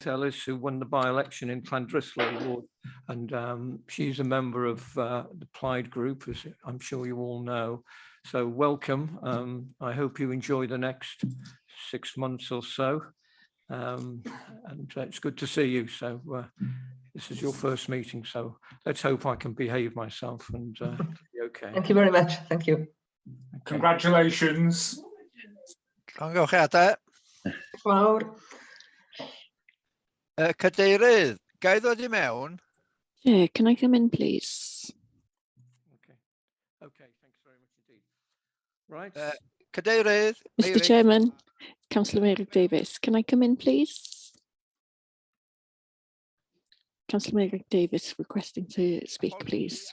Ellis, who won the by-election in Llandrillo Ward, and she's a member of the Plaid Group, as I'm sure you all know. So welcome. I hope you enjoy the next 6 months or so, and it's good to see you. So this is your first meeting, so let's hope I can behave myself and be okay. Thank you very much. Thank you. Okay. Congratulations. Llongyfarchiadau. Fawr. Cadeirydd, ga I ddod I mewn? Yeah, can I come in, please? Okay, thanks very much indeed. Right. Cadeirydd. Mr. Chairman, Councillor Mary Davis, can I come in, please? Councillor Mary Davis requesting to speak, please.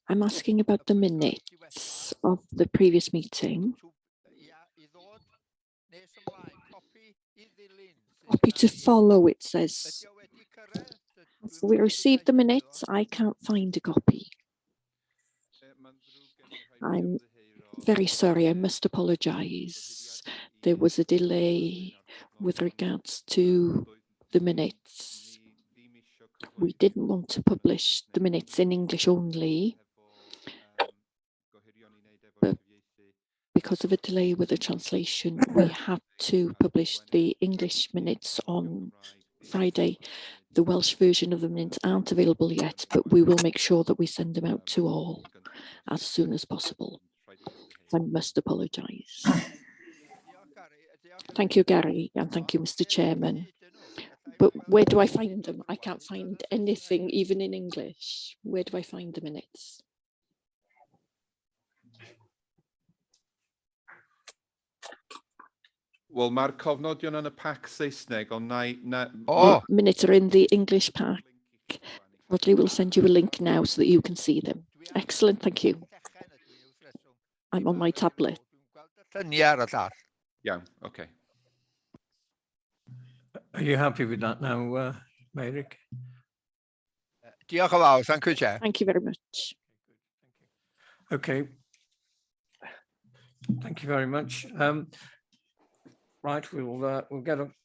I'm asking about the minutes of the previous meeting. Copy to follow, it says. We received the minutes. I can't find a copy. I'm very sorry. I must apologise. There was a delay with regards to the minutes. We didn't want to publish the minutes in English only, but because of a delay with the translation, we had to publish the English minutes on Friday. The Welsh version of the minutes aren't available yet, but we will make sure that we send them out to all as soon as possible. I must apologise. Thank you, Gary, and thank you, Mr. Chairman. But where do I find them? I can't find anything, even in English. Where do I find the minutes? Wel, mae'r cofnodion yn y pack Saesneg, ond The minutes are in the English pack. Rodley will send you a link now so that you can see them. Excellent, thank you. I'm on my tablet. Yeah, okay. Are you happy with that now, Mary? Diolch yn fawr, thank you, Chair. Thank you very much. Okay. Thank you very much. Right, we'll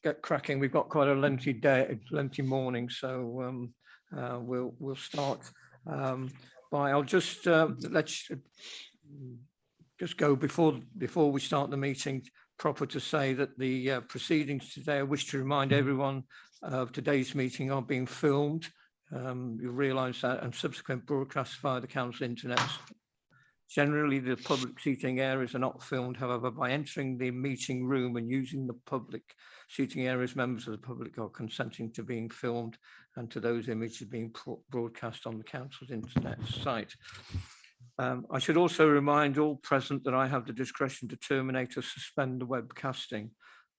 get cracking. We've got quite a lengthy day, lengthy morning, so we'll start by. I'll just let's just go before we start the meeting. Proper to say that the proceedings today, I wish to remind everyone of today's meeting are being filmed. You'll realise that, and subsequent broadcasts via the council internet. Generally, the public seating areas are not filmed. However, by entering the meeting room and using the public seating areas, members of the public are consenting to being filmed and to those images being broadcast on the council's internet site. I should also remind all present that I have the discretion to terminate or suspend the webcasting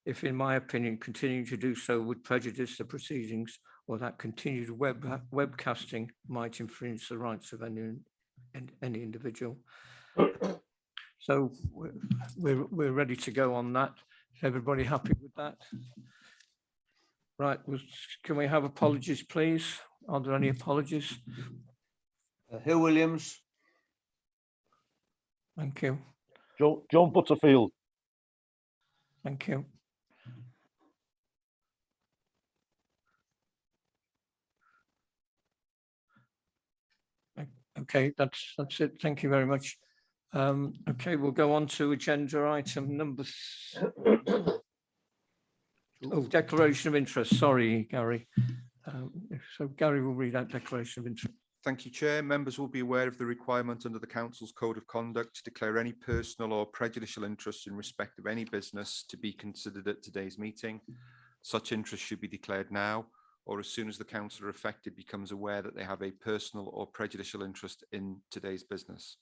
if, in my opinion, continuing to do so would prejudice the proceedings or that continued webcasting might infringe the rights of any individual. So we're ready to go on that. Is everybody happy with that? Right, can we have apologies, please? Are there any apologies? Hugh Williams. Thank you. John Butterfield. Thank you. Okay, that's it. Thank you very much. Okay, we'll go on to agenda item number. Declaration of interest. Sorry, Gary. So Gary will read out declaration of interest. Thank you, Chair. Members will be aware of the requirement under the Council's Code of Conduct to declare any personal or prejudicial interest in respect of any business to be considered at today's meeting. Such interest should be declared now, or as soon as the councillor affected becomes aware that they have a personal or prejudicial interest in today's business.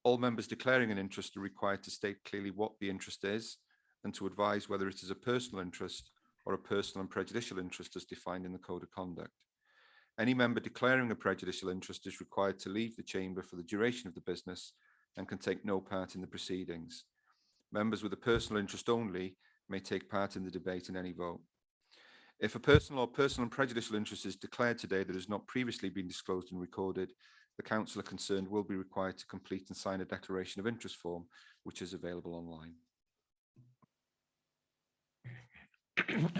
All members declaring an interest are required to state clearly what the interest is and to advise whether it is a personal interest or a personal and prejudicial interest as defined in the Code of Conduct. Any member declaring a prejudicial interest is required to leave the chamber for the duration of the business and can take no part in the proceedings. Members with a personal interest only may take part in the debate and any vote. If a personal or personal and prejudicial interest is declared today that has not previously been disclosed and recorded, the councillor concerned will be required to complete and sign a declaration of interest form, which is available online.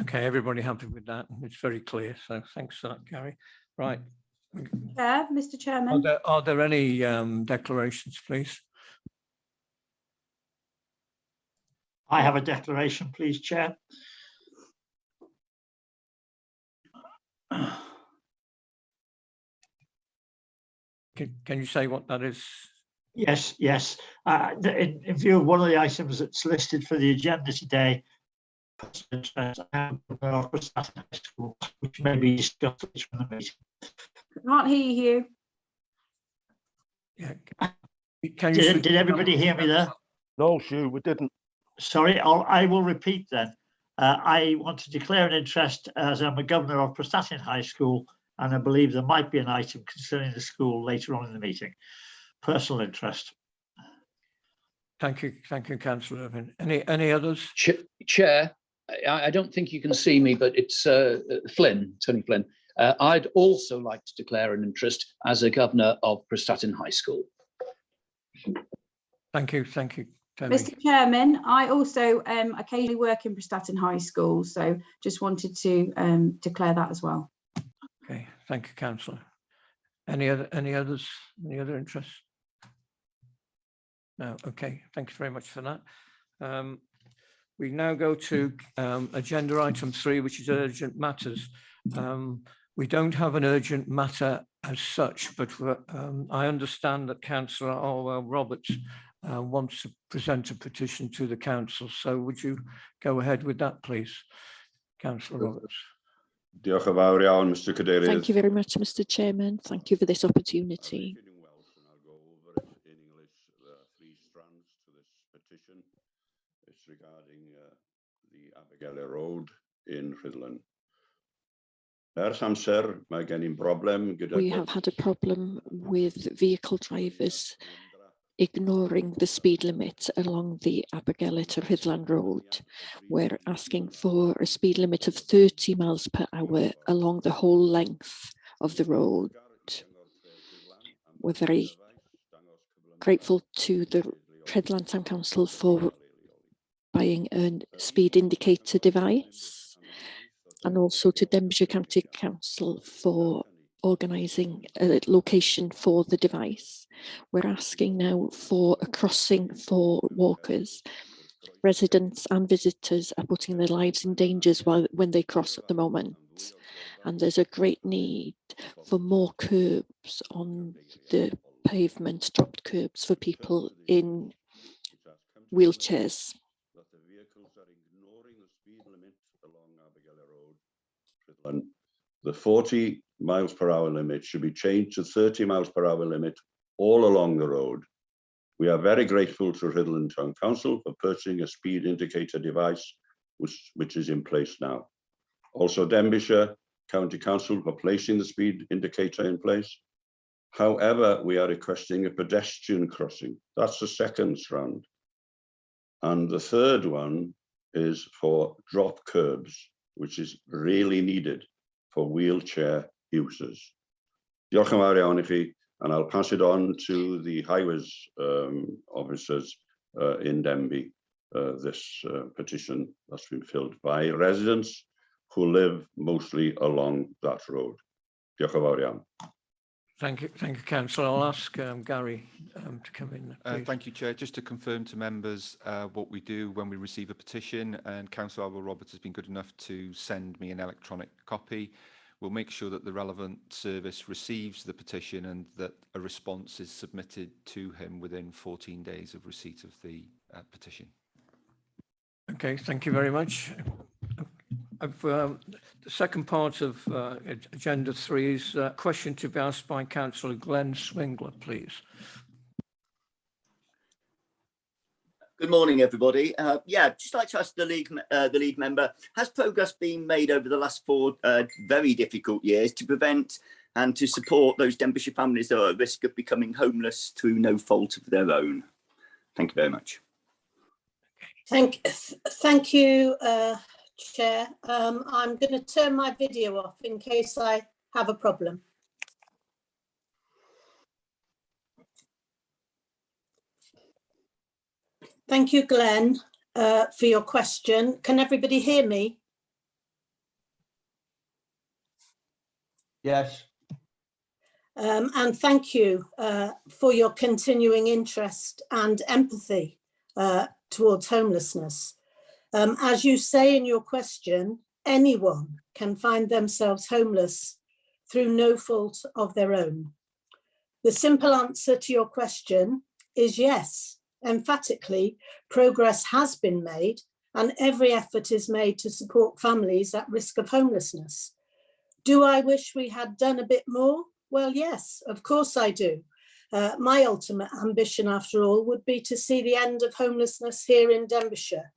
Okay, everybody happy with that? It's very clear, so thanks for that, Gary. Right. Mr. Chairman. Are there any declarations, please? I have a declaration, please, Chair. Can you say what that is? Yes. In view of one of the items that's listed for the agenda today, which may be discussed later in the meeting. Can't hear you. Yeah. Can you Did everybody hear me there? No, Sue, we didn't. Sorry, I will repeat then. I want to declare an interest as I'm a governor of Prestatyn High School, and I believe there might be an item concerning the school later on in the meeting. Personal interest. Thank you, Councillor Irvine. Any others? Chair, I don't think you can see me, but it's Tony Flynn. I'd also like to declare an interest as a governor of Prestatyn High School. Thank you, Tony. Mr. Chairman, I also occasionally work in Prestatyn High School, so just wanted to declare that as well. Okay, thank you, Councillor. Any other interests? No. Okay, thank you very much for that. We now go to agenda item 3, which is urgent matters. We don't have an urgent matter as such, but I understand that Councillor Orwell Roberts wants to present a petition to the council. So would you go ahead with that, please, Councillor Roberts? Diolch yn fawr iawn, Mr. Cadeirydd. Thank you very much, Mr. Chairman. Thank you for this opportunity. I'll go over it in English. There are 3 strands to this petition. It's regarding the Abergele Road in Rhuddlan. Ers amser, mae gen i'n broblem gyda... We have had a problem with vehicle drivers ignoring the speed limit along the Abergele to Rhuddlan Road. We're asking for a speed limit of 30 miles per hour along the whole length of the road. We're very grateful to the Rhuddlan Town Council for buying a speed indicator device, and also to Denbighshire County Council for organising a location for the device. We're asking now for a crossing for walkers. Residents and visitors are putting their lives in danger when they cross at the moment. And there's a great need for more curbs on the pavement, dropped curbs for people in wheelchairs. The 40 miles per hour limit should be changed to 30 miles per hour limit all along the road. We are very grateful to Rhuddlan Town Council for purchasing a speed indicator device, which is in place now. Also, Denbighshire County Council for placing the speed indicator in place. However, we are requesting a pedestrian crossing. That's the second strand. And the third one is for drop curbs, which is really needed for wheelchair users. Diolch yn fawr iawn I chi, and I'll pass it on to the highways officers in Denby. This petition that's been filled by residents who live mostly along that road. Diolch yn fawr iawn. Thank you, Councillor. I'll ask Gary to come in. Thank you, Chair. Just to confirm to members what we do when we receive a petition, and Councillor Orwell Roberts has been good enough to send me an electronic copy. We'll make sure that the relevant service receives the petition and that a response is submitted to him within 14 days of receipt of the petition. Okay, thank you very much. The second part of Agenda 3 is a question to be asked by Councillor Glenn Swingler, please. Good morning, everybody. Yeah, just like to ask the lead member, has progress been made over the last 4 very difficult years to prevent and to support those Denbighshire families that are at risk of becoming homeless through no fault of their own? Thank you very much. Thank you, Chair. I'm going to turn my video off in case I have a problem. Thank you, Glenn, for your question. Can everybody hear me? Yes. And thank you for your continuing interest and empathy towards homelessness. As you say in your question, anyone can find themselves homeless through no fault of their own. The simple answer to your question is yes. Emphatically, progress has been made and every effort is made to support families at risk of homelessness. Do I wish we had done a bit more? Well, yes, of course I do. My ultimate ambition, after all, would be to see the end of homelessness here in Denbighshire.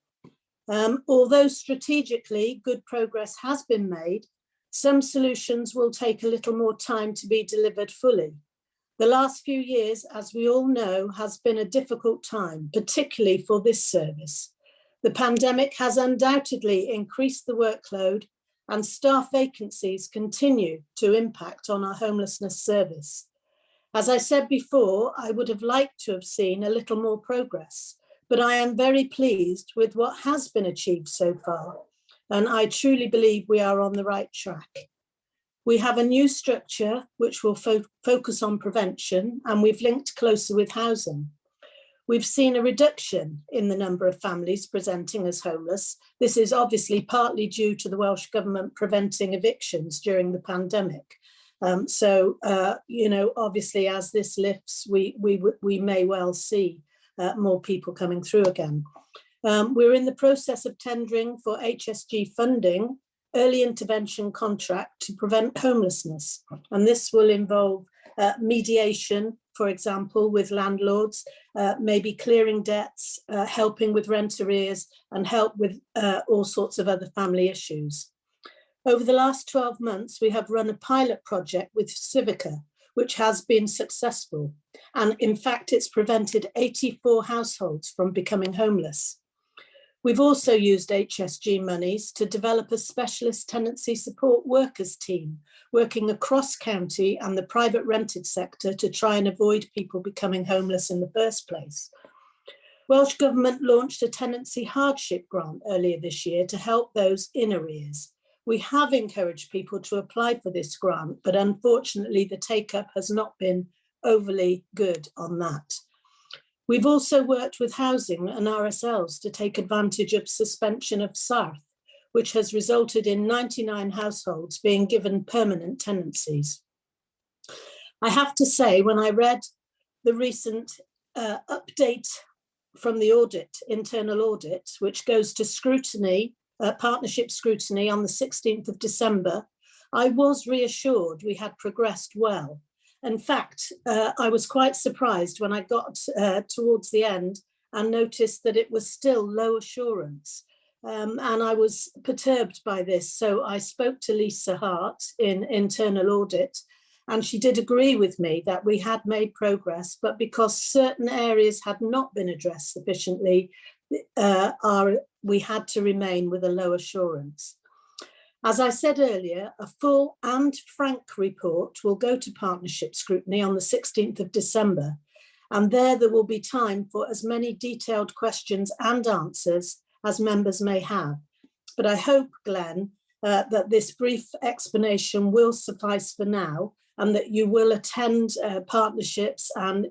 Although strategically good progress has been made, some solutions will take a little more time to be delivered fully. The last few years, as we all know, has been a difficult time, particularly for this service. The pandemic has undoubtedly increased the workload and staff vacancies continue to impact on our homelessness service. As I said before, I would have liked to have seen a little more progress, but I am very pleased with what has been achieved so far, and I truly believe we are on the right track. We have a new structure which will focus on prevention, and we've linked closer with housing. We've seen a reduction in the number of families presenting as homeless. This is obviously partly due to the Welsh Government preventing evictions during the pandemic. Obviously as this lifts, we may well see more people coming through again. We're in the process of tendering for HSG funding, early intervention contract to prevent homelessness. And this will involve mediation, for example, with landlords, maybe clearing debts, helping with rent arrears, and help with all sorts of other family issues. Over the last 12 months, we have run a pilot project with Civica, which has been successful. And in fact, it's prevented 84 households from becoming homeless. We've also used HSG monies to develop a specialist tenancy support workers team, working across county and the private rented sector to try and avoid people becoming homeless in the first place. Welsh Government launched a tenancy hardship grant earlier this year to help those in arrears. We have encouraged people to apply for this grant, but unfortunately the take-up has not been overly good on that. We've also worked with housing and RSLs to take advantage of suspension of SARF, which has resulted in 99 households being given permanent tenancies. I have to say, when I read the recent update from the audit, internal audit, which goes to scrutiny, partnership scrutiny on the 16th of December, I was reassured we had progressed well. In fact, I was quite surprised when I got towards the end and noticed that it was still low assurance. And I was perturbed by this. So I spoke to Lisa Hart in internal audit, and she did agree with me that we had made progress, but because certain areas had not been addressed sufficiently, we had to remain with a low assurance. As I said earlier, a full and frank report will go to partnership scrutiny on the 16th of December, and there will be time for as many detailed questions and answers as members may have. But I hope, Glenn, that this brief explanation will suffice for now, and that you will attend partnerships, and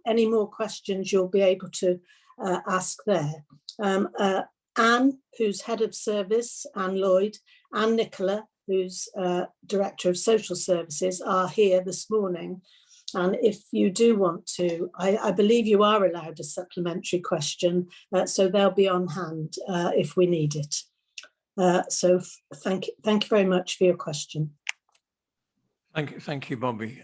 any more questions you'll be able to ask there. Anne, who's head of service, and Lloyd, and Nicola, who's Director of Social Services, are here this morning. And if you do want to, I believe you are allowed a supplementary question, so they'll be on hand if we need it. So thank you very much for your question. Thank you, Bobby.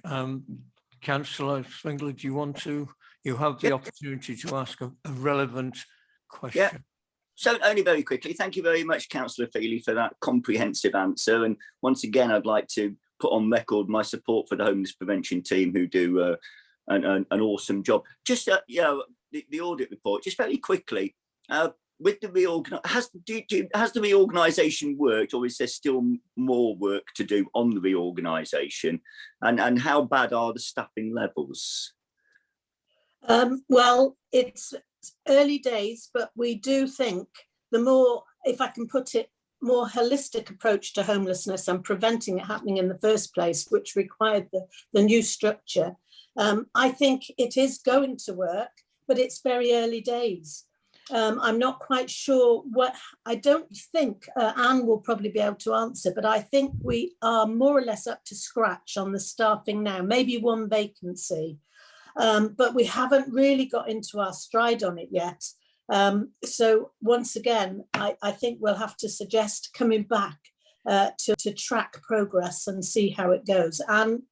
Councillor Swindler, do you want to? You have the opportunity to ask a relevant question. Yeah. So only very quickly, thank you very much, Councillor Feely, for that comprehensive answer. And once again, I'd like to put on record my support for the homeless prevention team, who do an awesome job. Just the audit report, just very quickly, with the has the reorganisation worked, or is there still more work to do on the reorganisation? And how bad are the staffing levels? Well, it's early days, but we do think the more, if I can put it more holistic approach to homelessness and preventing it happening in the first place, which required the new structure. I think it is going to work, but it's very early days. I'm not quite sure what, I don't think Anne will probably be able to answer, but I think we are more or less up to scratch on the staffing now, maybe one vacancy, but we haven't really got into our stride on it yet. So once again, I think we'll have to suggest coming back to track progress and see how it goes. Anne,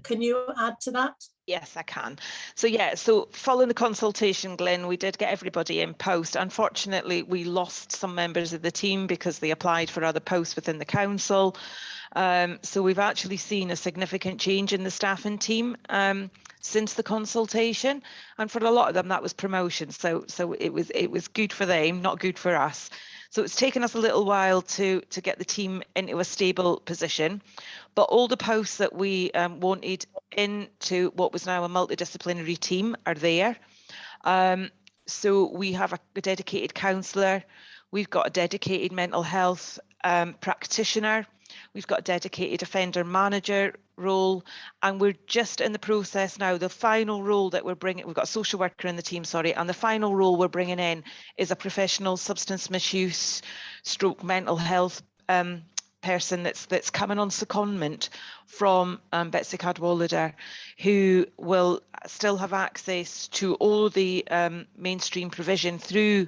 can you add to that? Yes, I can. So yeah, so following the consultation, Glenn, we did get everybody in post. Unfortunately, we lost some members of the team because they applied for other posts within the council. So we've actually seen a significant change in the staffing team since the consultation, and for a lot of them that was promotion. So it was good for them, not good for us. So it's taken us a little while to get the team into a stable position, but all the posts that we wanted into what was now a multidisciplinary team are there. So we have a dedicated counsellor, we've got a dedicated mental health practitioner, we've got a dedicated offender manager role, and we're just in the process now. The final role that we're bringing, we've got a social worker in the team, sorry, and the final role we're bringing in is a professional substance misuse stroke mental health person that's coming on secondment from Betsy Cadwallader, who will still have access to all the mainstream provision through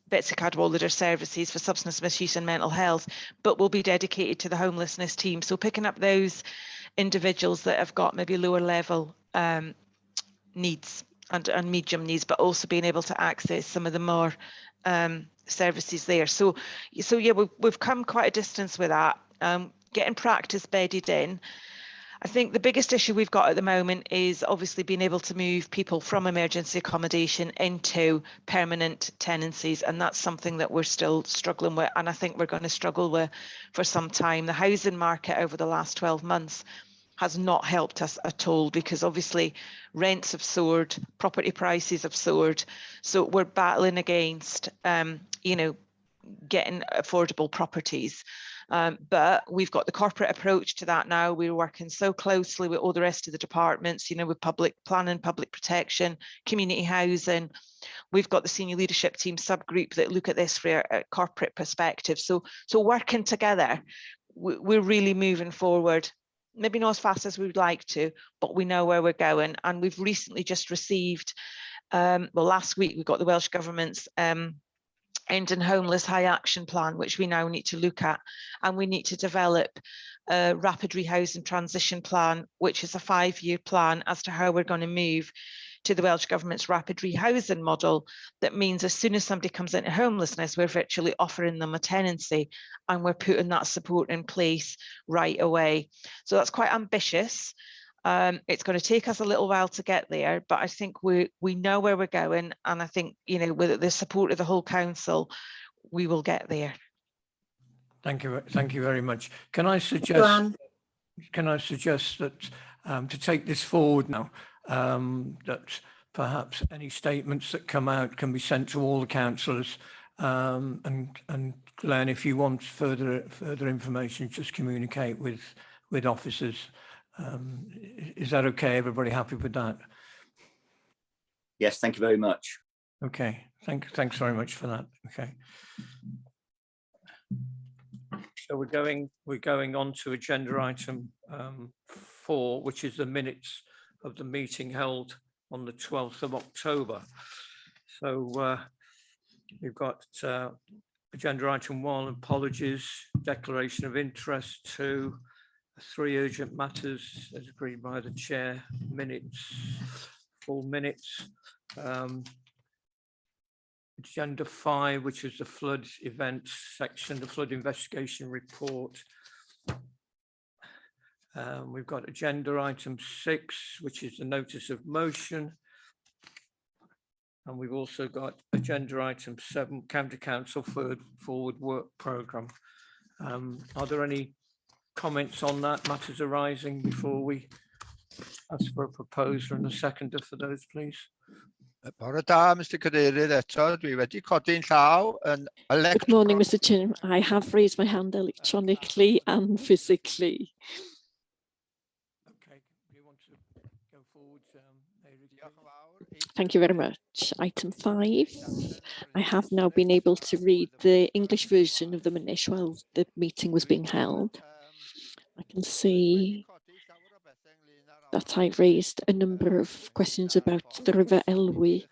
Betsy Cadwallader services for substance misuse and mental health, but will be dedicated to the homelessness team. So picking up those individuals that have got maybe lower level needs and medium needs, but also being able to access some of the more services there. So yeah, we've come quite a distance with that. Getting practice bedded in. I think the biggest issue we've got at the moment is obviously being able to move people from emergency accommodation into permanent tenancies, and that's something that we're still struggling with, and I think we're going to struggle with for some time. The housing market over the last 12 months has not helped us at all, because obviously rents have soared, property prices have soared, so we're battling against you know, getting affordable properties. But we've got the corporate approach to that now. We're working so closely with all the rest of the departments, you know, with public planning, public protection, community housing. We've got the senior leadership team subgroup that look at this from a corporate perspective. So working together, we're really moving forward. Maybe not as fast as we would like to, but we know where we're going. And we've recently just received, well, last week we got the Welsh Government's Ending Homeless High Action Plan, which we now need to look at, and we need to develop a rapid rehousing transition plan, which is a 5-year plan as to how we're going to move to the Welsh Government's rapid rehousing model. That means as soon as somebody comes into homelessness, we're virtually offering them a tenancy, and we're putting that support in place right away. So that's quite ambitious. It's going to take us a little while to get there, but I think we know where we're going, and I think, you know, with the support of the whole council, we will get there. Thank you very much. Can I suggest that to take this forward now, that perhaps any statements that come out can be sent to all the councillors, and Glenn, if you want further information, just communicate with officers. Is that okay? Everybody happy with that? Yes, thank you very much. Okay, thanks very much for that. Okay. So we're going on to agenda item 4, which is the minutes of the meeting held on the 12th of October. So we've got agenda item 1, apologies, declaration of interest, 2, 3 urgent matters as agreed by the chair, full minutes. Agenda 5, which is the flood event section, the flood investigation report. We've got agenda item 6, which is the notice of motion. And we've also got agenda item 7, County Council Forward Work Programme. Are there any comments on that, matters arising, before we ask for a proposer and a seconder for those, please? Bore da, Mr Cadeirydd, eto, dwi wedi codi'n llaw yn Good morning, Mr. Chairman. I have raised my hand electronically and physically. Okay, do you want to go forward? Mary, please? Thank you very much. Item 5. I have now been able to read the English version of the minutes while the meeting was being held. I can see that I raised a number of questions about the River Elwy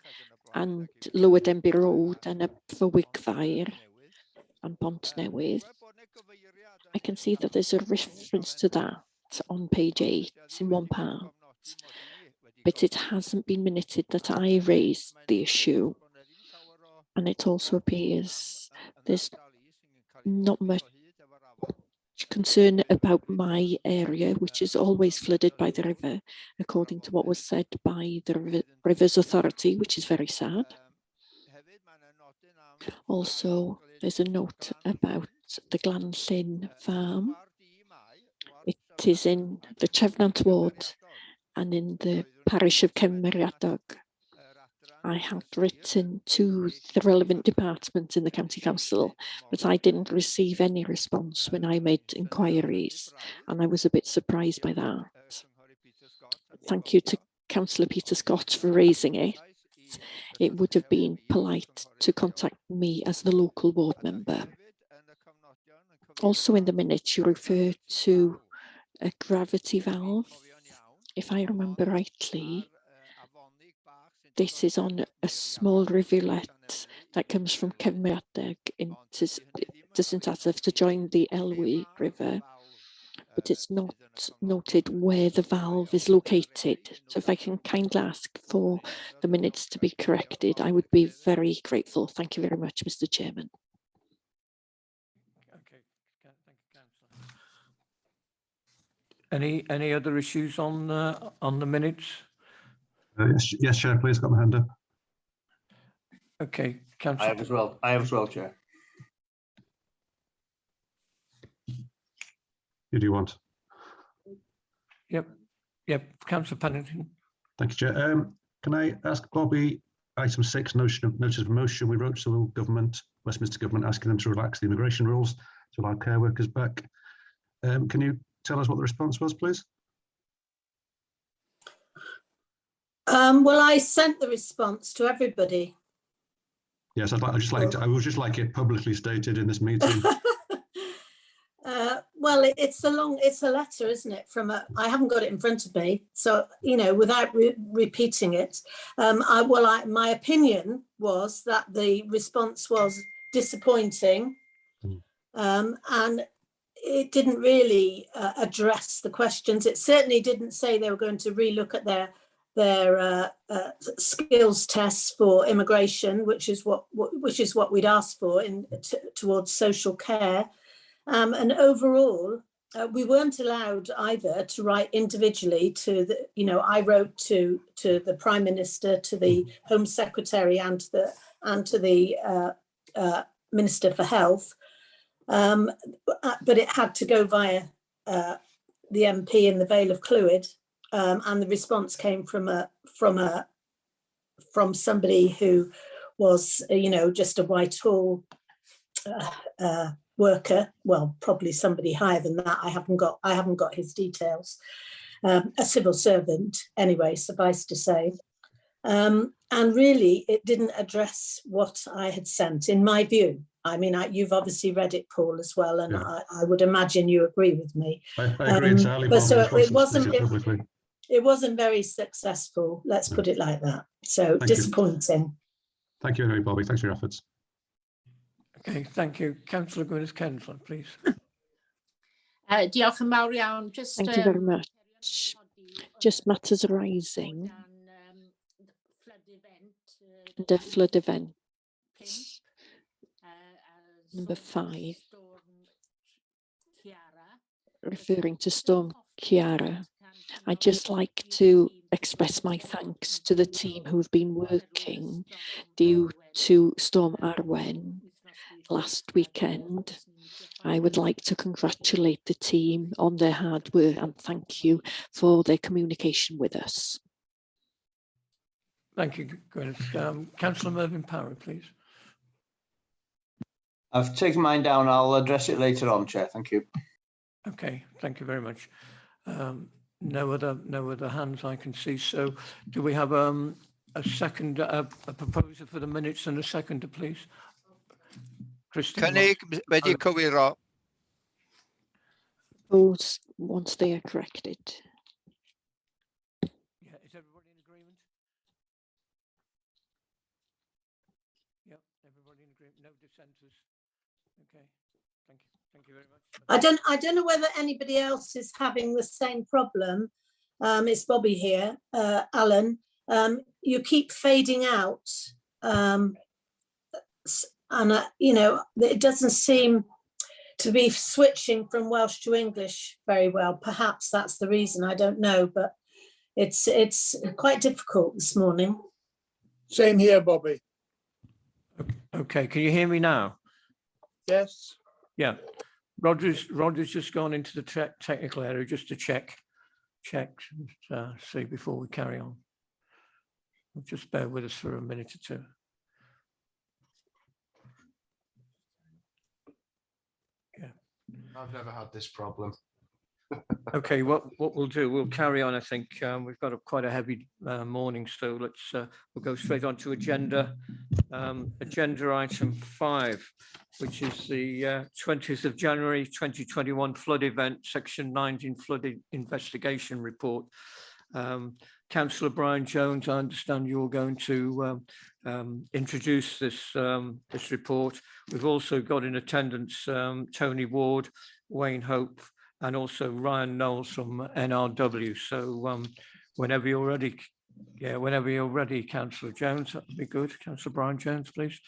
and Lower Denbighshire Road and up for Wigfair and Pont Newydd. I can see that there's a reference to that on page 8 in one part, but it hasn't been minuted that I raised the issue, and it also appears there's not much concern about my area, which is always flooded by the river, according to what was said by the Rivers Authority, which is very sad. Also, there's a note about the Glanllyn farm. It is in the Trefnant ward and in the parish of Cymeriadog. I have written to the relevant department in the County Council, but I didn't receive any response when I made inquiries, and I was a bit surprised by that. Thank you to Councillor Peter Scott for raising it. It would have been polite to contact me as the local ward member. Also in the minutes, you refer to a gravity valve. If I remember rightly, this is on a small rivulet that comes from Cymeriadog into St Asaph to join the Elwy River, but it's not noted where the valve is located. So if I can kindly ask for the minutes to be corrected, I would be very grateful. Thank you very much, Mr. Chairman. Okay, thank you, Councillor. Any other issues on the minutes? Yes, Chair, please, got my hand up. Okay, Councillor. I have as well, Chair. Who do you want? Yep, Councillor Pennington. Thank you, Chair. Can I ask Bobby, item 6, notice of motion, we wrote to the government, Westminster government, asking them to relax the immigration rules to allow care workers back. Can you tell us what the response was, please? Well, I sent the response to everybody. Yes, I would just like it publicly stated in this meeting. Well, it's a letter, isn't it? I haven't got it in front of me, so without repeating it, my opinion was that the response was disappointing, and it didn't really address the questions. It certainly didn't say they were going to relook at their skills tests for immigration, which is what we'd asked for towards social care. And overall, we weren't allowed either to write individually to the, I wrote to the Prime Minister, to the Home Secretary, and to the Minister for Health, but it had to go via the MP in the Vale of Clwyd, and the response came from somebody who was, just a Whitehall worker, well, probably somebody higher than that. I haven't got his details. A civil servant, anyway, suffice to say. And really, it didn't address what I had sent, in my view. I mean, you've obviously read it, Paul, as well, and yeah. I would imagine you agree with me. I agree entirely. But so it wasn't very successful. Let's put it like that. So disappointing. Thank you, Henry, Bobby. Thanks for your efforts. Okay, thank you. Councillor Gwyneth Kensler, please. Diolch yn fawr iawn. Thank you very much. Just matters arising. The flood event. Number 5. Referring to Storm Ciara. I'd just like to express my thanks to the team who've been working due to Storm Arwen last weekend. I would like to congratulate the team on their hard work and thank you for their communication with us. Thank you, Gwyneth. Councillor Mervyn Power, please. I've taken mine down. I'll address it later on, Chair. Thank you. Okay, thank you very much. No other hands I can see. So do we have a second, a proposer for the minutes and a seconder, please? Christine. Cynnig wedi cywiro. Those once they are corrected. Yeah, is everybody in agreement? Yep, everybody in agreement. No dissenters. Okay, thank you very much. I don't know whether anybody else is having the same problem. It's Bobby here, Alan. You keep fading out, and you know, it doesn't seem to be switching from Welsh to English very well. Perhaps that's the reason. I don't know, but it's quite difficult this morning. Same here, Bobby. Okay, can you hear me now? Yes. Yeah, Roger's just gone into the technical area just to check, see before we carry on. Just bear with us for a minute or two. Yeah. I've never had this problem. Okay, what we'll do, we'll carry on. I think we've got quite a heavy morning, so we'll go straight on to agenda item 5, which is the 20th of January 2021 flood event, section 19 flood investigation report. Councillor Brian Jones, I understand you're going to introduce this report. We've also got in attendance Tony Ward, Wayne Hope, and also Ryan Knowles from NRW. So whenever you're ready, Councillor Jones, that would be good. Councillor Brian Jones, please.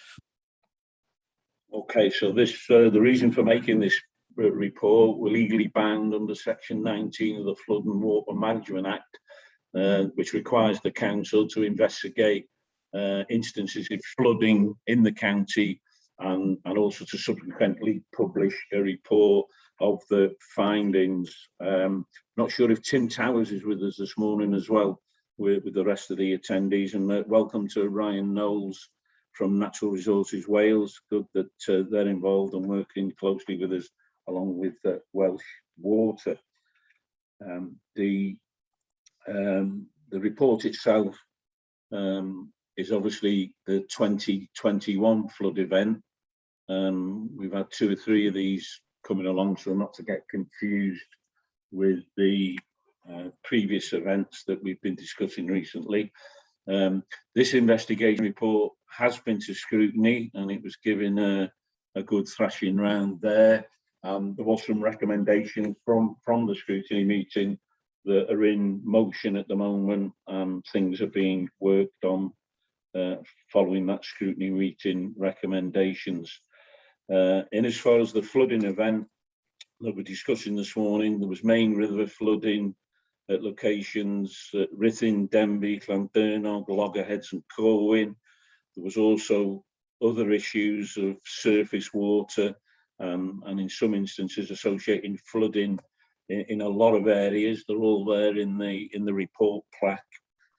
Okay, so this the reason for making this report, we're legally bound under section 19 of the Flood and Water Management Act, which requires the council to investigate instances of flooding in the county and also to subsequently publish a report of the findings. Not sure if Tim Towers is with us this morning as well, with the rest of the attendees, and welcome to Ryan Knowles from Natural Resources Wales. Good that they're involved and working closely with us along with Welsh Water. The report itself is obviously the 2021 flood event. We've had 2 or 3 of these coming along, so not to get confused with the previous events that we've been discussing recently. This investigation report has been to scrutiny and it was given a good thrashing round there. There was some recommendations from the scrutiny meeting that are in motion at the moment. Things are being worked on following that scrutiny meeting recommendations. In as far as the flooding event that we're discussing this morning, there was main river flooding at locations at Ruthin, Denby, Llandurnog, Loggerheads and Corwin. There was also other issues of surface water and in some instances associating flooding in a lot of areas. They're all there in the report plaque,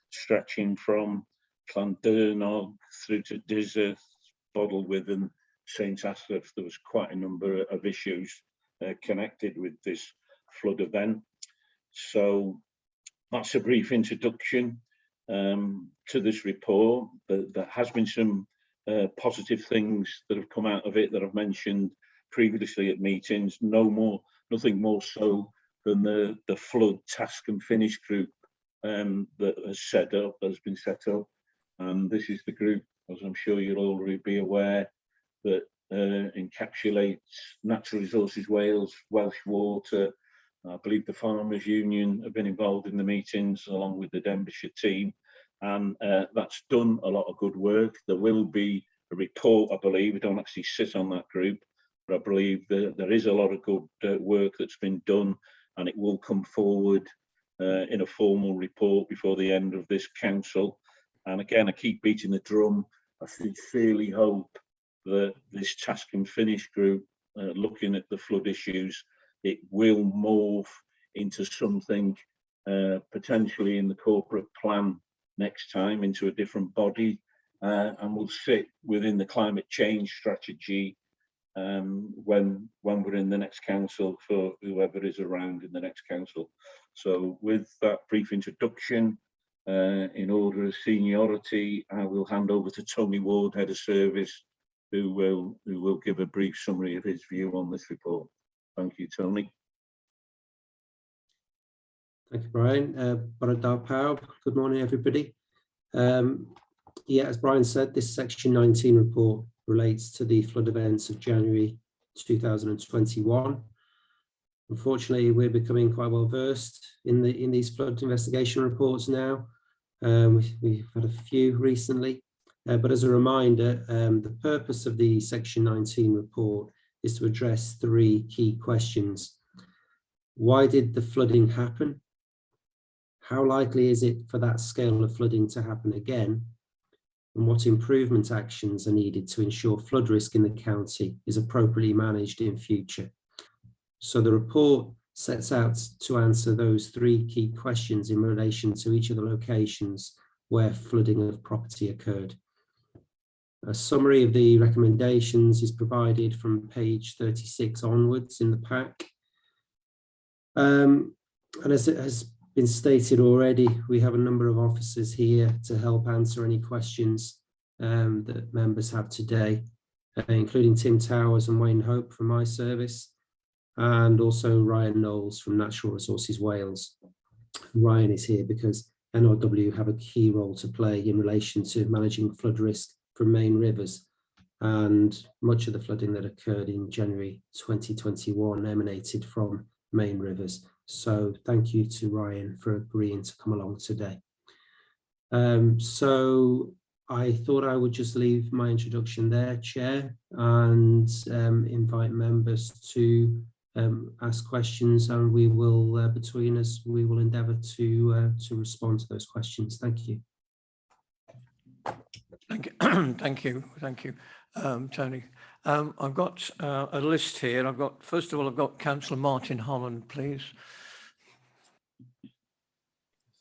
stretching from Llandurnog through to Dizzer, Bodelwyd and St Asaph. There was quite a number of issues connected with this flood event. So that's a brief introduction to this report. There has been some positive things that have come out of it that I've mentioned previously at meetings. Nothing more so than the flood task and finish group that has been set up. And this is the group, as I'm sure you'll already be aware, that encapsulates Natural Resources Wales, Welsh Water. I believe the Farmers Union have been involved in the meetings along with the Denbighshire team, and that's done a lot of good work. There will be a report, I believe. We don't actually sit on that group, but I believe that there is a lot of good work that's been done, and it will come forward in a formal report before the end of this council. And again, I keep beating the drum. I sincerely hope that this task and finish group, looking at the flood issues, it will morph into something potentially in the corporate plan next time into a different body, and will sit within the climate change strategy when we're in the next council for whoever is around in the next council. So with that brief introduction, in order of seniority, I will hand over to Tony Ward, Head of Service, who will give a brief summary of his view on this report. Thank you, Tony. Thank you, Brian. Good morning, everybody. Yeah, as Brian said, this Section 19 report relates to the flood events of January 2021. Unfortunately, we're becoming quite well versed in these flood investigation reports now. We've had a few recently, but as a reminder, the purpose of the Section 19 report is to address three key questions. Why did the flooding happen? How likely is it for that scale of flooding to happen again? And what improvement actions are needed to ensure flood risk in the county is appropriately managed in future? So the report sets out to answer those three key questions in relation to each of the locations where flooding of property occurred. A summary of the recommendations is provided from page 36 onwards in the pack. And as it has been stated already, we have a number of officers here to help answer any questions that members have today, including Tim Towers and Wayne Hope from my service, and also Ryan Knowles from Natural Resources Wales. Ryan is here because NRW have a key role to play in relation to managing flood risk from main rivers, and much of the flooding that occurred in January 2021 emanated from main rivers. So thank you to Ryan for agreeing to come along today. So I thought I would just leave my introduction there, Chair, and invite members to ask questions, and we will, between us, we will endeavour to respond to those questions. Thank you. Thank you, Tony. I've got a list here. First of all, I've got Councillor Martin Holland, please.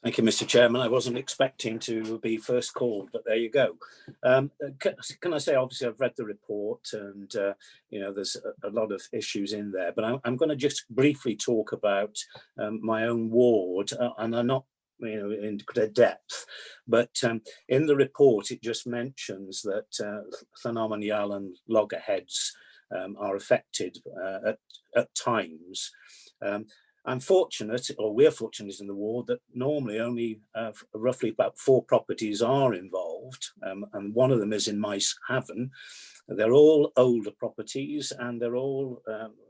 Thank you, Mr. Chairman. I wasn't expecting to be first called, but there you go. Can I say, obviously, I've read the report, and you know, there's a lot of issues in there, but I'm going to just briefly talk about my own ward, and I'm not, you know, in depth, but in the report it just mentions that Llanarmonial and Loggerheads are affected at times. I'm fortunate, or we're fortunate in the ward, that normally only roughly about 4 properties are involved, and one of them is in Maes Haven. They're all older properties, and they're all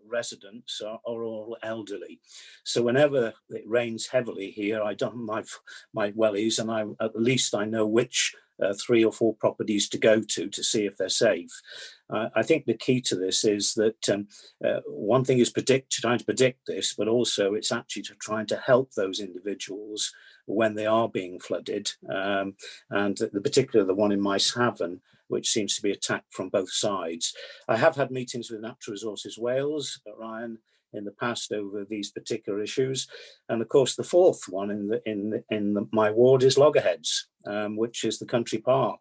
residents are all elderly. So whenever it rains heavily here, I don't my wellies, and at least I know which 3 or 4 properties to go to see if they're safe. I think the key to this is that one thing is trying to predict this, but also it's actually trying to help those individuals when they are being flooded. And particularly the one in Maes Haven, which seems to be attacked from both sides. I have had meetings with Natural Resources Wales, Ryan, in the past over these particular issues, and of course the fourth one in my ward is Loggerheads, which is the country park.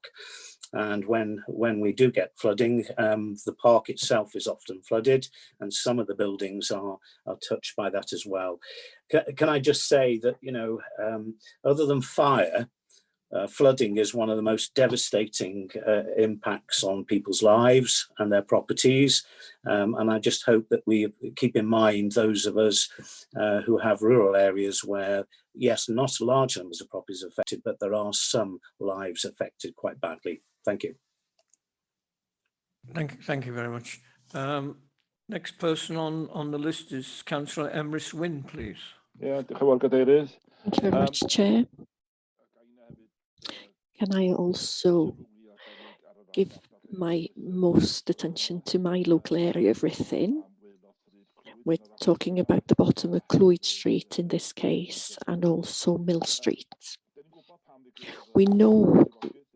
And when we do get flooding, the park itself is often flooded, and some of the buildings are touched by that as well. Can I just say that, you know, other than fire, flooding is one of the most devastating impacts on people's lives and their properties. And I just hope that we keep in mind those of us who have rural areas where, yes, not large numbers of properties affected, but there are some lives affected quite badly. Thank you. Thank you very much. Next person on the list is Councillor Emrys Wynne, please. Yeah, thank you very much, Chair. Can I also give my most attention to my local area of Ruthin? We're talking about the bottom of Clwyd Street in this case, and also Mill Street. We know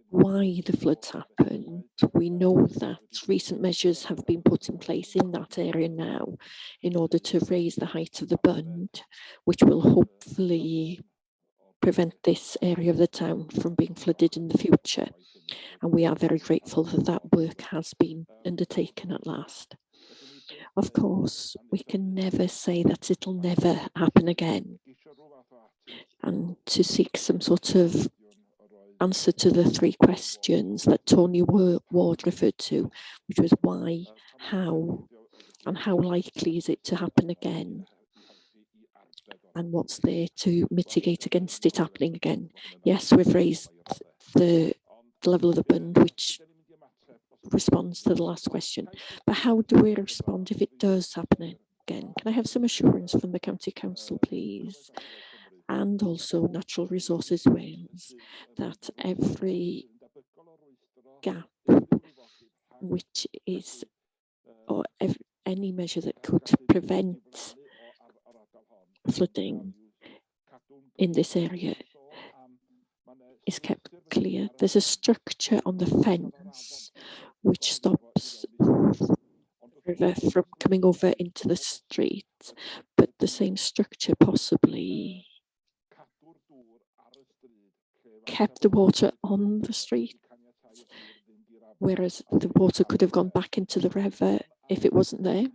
why the floods happened. We know that recent measures have been put in place in that area now in order to raise the height of the bund, which will hopefully prevent this area of the town from being flooded in the future. And we are very grateful that that work has been undertaken at last. Of course, we can never say that it'll never happen again. And to seek some sort of answer to the 3 questions that Tony Ward referred to, which was why, how, and how likely is it to happen again? And what's there to mitigate against it happening again? Yes, we've raised the level of the bund, which responds to the last question. But how do we respond if it does happen again? Can I have some assurance from the County Council, please? And also Natural Resources Wales, that every gap which is, or any measure that could prevent flooding in this area is kept clear. There's a structure on the fence which stops the river from coming over into the street, but the same structure possibly kept the water on the street, whereas the water could have gone back into the river if it wasn't there.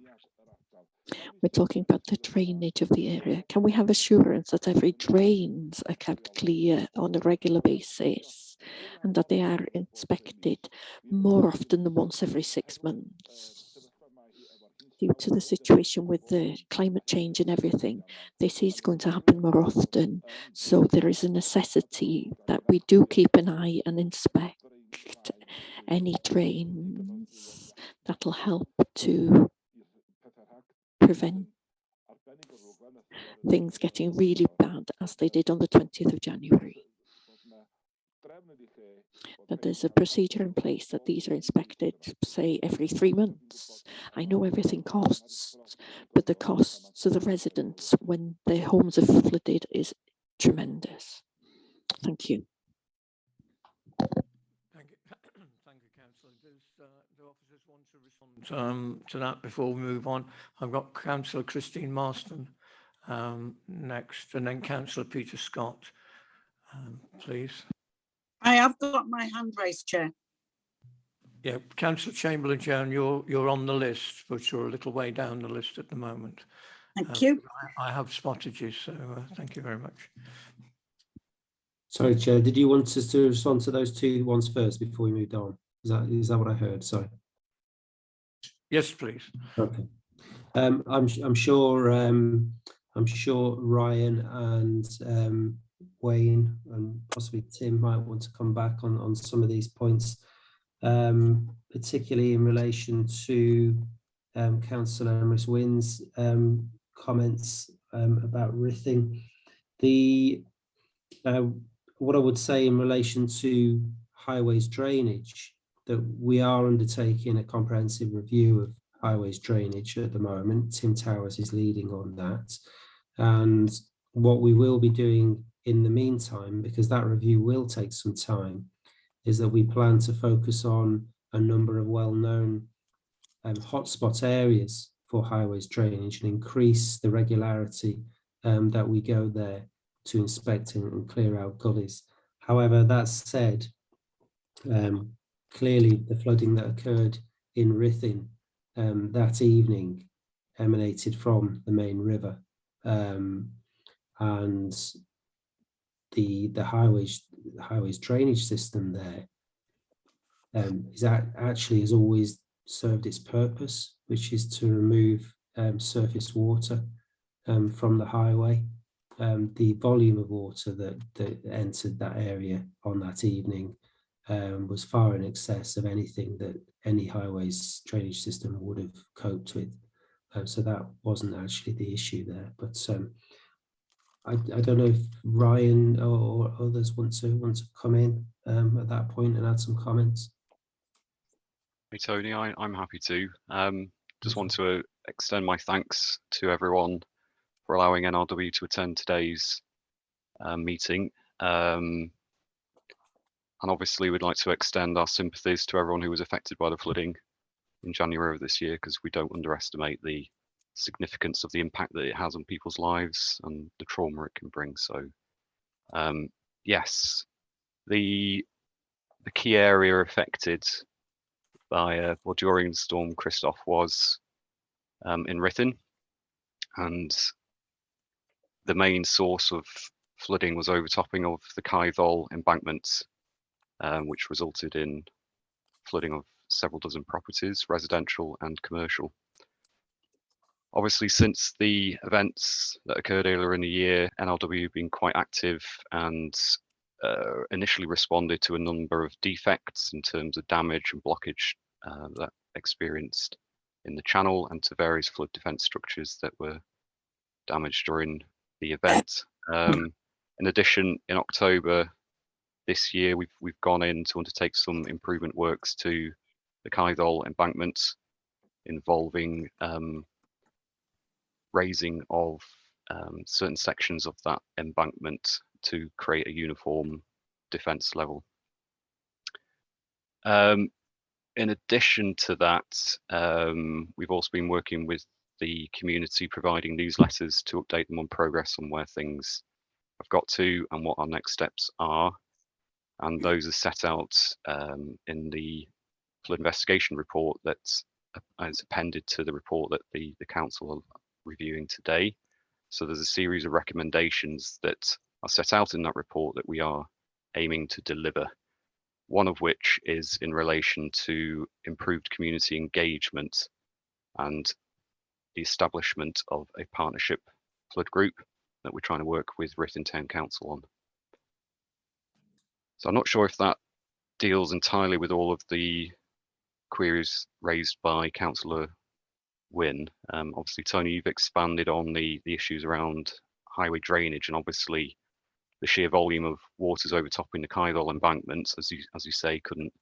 We're talking about the drainage of the area. Can we have assurance that every drains are kept clear on a regular basis and that they are inspected more often than once every 6 months? Due to the situation with the climate change and everything, this is going to happen more often. So there is a necessity that we do keep an eye and inspect any drains. That'll help to prevent things getting really bad as they did on the 20th of January. That there's a procedure in place that these are inspected, say, every 3 months. I know everything costs, but the costs to the residents when their homes are flooded is tremendous. Thank you. Thank you, Councillor. Do officers want to respond to that before we move on? I've got Councillor Christine Marston next, and then Councillor Peter Scott, please. I have got my hand raised, Chair. Yeah, Councillor Chamberlain-Jones, you're on the list, but you're a little way down the list at the moment. Thank you. I have spotted you, so thank you very much. Sorry, Chair, did you want us to respond to those 2 ones first before we moved on? Is that what I heard? Sorry. Yes, please. Okay. I'm sure Ryan and Wayne and possibly Tim might want to come back on some of these points, particularly in relation to Councillor Emrys Wynn's comments about Rithing. What I would say in relation to highways drainage, that we are undertaking a comprehensive review of highways drainage at the moment. Tim Towers is leading on that. And what we will be doing in the meantime, because that review will take some time, is that we plan to focus on a number of well-known hotspot areas for highways drainage and increase the regularity that we go there to inspect and clear out gullies. However, that said, clearly the flooding that occurred in Rithing that evening emanated from the main river, and the highways drainage system there actually has always served its purpose, which is to remove surface water from the highway. The volume of water that entered that area on that evening was far in excess of anything that any highways drainage system would have coped with. So that wasn't actually the issue there. But I don't know if Ryan or others want to come in at that point and add some comments. Hey Tony, I'm happy to. Just want to extend my thanks to everyone for allowing NRW to attend today's meeting. And obviously we'd like to extend our sympathies to everyone who was affected by the flooding in January of this year, because we don't underestimate the significance of the impact that it has on people's lives and the trauma it can bring. So Yes, the key area affected by well, during Storm Christoph was in Ruthin, and the main source of flooding was overtopping of the Caethol embankment, which resulted in flooding of several dozen properties, residential and commercial. Obviously, since the events that occurred earlier in the year, NLW have been quite active and initially responded to a number of defects in terms of damage and blockage that experienced in the channel, and to various flood defence structures that were damaged during the event. In addition, in October this year, we've gone in to undertake some improvement works to the Caethol embankment, involving raising of certain sections of that embankment to create a uniform defence level. In addition to that, we've also been working with the community, providing newsletters to update them on progress on where things have got to and what our next steps are. And those are set out in the flood investigation report that is appended to the report that the council are reviewing today. So there's a series of recommendations that are set out in that report that we are aiming to deliver. One of which is in relation to improved community engagement and the establishment of a partnership flood group that we're trying to work with Ruthin Town Council on. So I'm not sure if that deals entirely with all of the queries raised by Councillor Wynne. Obviously, Tony, you've expanded on the issues around highway drainage, and obviously the sheer volume of waters overtopping the Caethol embankments, as you say, couldn't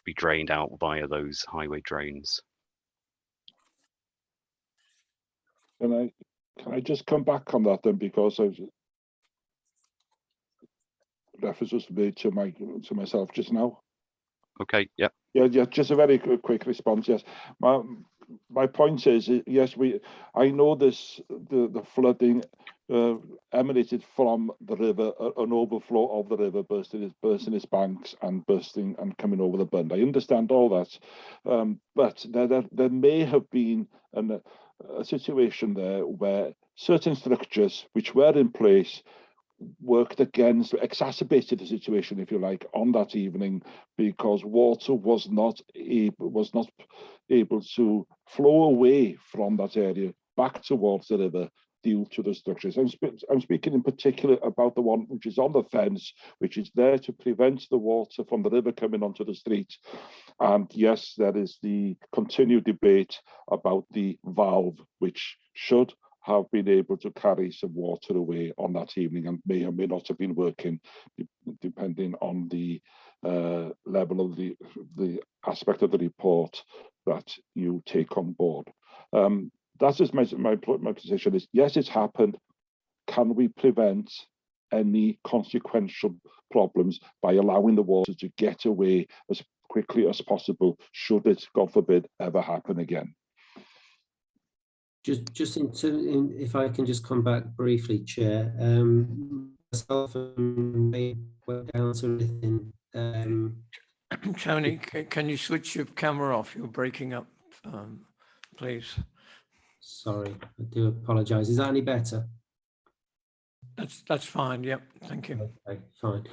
be drained out via those highway drains. Can I just come back on that then, because I reference was made to myself just now. Okay. Yeah. Yeah. Just a very quick response. Yes. My point is, yes, I know the flooding emanated from the river, an overflow of the river bursting its banks and bursting and coming over the bund. I understand all that, but there may have been a situation there where certain structures which were in place worked against, exacerbated the situation, if you like, on that evening, because water was not able to flow away from that area back towards the river due to the structures. I'm speaking in particular about the one which is on the fence, which is there to prevent the water from the river coming onto the street. And yes, there is the continued debate about the valve, which should have been able to carry some water away on that evening and may or may not have been working, depending on the level of the aspect of the report that you take on board. That is my position is, yes, it's happened. Can we prevent any consequential problems by allowing the water to get away as quickly as possible, should it, God forbid, ever happen again? Just if I can just come back briefly, Chair. Myself and May went down to Ruthin. Tony, can you switch your camera off? You're breaking up, please. Sorry, I do apologise. Is that any better? That's fine. Yep, thank you. Okay, fine.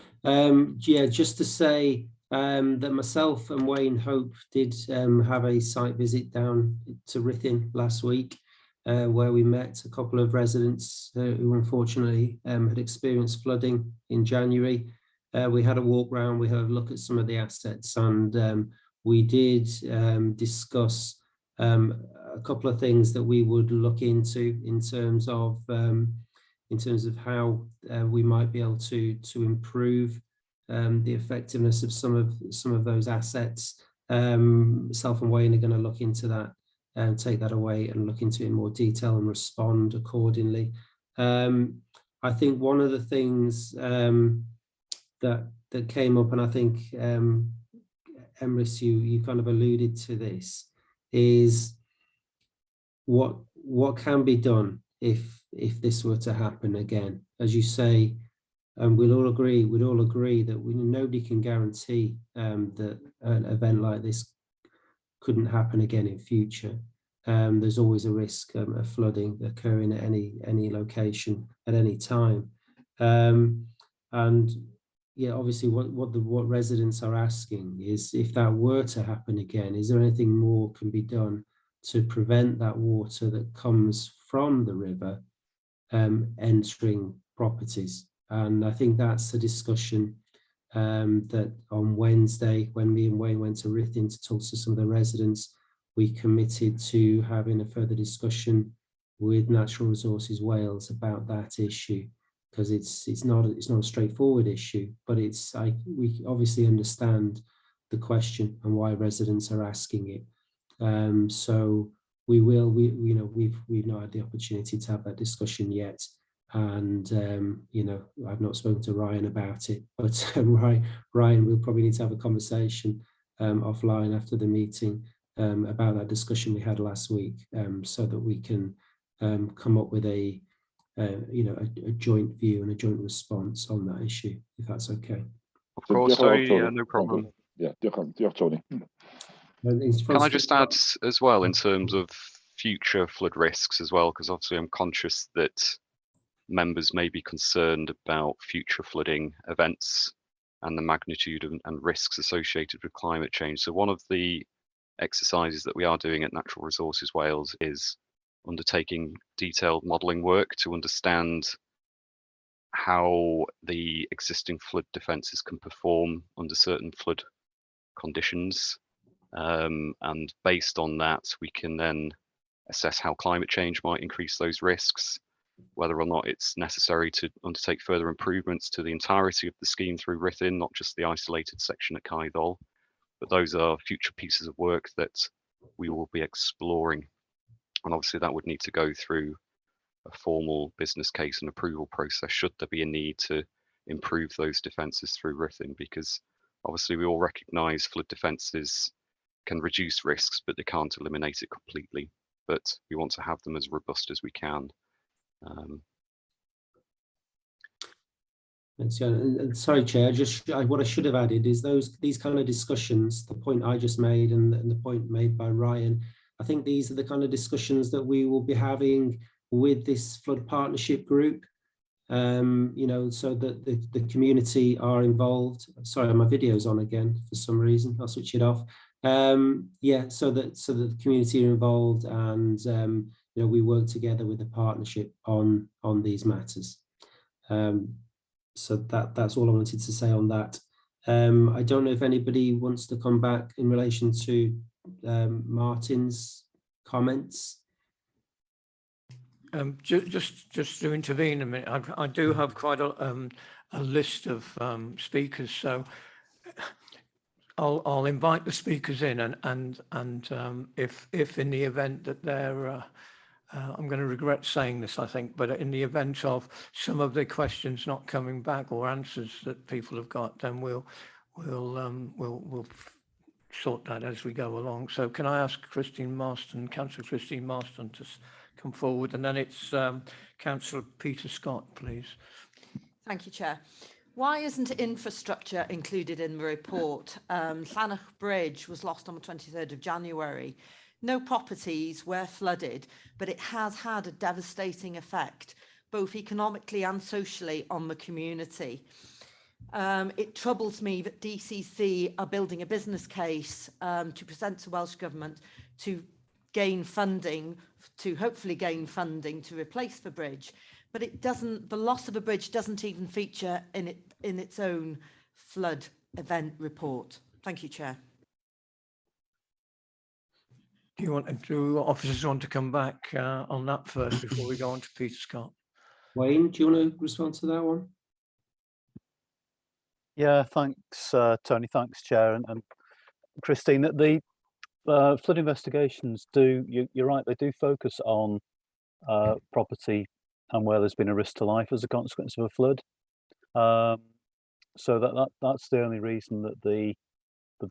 Yeah, just to say that myself and Wayne Hope did have a site visit down to Ruthin last week, where we met a couple of residents who unfortunately had experienced flooding in January. We had a walk round, we had a look at some of the assets, and we did discuss a couple of things that we would look into in terms of how we might be able to improve the effectiveness of some of those assets. Myself and Wayne are going to look into that and take that away and look into it in more detail and respond accordingly. I think one of the things that came up, and I think Emrys, you kind of alluded to this, is what can be done if this were to happen again. as you say, and we'd all agree that nobody can guarantee that an event like this couldn't happen again in future. There's always a risk of flooding occurring at any location at any time. And yeah, obviously what residents are asking is, if that were to happen again, is there anything more can be done to prevent that water that comes from the river entering properties? And I think that's the discussion that on Wednesday, when me and Wayne went to Ruthin to talk to some of the residents, we committed to having a further discussion with Natural Resources Wales about that issue, because it's not a straightforward issue, but we obviously understand the question and why residents are asking it. So we've not had the opportunity to have that discussion yet. And I've not spoken to Ryan about it, but Ryan, we'll probably need to have a conversation offline after the meeting about that discussion we had last week, so that we can come up with a joint view and a joint response on that issue, if that's okay. Of course, Tony, no problem. Yeah, Tony. Can I just add as well, in terms of future flood risks as well, because obviously I'm conscious that members may be concerned about future flooding events and the magnitude and risks associated with climate change. So one of the exercises that we are doing at Natural Resources Wales is undertaking detailed modelling work to understand how the existing flood defences can perform under certain flood conditions. And based on that, we can then assess how climate change might increase those risks, whether or not it's necessary to undertake further improvements to the entirety of the scheme through Ruthin, not just the isolated section at Caeddol. But those are future pieces of work that we will be exploring. And obviously that would need to go through a formal business case and approval process should there be a need to improve those defences through Ruthin, because obviously we all recognise flood defences can reduce risks, but they can't eliminate it completely. But we want to have them as robust as we can. Thanks, Jan. And sorry, Chair, what I should have added is these kind of discussions, the point I just made and the point made by Ryan, I think these are the kind of discussions that we will be having with this flood partnership group, so that the community are involved. Sorry, my video's on again for some reason. I'll switch it off. So that the community are involved, and we work together with the partnership on these matters. So that's all I wanted to say on that. I don't know if anybody wants to come back in relation to Martin's comments. Just to intervene a minute, I do have quite a list of speakers, so I'll invite the speakers in, and if in the event that they're I'm going to regret saying this, I think, but in the event of some of the questions not coming back or answers that people have got, then we'll sort that as we go along. So can I ask Christine Marston, Councillor Christine Marston, to come forward, and then it's Councillor Peter Scott, please. Thank you, Chair. Why isn't infrastructure included in the report? Llanach Bridge was lost on the 23rd of January. No properties were flooded, but it has had a devastating effect, both economically and socially, on the community. It troubles me that DCC are building a business case to present to Welsh Government to gain funding, to hopefully gain funding to replace the bridge. But it doesn't, the loss of a bridge doesn't even feature in its own flood event report. Thank you, Chair. Do officers want to come back on that first before we go on to Peter Scott? Wayne, do you want to respond to that one? Yeah, thanks, Tony. Thanks, Chair, and Christine. The flood investigations you're right, they do focus on property and where there's been a risk to life as a consequence of a flood. So that's the only reason that the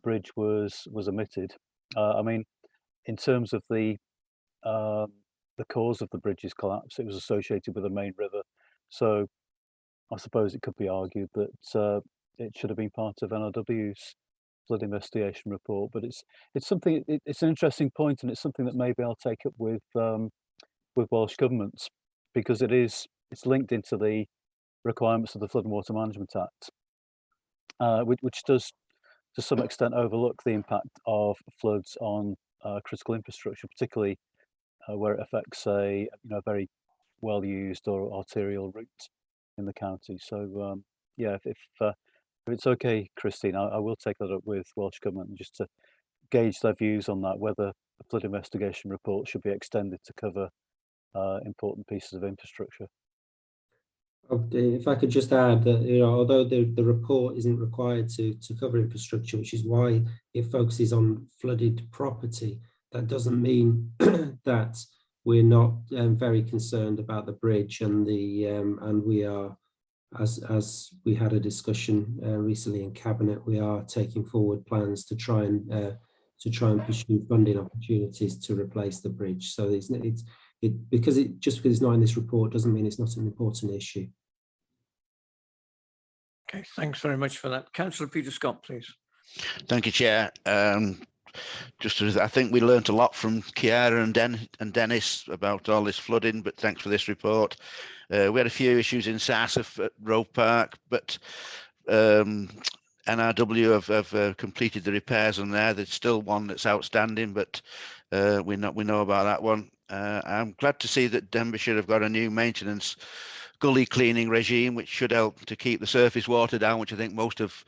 bridge was omitted. I mean, in terms of the cause of the bridge's collapse, it was associated with the main river. So I suppose it could be argued that it should have been part of NRW's flood investigation report. But it's something. It's an interesting point, and it's something that maybe I'll take up with Welsh governments, because it's linked into the requirements of the Flood and Water Management Act, which does to some extent overlook the impact of floods on critical infrastructure, particularly where it affects a very well used or arterial route in the county. So yeah, if it's okay, Christine, I will take that up with Welsh Government just to gauge their views on that, whether the flood investigation report should be extended to cover important pieces of infrastructure. If I could just add that, although the report isn't required to cover infrastructure, which is why it focuses on flooded property, that doesn't mean that we're not very concerned about the bridge, and we are, as we had a discussion recently in Cabinet, we are taking forward plans to try and pursue funding opportunities to replace the bridge. So because it's not in this report doesn't mean it's not an important issue. Okay, thanks very much for that. Councillor Peter Scott, please. Thank you, Chair. I think we learnt a lot from Chiara and Dennis about all this flooding, but thanks for this report. We had a few issues in Sarsaf at Roe Park, but NRW have completed the repairs on there. There's still one that's outstanding, but we know about that one. I'm glad to see that Denbighshire have got a new maintenance gully cleaning regime, which should help to keep the surface water down, which I think most of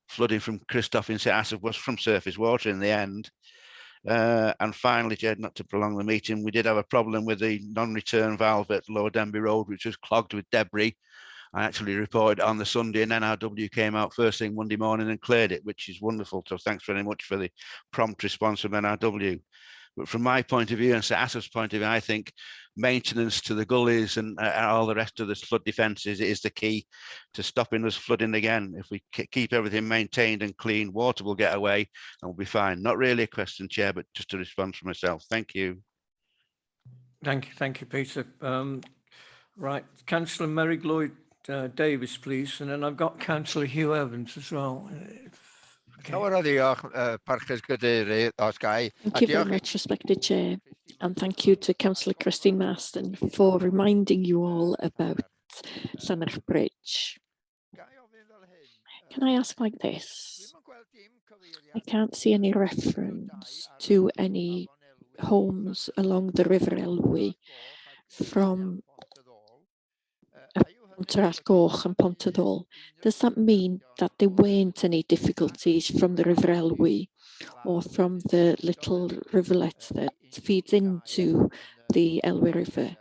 flooding from Christoph in Sarsaf was from surface water in the end. And finally, Jed, not to prolong the meeting, we did have a problem with the non-return valve at Lower Denby Road, which was clogged with debris. I actually reported on the Sunday, and NRW came out first thing Monday morning and cleared it, which is wonderful. So thanks very much for the prompt response from NRW. But from my point of view and Sarsaf's point of view, I think maintenance to the gullies and all the rest of the flood defences is the key to stopping us flooding again. If we keep everything maintained and clean, water will get away and we'll be fine. Not really a question, Chair, but just a response from myself. Thank you. Thank you, Peter. Right, Councillor Mary Lloyd Davis, please, and then I've got Councillor Hugh Evans as well. Thank you very much, respected Chair, and thank you to Councillor Christine Marston for reminding you all about Llanach Bridge. Can I ask like this? I can't see any reference to any homes along the River Elwy from Pontargoch and Pontadol. Does that mean that there weren't any difficulties from the River Elwy or from the little rivulet that feeds into the Elwy River,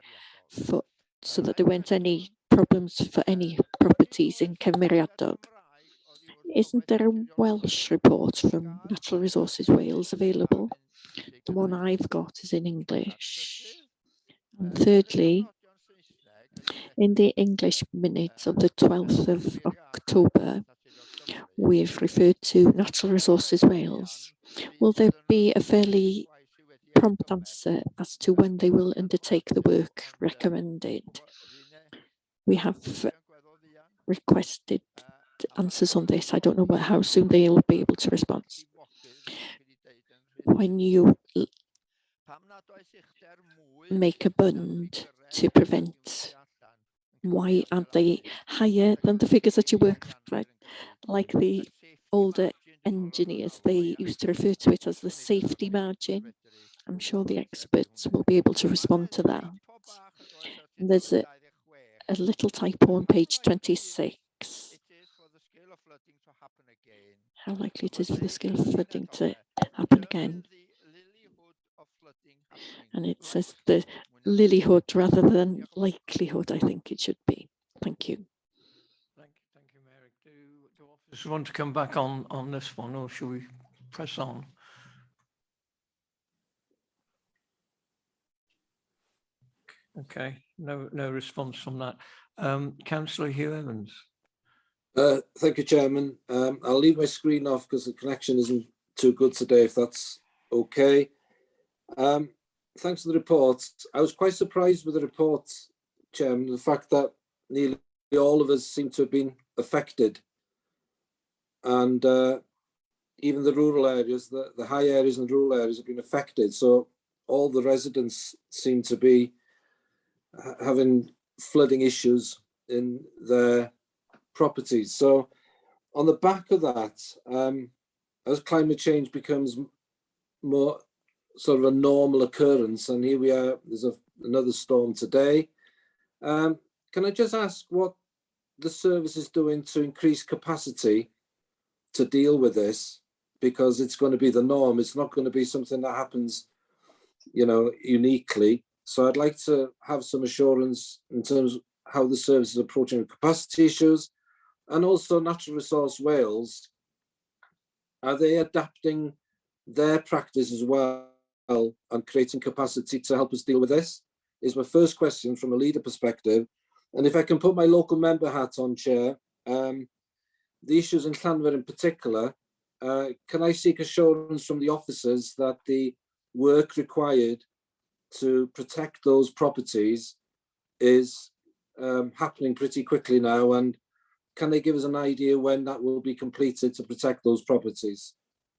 so that there weren't any problems for any properties in Cymeriadog? Isn't there a Welsh report from Natural Resources Wales available? The one I've got is in English. And thirdly, in the English minutes of the 12th of October, we've referred to Natural Resources Wales. Will there be a fairly prompt answer as to when they will undertake the work recommended? We have requested answers on this. I don't know how soon they will be able to respond. When you make a bund to prevent, why aren't they higher than the figures that you work with? Like the older engineers, they used to refer to it as the safety margin. I'm sure the experts will be able to respond to that. And there's a little typo on page 26. How likely it is for the scale of flooding to happen again? And it says the lilyhood rather than likelihood, I think it should be. Thank you. Thank you, Mary. Do officers want to come back on this one, or should we press on? Okay, no response from that. Councillor Hugh Evans. Thank you, Chairman. I'll leave my screen off because the connection isn't too good today, if that's okay. Thanks for the report. I was quite surprised with the report, Chairman, the fact that nearly all of us seem to have been affected. And even the rural areas, the high areas and rural areas have been affected. So all the residents seem to be having flooding issues in their properties. So on the back of that, as climate change becomes more sort of a normal occurrence, and here we are, there's another storm today. Can I just ask what the service is doing to increase capacity to deal with this? Because it's going to be the norm. It's not going to be something that happens, you know, uniquely. So I'd like to have some assurance in terms of how the service is approaching capacity issues, and also Natural Resource Wales. Are they adapting their practice as well and creating capacity to help us deal with this? Is my first question from a leader perspective. And if I can put my local member hat on, Chair, the issues in Llanfair in particular, can I seek assurance from the officers that the work required to protect those properties is happening pretty quickly now? And can they give us an idea when that will be completed to protect those properties?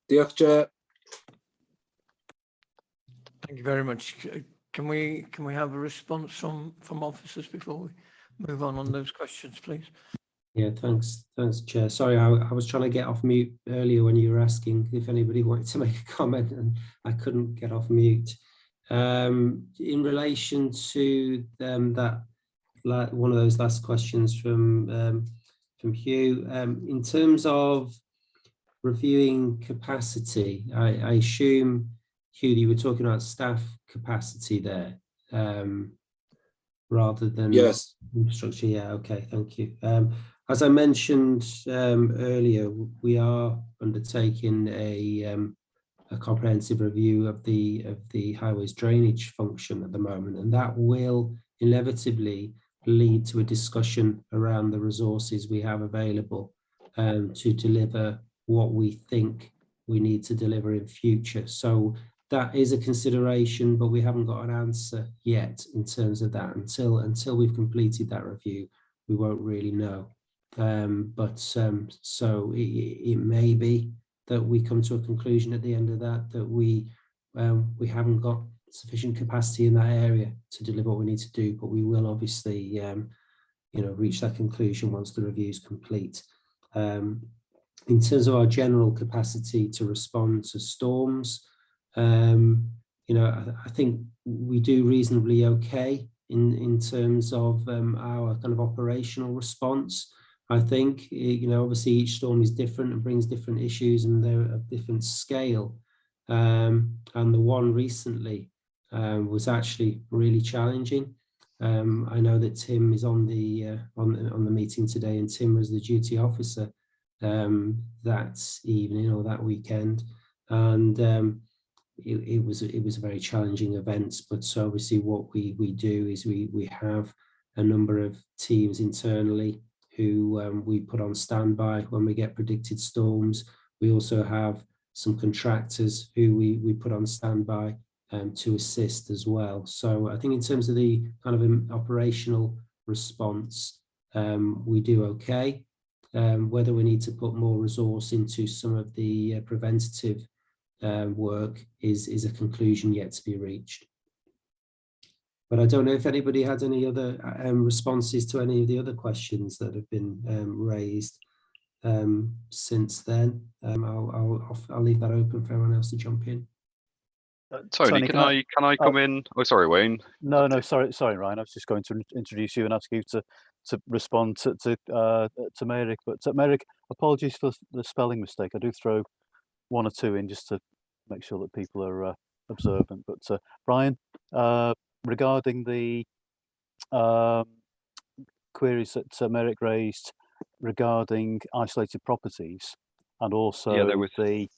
Diolch, Chair. Thank you very much. Can we have a response from officers before we move on those questions, please? Yeah, thanks, Chair. Sorry, I was trying to get off mute earlier when you were asking if anybody wanted to make a comment, and I couldn't get off mute. In relation to that, one of those last questions from Hugh, in terms of reviewing capacity, I assume, Hugh, you were talking about staff capacity there, rather than yes, infrastructure. Yeah, okay, thank you. As I mentioned earlier, we are undertaking a comprehensive review of the highways drainage function at the moment, and that will inevitably lead to a discussion around the resources we have available to deliver what we think we need to deliver in future. So that is a consideration, but we haven't got an answer yet in terms of that. Until we've completed that review, we won't really know. So it may be that we come to a conclusion at the end of that we haven't got sufficient capacity in that area to deliver what we need to do, but we will obviously reach that conclusion once the review is complete. In terms of our general capacity to respond to storms, I think we do reasonably okay in terms of our kind of operational response. I think, obviously each storm is different and brings different issues, and they're of different scale. And the one recently was actually really challenging. I know that Tim is on the meeting today, and Tim was the duty officer that evening or that weekend, and it was a very challenging event. But obviously what we do is we have a number of teams internally who we put on standby when we get predicted storms. We also have some contractors who we put on standby to assist as well. So I think in terms of the kind of operational response, we do okay. Whether we need to put more resource into some of the preventative work is a conclusion yet to be reached. But I don't know if anybody had any other responses to any of the other questions that have been raised since then. I'll leave that open for everyone else to jump in. Tony, can I come in? Oh, sorry, Wayne. No, sorry, Ryan. I was just going to introduce you and ask you to respond to Merrick. But Merrick, apologies for the spelling mistake. I do throw one or two in just to make sure that people are observant. But Brian, regarding the queries that Merrick raised regarding isolated properties, and also there were three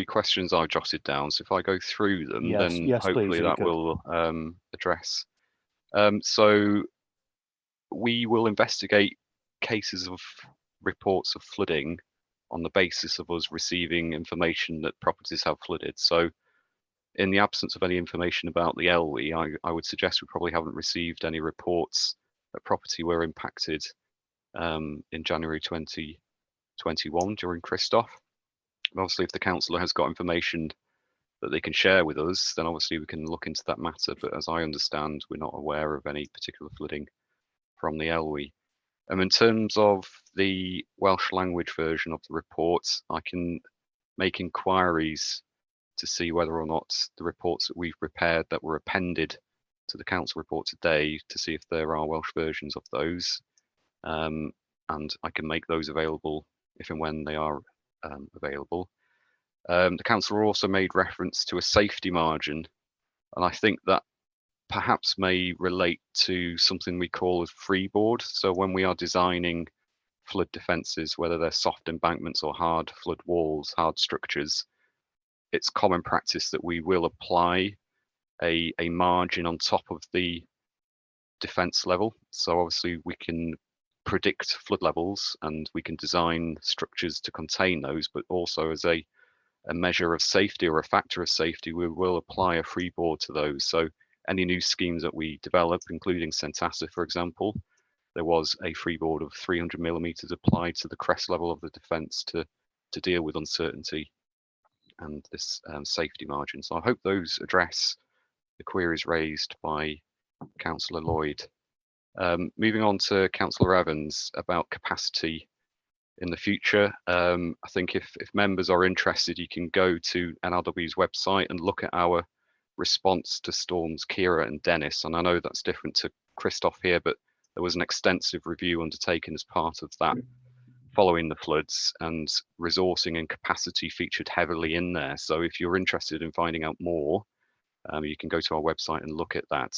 questions I jotted down. So if I go through them, then hopefully that will address. So we will investigate cases of reports of flooding on the basis of us receiving information that properties have flooded. So in the absence of any information about the Elwey, I would suggest we probably haven't received any reports property were impacted in January 2021 during Christoph. Obviously, if the councillor has got information that they can share with us, then obviously we can look into that matter. But as I understand, we're not aware of any particular flooding from the Elwy. In terms of the Welsh language version of the report, I can make inquiries to see whether or not the reports that we've prepared that were appended to the council report today, to see if there are Welsh versions of those. And I can make those available if and when they are available. The councillor also made reference to a safety margin, and I think that perhaps may relate to something we call a freeboard. So when we are designing flood defences, whether they're soft embankments or hard flood walls, hard structures, it's common practice that we will apply a margin on top of the defence level. So obviously we can predict flood levels and we can design structures to contain those, but also as a measure of safety or a factor of safety, we will apply a freeboard to those. So any new schemes that we develop, including Sentasa, for example, there was a freeboard of 300 millimetres applied to the crest level of the defence to deal with uncertainty and this safety margin. So I hope those address the queries raised by Councillor Lloyd. Moving on to Councillor Evans about capacity in the future. I think if members are interested, you can go to NRW's website and look at our response to storms Kira and Dennis. And I know that's different to Christoph here, but there was an extensive review undertaken as part of that following the floods, and resourcing and capacity featured heavily in there. So if you're interested in finding out more, you can go to our website and look at that.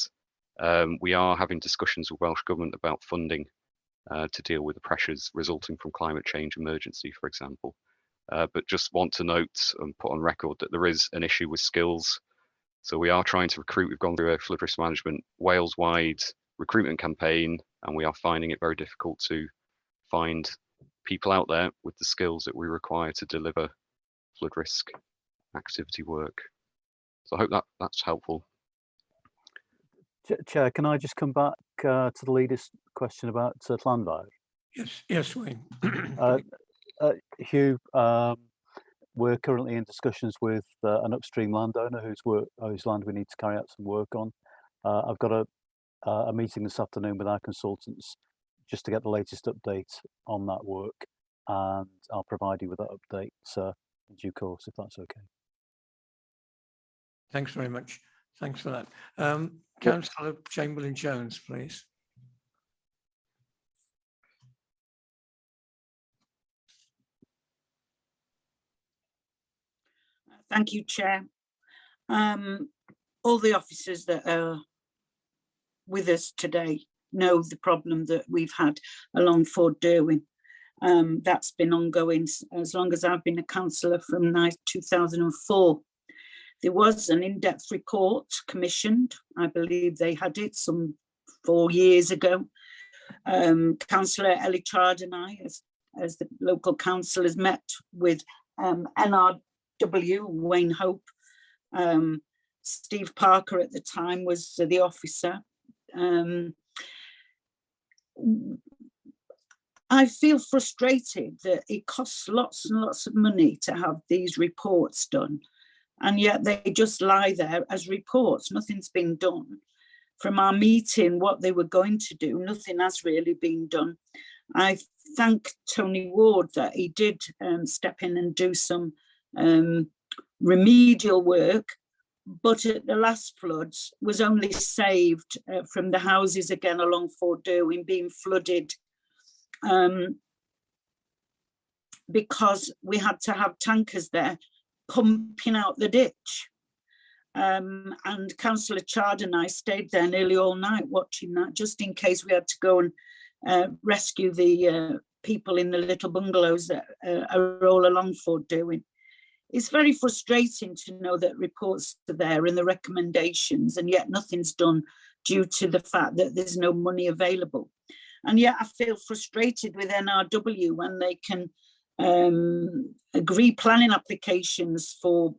We are having discussions with Welsh Government about funding to deal with the pressures resulting from climate change emergency, for example. But just want to note and put on record that there is an issue with skills. So we are trying to recruit. We've gone through a flood risk management Wales-wide recruitment campaign, and we are finding it very difficult to find people out there with the skills that we require to deliver flood risk activity work. So I hope that that's helpful. Chair, can I just come back to the leader's question about Llanfair? Yes, Wayne. Hugh, we're currently in discussions with an upstream landowner whose land we need to carry out some work on. I've got a meeting this afternoon with our consultants just to get the latest update on that work, and I'll provide you with that update in due course, if that's okay. Thanks very much. Thanks for that. Councillor Chamberlain-Jones, please. Thank you, Chair. All the officers that are with us today know the problem that we've had along Ford Derwin. That's been ongoing as long as I've been a councillor, from 2004. There was an in-depth report commissioned. I believe they had it some 4 years ago. Councillor Ellie Chard and I, as the local councillors, met with NRW, Wayne Hope. Steve Parker at the time was the officer. I feel frustrated that it costs lots and lots of money to have these reports done, and yet they just lie there as reports. Nothing's been done. From our meeting, what they were going to do, nothing has really been done. I thank Tony Ward that he did step in and do some remedial work, but at the last floods was only saved from the houses again along Ford Derwin being flooded, because we had to have tankers there pumping out the ditch. And Councillor Chard and I stayed there nearly all night watching that, just in case we had to go and rescue the people in the little bungalows that are all along Ford Derwin. It's very frustrating to know that reports are there and the recommendations, and yet nothing's done due to the fact that there's no money available. And yet I feel frustrated with NRW when they can agree planning applications for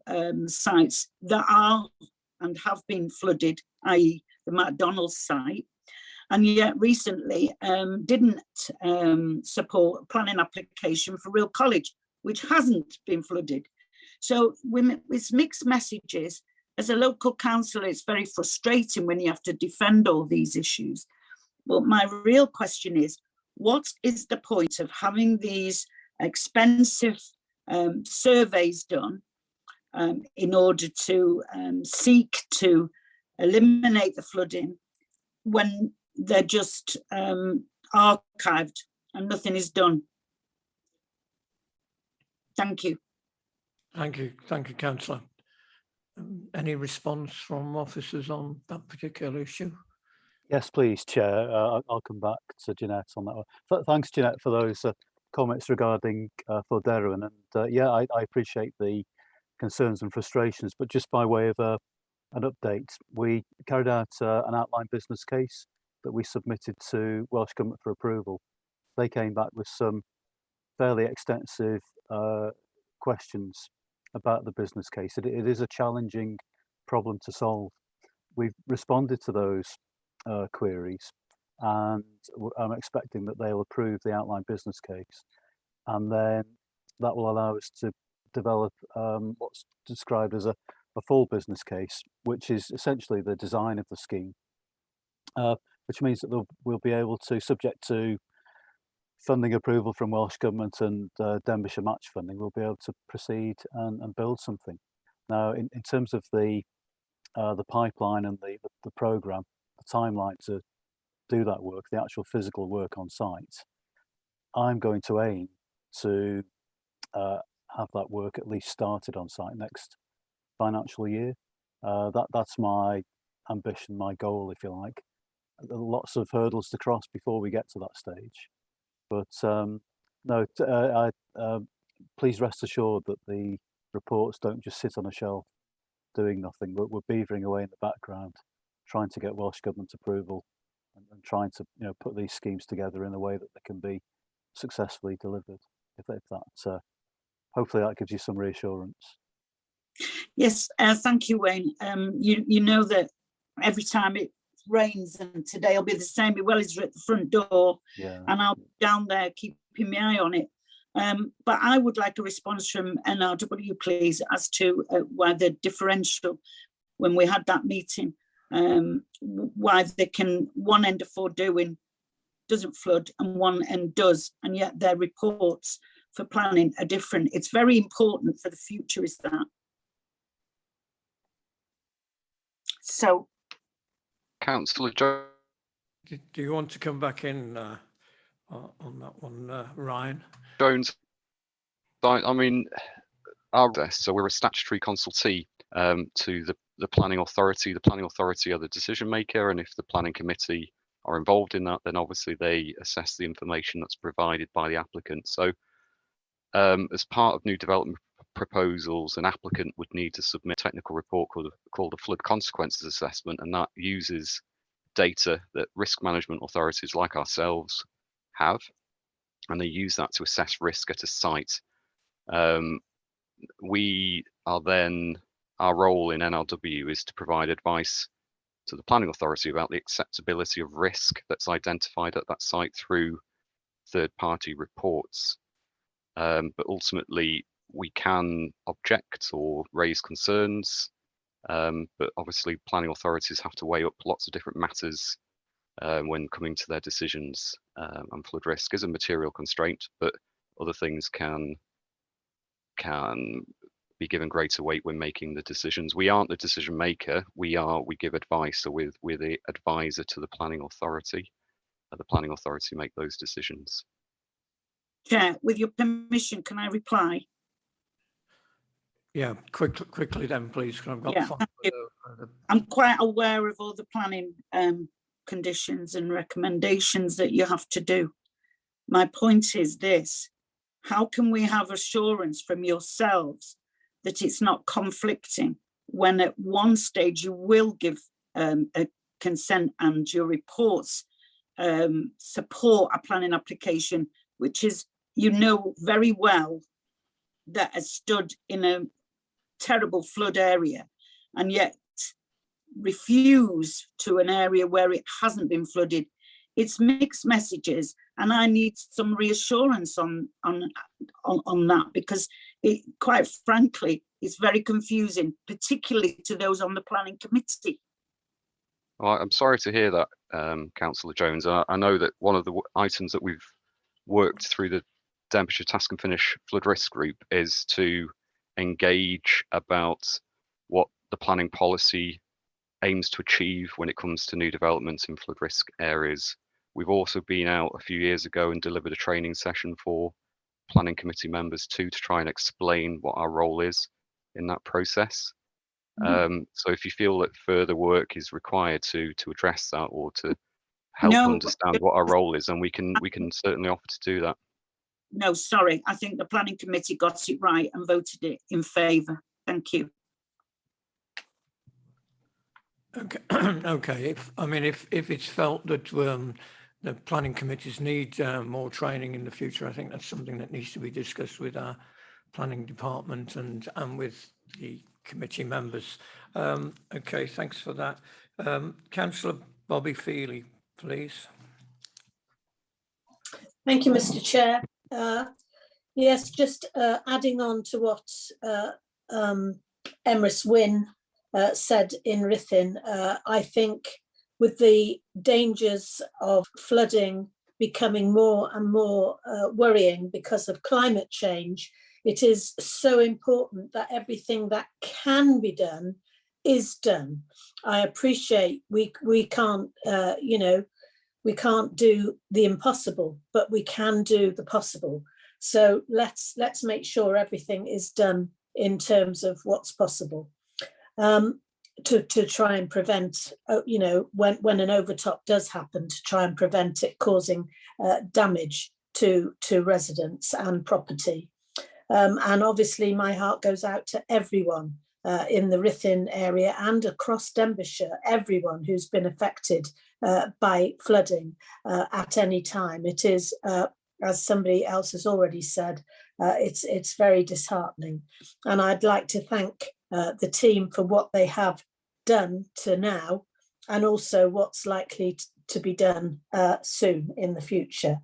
sites that are and have been flooded, i.e. the McDonald's site, and yet recently didn't support a planning application for Real College, which hasn't been flooded. So it's mixed messages. As a local councillor, it's very frustrating when you have to defend all these issues. But my real question is, what is the point of having these expensive surveys done in order to seek to eliminate the flooding when they're just archived and nothing is done? Thank you. Thank you, Councillor. Any response from officers on that particular issue? Yes, please, Chair. I'll come back to Jeanette on that one. Thanks, Jeanette, for those comments regarding Flood Derwent. And yeah, I appreciate the concerns and frustrations, but just by way of an update, we carried out an outline business case that we submitted to Welsh Government for approval. They came back with some fairly extensive questions about the business case. It is a challenging problem to solve. We've responded to those queries, and I'm expecting that they'll approve the outline business case, and then that will allow us to develop what's described as a full business case, which is essentially the design of the scheme, which means that we'll be able to, subject to funding approval from Welsh Government and Denbighshire match funding, we'll be able to proceed and build something. Now, in terms of the pipeline and the programme, the timeline to do that work, the actual physical work on site, I'm going to aim to have that work at least started on site next financial year. That's my ambition, my goal, if you like. Lots of hurdles to cross before we get to that stage. But no, please rest assured that the reports don't just sit on a shelf doing nothing. We're beavering away in the background, trying to get Welsh Government approval and trying to put these schemes together in a way that they can be successfully delivered. If that, hopefully that gives you some reassurance. Yes, thank you, Wayne. You know that every time it rains, and today will be the same, my wellies are at the front door, yeah, and I'll be down there keeping my eye on it. But I would like a response from NRW, please, as to why the differential, when we had that meeting, why they can, one end of Ford doing doesn't flood and one end does, and yet their reports for planning are different. It's very important for the future, is that. So, Councillor Jones. Do you want to come back in on that one, Ryan? Jones, I mean, so we're a statutory consultee to the planning authority. The planning authority are the decision maker, and if the planning committee are involved in that, then obviously they assess the information that's provided by the applicant. So as part of new development proposals, an applicant would need to submit a technical report called a flood consequences assessment, and that uses data that risk management authorities like ourselves have, and they use that to assess risk at a site. We are then, our role in NRW is to provide advice to the planning authority about the acceptability of risk that's identified at that site through third-party reports. But ultimately, we can object or raise concerns, but obviously planning authorities have to weigh up lots of different matters when coming to their decisions, and flood risk is a material constraint, but other things can be given greater weight when making the decisions. We aren't the decision maker, we give advice, so we're the advisor to the planning authority. The planning authority make those decisions. Chair, with your permission, can I reply? Yeah, quickly then, please, because I've got I'm quite aware of all the planning conditions and recommendations that you have to do. My point is this: how can we have assurance from yourselves that it's not conflicting when at one stage you will give a consent and your reports support a planning application, which is, you know very well, that has stood in a terrible flood area, and yet refuse to an area where it hasn't been flooded it's mixed messages, and I need some reassurance on that, because it, quite frankly, it's very confusing, particularly to those on the planning committee. Well, I'm sorry to hear that, Councillor Jones. I know that one of the items that we've worked through the Denbighshire Task and Finish Flood Risk Group is to engage about what the planning policy aims to achieve when it comes to new developments in flood risk areas. We've also been out a few years ago and delivered a training session for planning committee members too, to try and explain what our role is in that process. So if you feel that further work is required to address that or to help understand what our role is, then we can certainly offer to do that. No, sorry, I think the planning committee got it right and voted it in favour. Thank you. Okay, okay. If it's felt that the planning committees need more training in the future, I think that's something that needs to be discussed with our planning department and with the committee members. Okay, thanks for that. Councillor Bobby Feely, please. Thank you, Mr. Chair. Yes, just adding on to what Emrys Wynne said in Ruthin, I think with the dangers of flooding becoming more and more worrying because of climate change, it is so important that everything that can be done is done. I appreciate we can't, we can't do the impossible, but we can do the possible. So let's make sure everything is done in terms of what's possible. To try and prevent, when an overtop does happen, to try and prevent it causing damage to residents and property. And obviously my heart goes out to everyone in the Ruthin area and across Denbighshire, everyone who's been affected by flooding at any time. It is, as somebody else has already said, it's very disheartening. And I'd like to thank the team for what they have done to now, and also what's likely to be done soon in the future.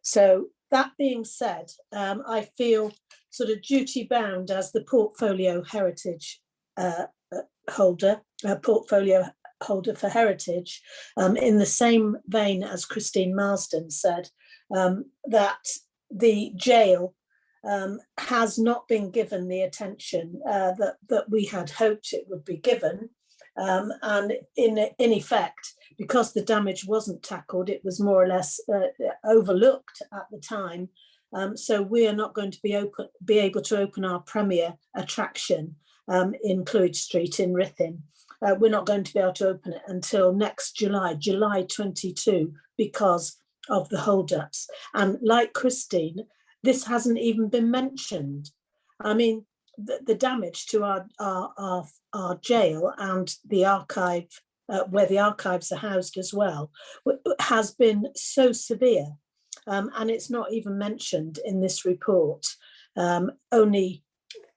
So that being said, I feel sort of duty bound as the portfolio heritage holder for heritage, in the same vein as Christine Marsden said, that the jail has not been given the attention that we had hoped it would be given. And in effect, because the damage wasn't tackled, it was more or less overlooked at the time. So we are not going to be able to open our premier attraction in Clwyd Street in Ruthin. We're not going to be able to open it until next July 22, because of the holdups. And like Christine, this hasn't even been mentioned. I mean, the damage to our jail and the archive, where the archives are housed as well, has been so severe. And it's not even mentioned in this report. Only,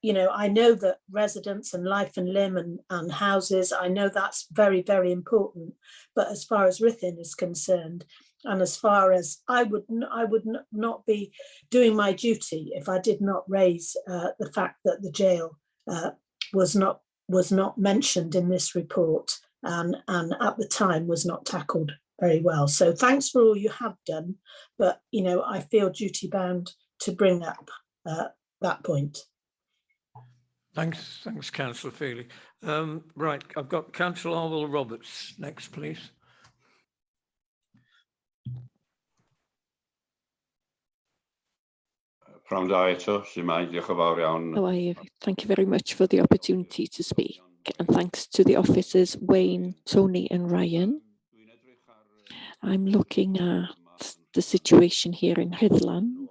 I know that residents and life and limb and houses, I know that's very, very important. But as far as Ruthin is concerned, and as far as I would not be doing my duty if I did not raise the fact that the jail was not mentioned in this report, and at the time was not tackled very well. So thanks for all you have done, but I feel duty bound to bring up that point. Thanks, Councillor Feely. Right, I've got Councillor Orwell Roberts next, please. From Dieter, How are you? Thank you very much for the opportunity to speak, and thanks to the officers Wayne, Tony and Ryan. I'm looking at the situation here in Rhuddlan,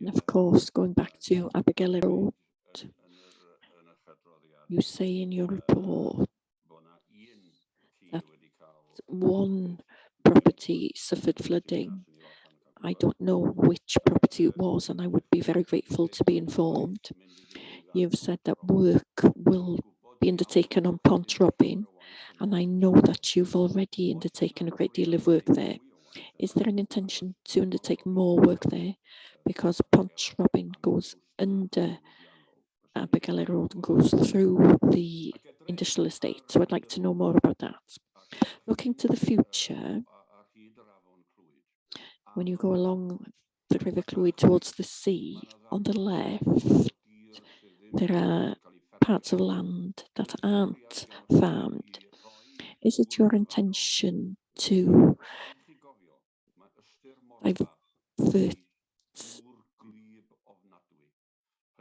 and of course going back to Abergele Road. You say in your report that one property suffered flooding. I don't know which property it was, and I would be very grateful to be informed. You've said that work will be undertaken on Pont Robin, and I know that you've already undertaken a great deal of work there. Is there an intention to undertake more work there? Because Pont Robin goes under Abergele Road and goes through the industrial estate. So I'd like to know more about that. Looking to the future, when you go along the River Clwyd towards the sea, on the left, there are parts of land that aren't farmed. Is it your intention to divert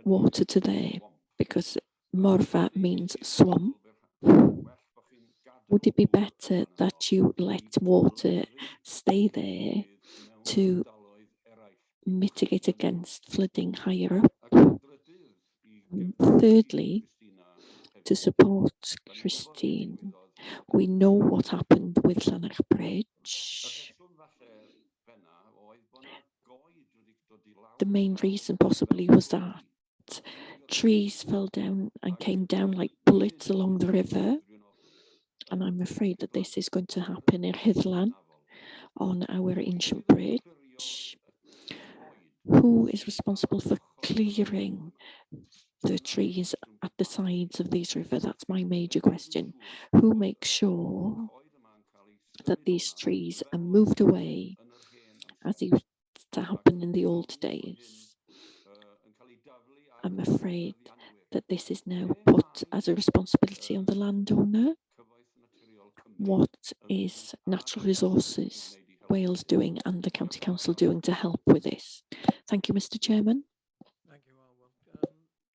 water to there? Because Morfa means swamp. Would it be better that you let water stay there to mitigate against flooding higher up? Thirdly, to support Christine, we know what happened with Llanach Bridge. The main reason possibly was that trees fell down and came down like bullets along the river. And I'm afraid that this is going to happen in Rhuddlan on our ancient bridge. Who is responsible for clearing the trees at the sides of these rivers? That's my major question. Who makes sure that these trees are moved away as used to happen in the old days? I'm afraid that this is now put as a responsibility on the landowner. What is Natural Resources Wales doing and the County Council doing to help with this? Thank you, Mr. Chairman. Thank you, Arwell.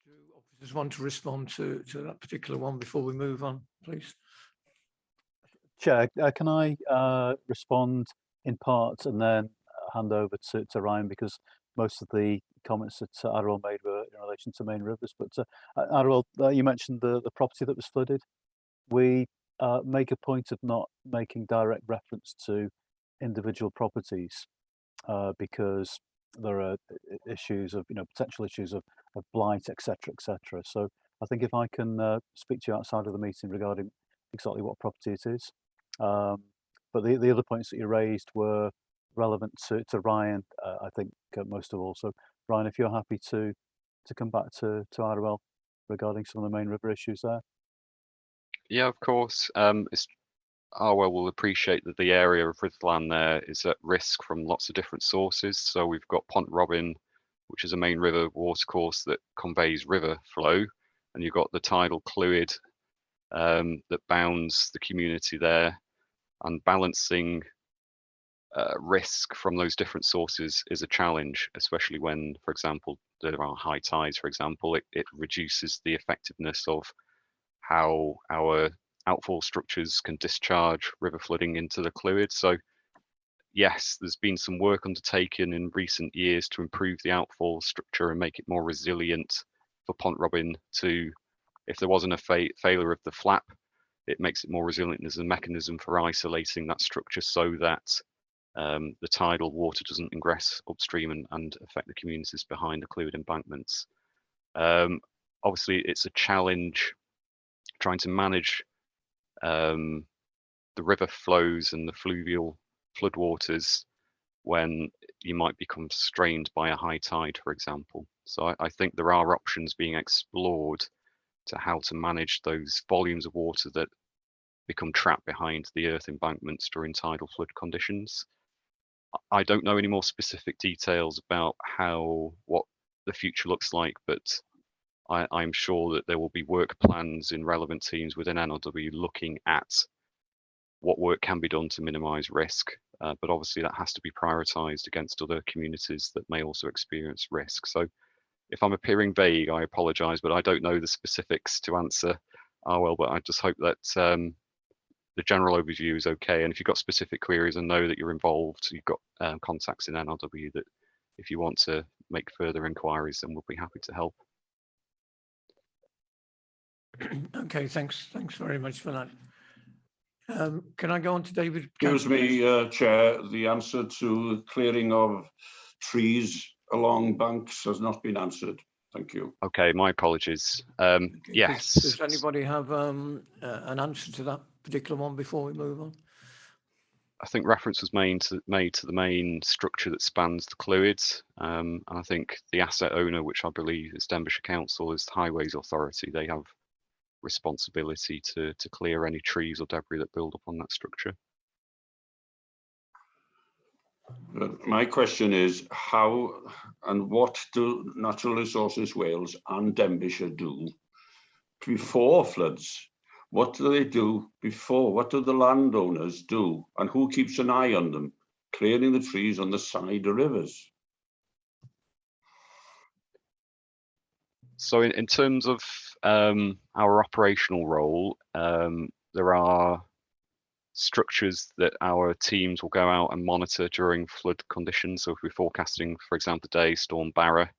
Do officers want to respond to that particular one before we move on, please? Chair, can I respond in part and then hand over to Ryan, because most of the comments that Arwell made were in relation to main rivers. But Arwell, you mentioned the property that was flooded. We make a point of not making direct reference to individual properties because there are issues of, potential issues of blight, etc., etc. So I think if I can speak to you outside of the meeting regarding exactly what property it is. But the other points that you raised were relevant to Ryan, I think, most of all. So Ryan, if you're happy to come back to Arwell regarding some of the main river issues there. Yeah, of course. Arwell will appreciate that the area of Rhuddlan there is at risk from lots of different sources. So we've got Pont Robin, which is a main river watercourse that conveys river flow, and you've got the tidal Clwyd that bounds the community there, and balancing risk from those different sources is a challenge, especially when, for example, there are high tides, for example. It reduces the effectiveness of how our outfall structures can discharge river flooding into the Clwyd. So yes, there's been some work undertaken in recent years to improve the outfall structure and make it more resilient for Pont Robin to, if there wasn't a failure of the flap, it makes it more resilient as a mechanism for isolating that structure so that the tidal water doesn't ingress upstream and affect the communities behind the Clwyd embankments. Obviously, it's a challenge trying to manage the river flows and the fluvial floodwaters when you might become strained by a high tide, for example. So I think there are options being explored to how to manage those volumes of water that become trapped behind the earth embankments during tidal flood conditions. I don't know any more specific details about what the future looks like, but I'm sure that there will be work plans in relevant teams within NRW looking at what work can be done to minimise risk. But obviously that has to be prioritised against other communities that may also experience risk. So if I'm appearing vague, I apologise, but I don't know the specifics to answer Arwell, but I just hope that the general overview is okay. And if you've got specific queries and know that you're involved, you've got contacts in NRW that if you want to make further inquiries, then we'll be happy to help. Okay, thanks very much for that. Can I go on to David? Excuse me, Chair, the answer to clearing of trees along banks has not been answered. Thank you. Okay, my apologies. Yes. Does anybody have an answer to that particular one before we move on? I think reference was made to the main structure that spans the Clwyd, and I think the asset owner, which I believe is Denbighshire Council, is the Highways Authority. They have responsibility to clear any trees or debris that build up on that structure. My question is, how and what do Natural Resources Wales and Denbighshire do before floods? What do they do before? What do the landowners do? And who keeps an eye on them, clearing the trees on the side of rivers? So in terms of our operational role, there are structures that our teams will go out and monitor during flood conditions. So if we're forecasting, for example, today, Storm Barra,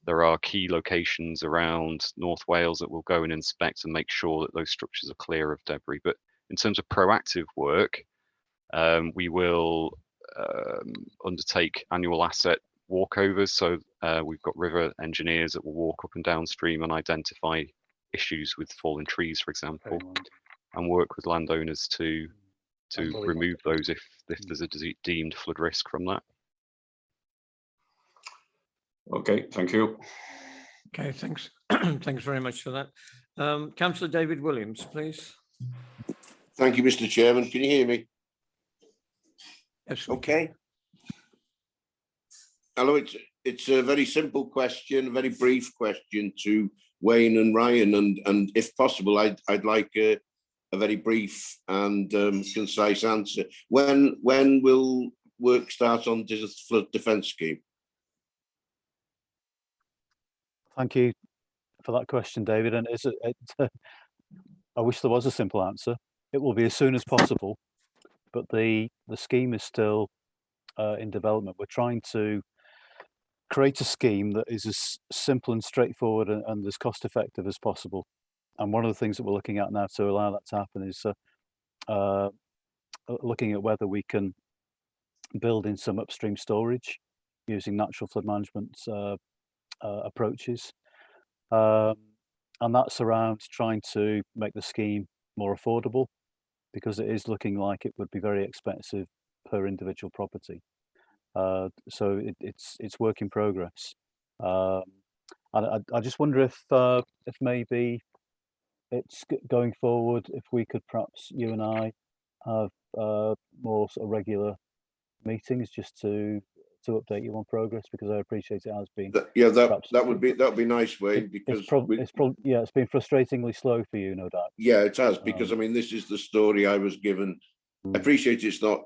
there are key locations around North Wales that we'll go and inspect and make sure that those structures are clear of debris. But in terms of proactive work, we will undertake annual asset walkovers. So we've got river engineers that will walk up and downstream and identify issues with fallen trees, for example, and work with landowners to remove those if there's a deemed flood risk from that. Okay, thank you. Okay, thanks. Thanks very much for that. Councillor David Williams, please. Thank you, Mr. Chairman. Can you hear me? Yes. Okay. Hello, it's a very simple question, a very brief question to Wayne and Ryan, and if possible, I'd like a very brief and concise answer. When will work start on the flood defence scheme? Thank you for that question, David. And I wish there was a simple answer. It will be as soon as possible, but the scheme is still in development. We're trying to create a scheme that is as simple and straightforward and as cost effective as possible. And one of the things that we're looking at now to allow that to happen is looking at whether we can build in some upstream storage using natural flood management approaches. And that's around trying to make the scheme more affordable, because it is looking like it would be very expensive per individual property. So it's work in progress. And I just wonder if maybe it's going forward, if we could perhaps, you and I, have more sort of regular meetings just to update you on progress, because I appreciate it has been. Yeah, that would be nice, Wayne, because it's been frustratingly slow for you, no doubt. Yeah, it has, because I mean, this is the story I was given. I appreciate it's not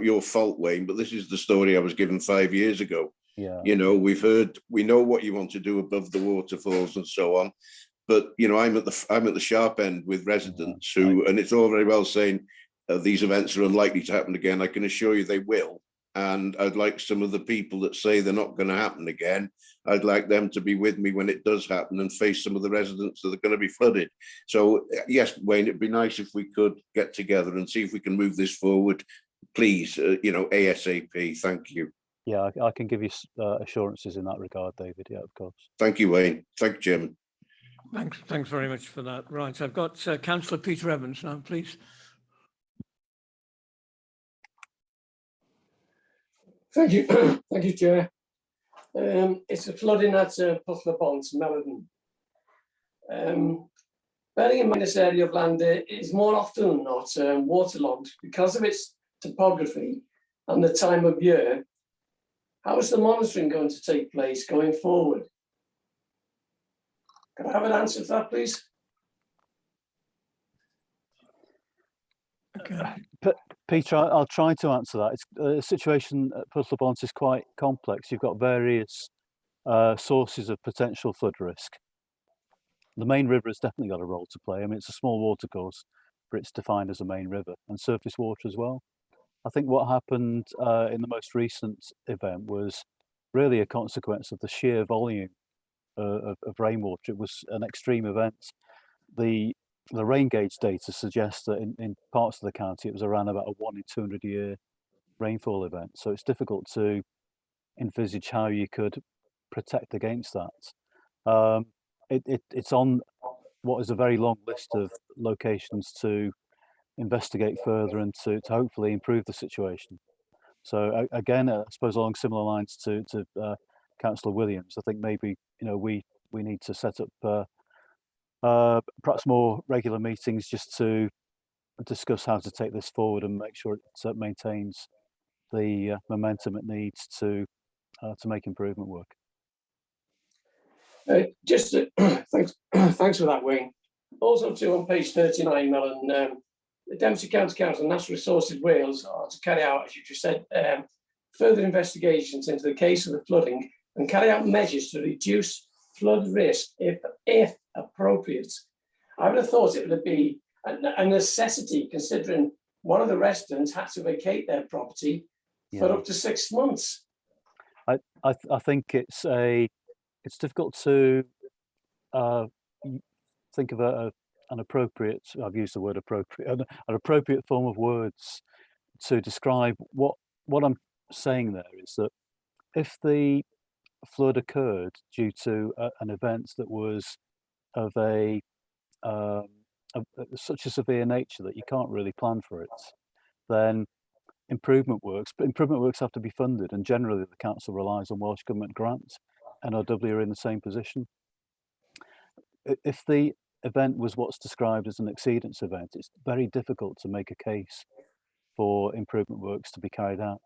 your fault, Wayne, but this is the story I was given 5 years ago. Yeah. You know, we know what you want to do above the waterfalls and so on, but you know, I'm at the sharp end with residents and it's all very well saying these events are unlikely to happen again. I can assure you they will. And I'd like some of the people that say they're not going to happen again, I'd like them to be with me when it does happen and face some of the residents that are going to be flooded. So yes, Wayne, it'd be nice if we could get together and see if we can move this forward, please, you know, ASAP. Thank you. Yeah, I can give you assurances in that regard, David. Yeah, of course. Thank you, Wayne. Thank you, Chairman. Thanks very much for that. Right, I've got Councillor Peter Evans now, please. Thank you, thank you, Chair. It's a flooding at Putler Bonds, Melodon. Bearing in mind this area of land is more often than not waterlogged because of its topography and the time of year. How is the monitoring going to take place going forward? Can I have an answer to that, please? Okay. Peter, I'll try to answer that. It's the situation at Putler Bonds is quite complex. You've got various sources of potential flood risk. The main river has definitely got a role to play. I mean, it's a small watercourse, but it's defined as a main river, and surface water as well. I think what happened in the most recent event was really a consequence of the sheer volume of rainwater. It was an extreme event. The rain gauge data suggests that in parts of the county it was around about a 1 in 200 year rainfall event. So it's difficult to envisage how you could protect against that. It's on what is a very long list of locations to investigate further and to hopefully improve the situation. So again, I suppose along similar lines to Councillor Williams, I think maybe we need to set up perhaps more regular meetings just to discuss how to take this forward and make sure it maintains the momentum it needs to make improvement work. Thanks for that, Wayne. Also, too, on page 39, Melon, the Denbighshire County Council and Natural Resources Wales are to carry out, as you just said, further investigations into the case of the flooding and carry out measures to reduce flood risk if appropriate. I would have thought it would be a necessity, considering one of the residents had to vacate their property for up to 6 months. I think it's difficult to think of an appropriate, I've used the word appropriate, an appropriate form of words to describe what I'm saying there is that if the flood occurred due to an event that was of such a severe nature that you can't really plan for it, then improvement works have to be funded, and generally the council relies on Welsh Government grants. NRW are in the same position. If the event was what's described as an exceedance event, it's very difficult to make a case for improvement works to be carried out.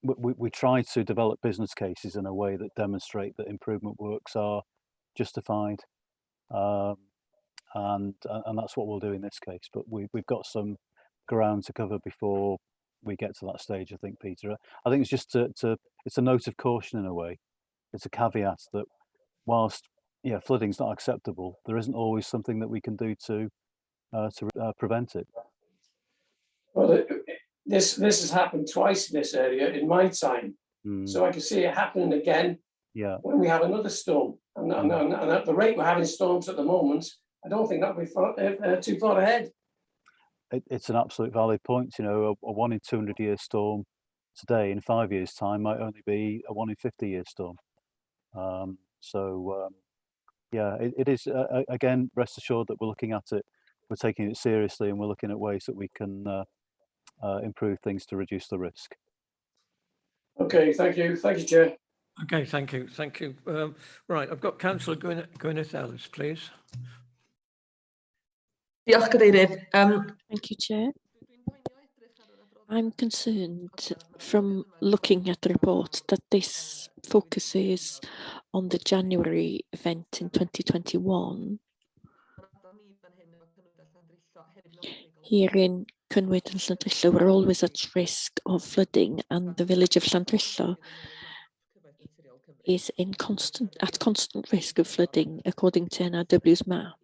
We try to develop business cases in a way that demonstrate that improvement works are justified, and that's what we'll do in this case. But we've got some ground to cover before we get to that stage, I think, Peter. I think it's just it's a note of caution in a way. It's a caveat that whilst flooding's not acceptable, there isn't always something that we can do to prevent it. Well, this has happened twice in this area in my time, so I can see it happening again. Yeah. When we have another storm, and at the rate we're having storms at the moment, I don't think that'll be too far ahead. It's an absolute valid point. A 1 in 200 year storm today in 5 years' time might only be a 1 in 50 year storm. It is again. Rest assured that we're looking at it. We're taking it seriously, and we're looking at ways that we can improve things to reduce the risk. Okay, thank you, Chair. Okay, thank you. Right, I've got Councillor Gwyneth Ellis, please. Diolch, Cadeirydd. Thank you, Chair. I'm concerned from looking at the report that this focuses on the January event in 2021. Here in Cynwyd and Llandrillo, we're always at risk of flooding, and the village of Llandrillo is at constant risk of flooding, according to NRW's map,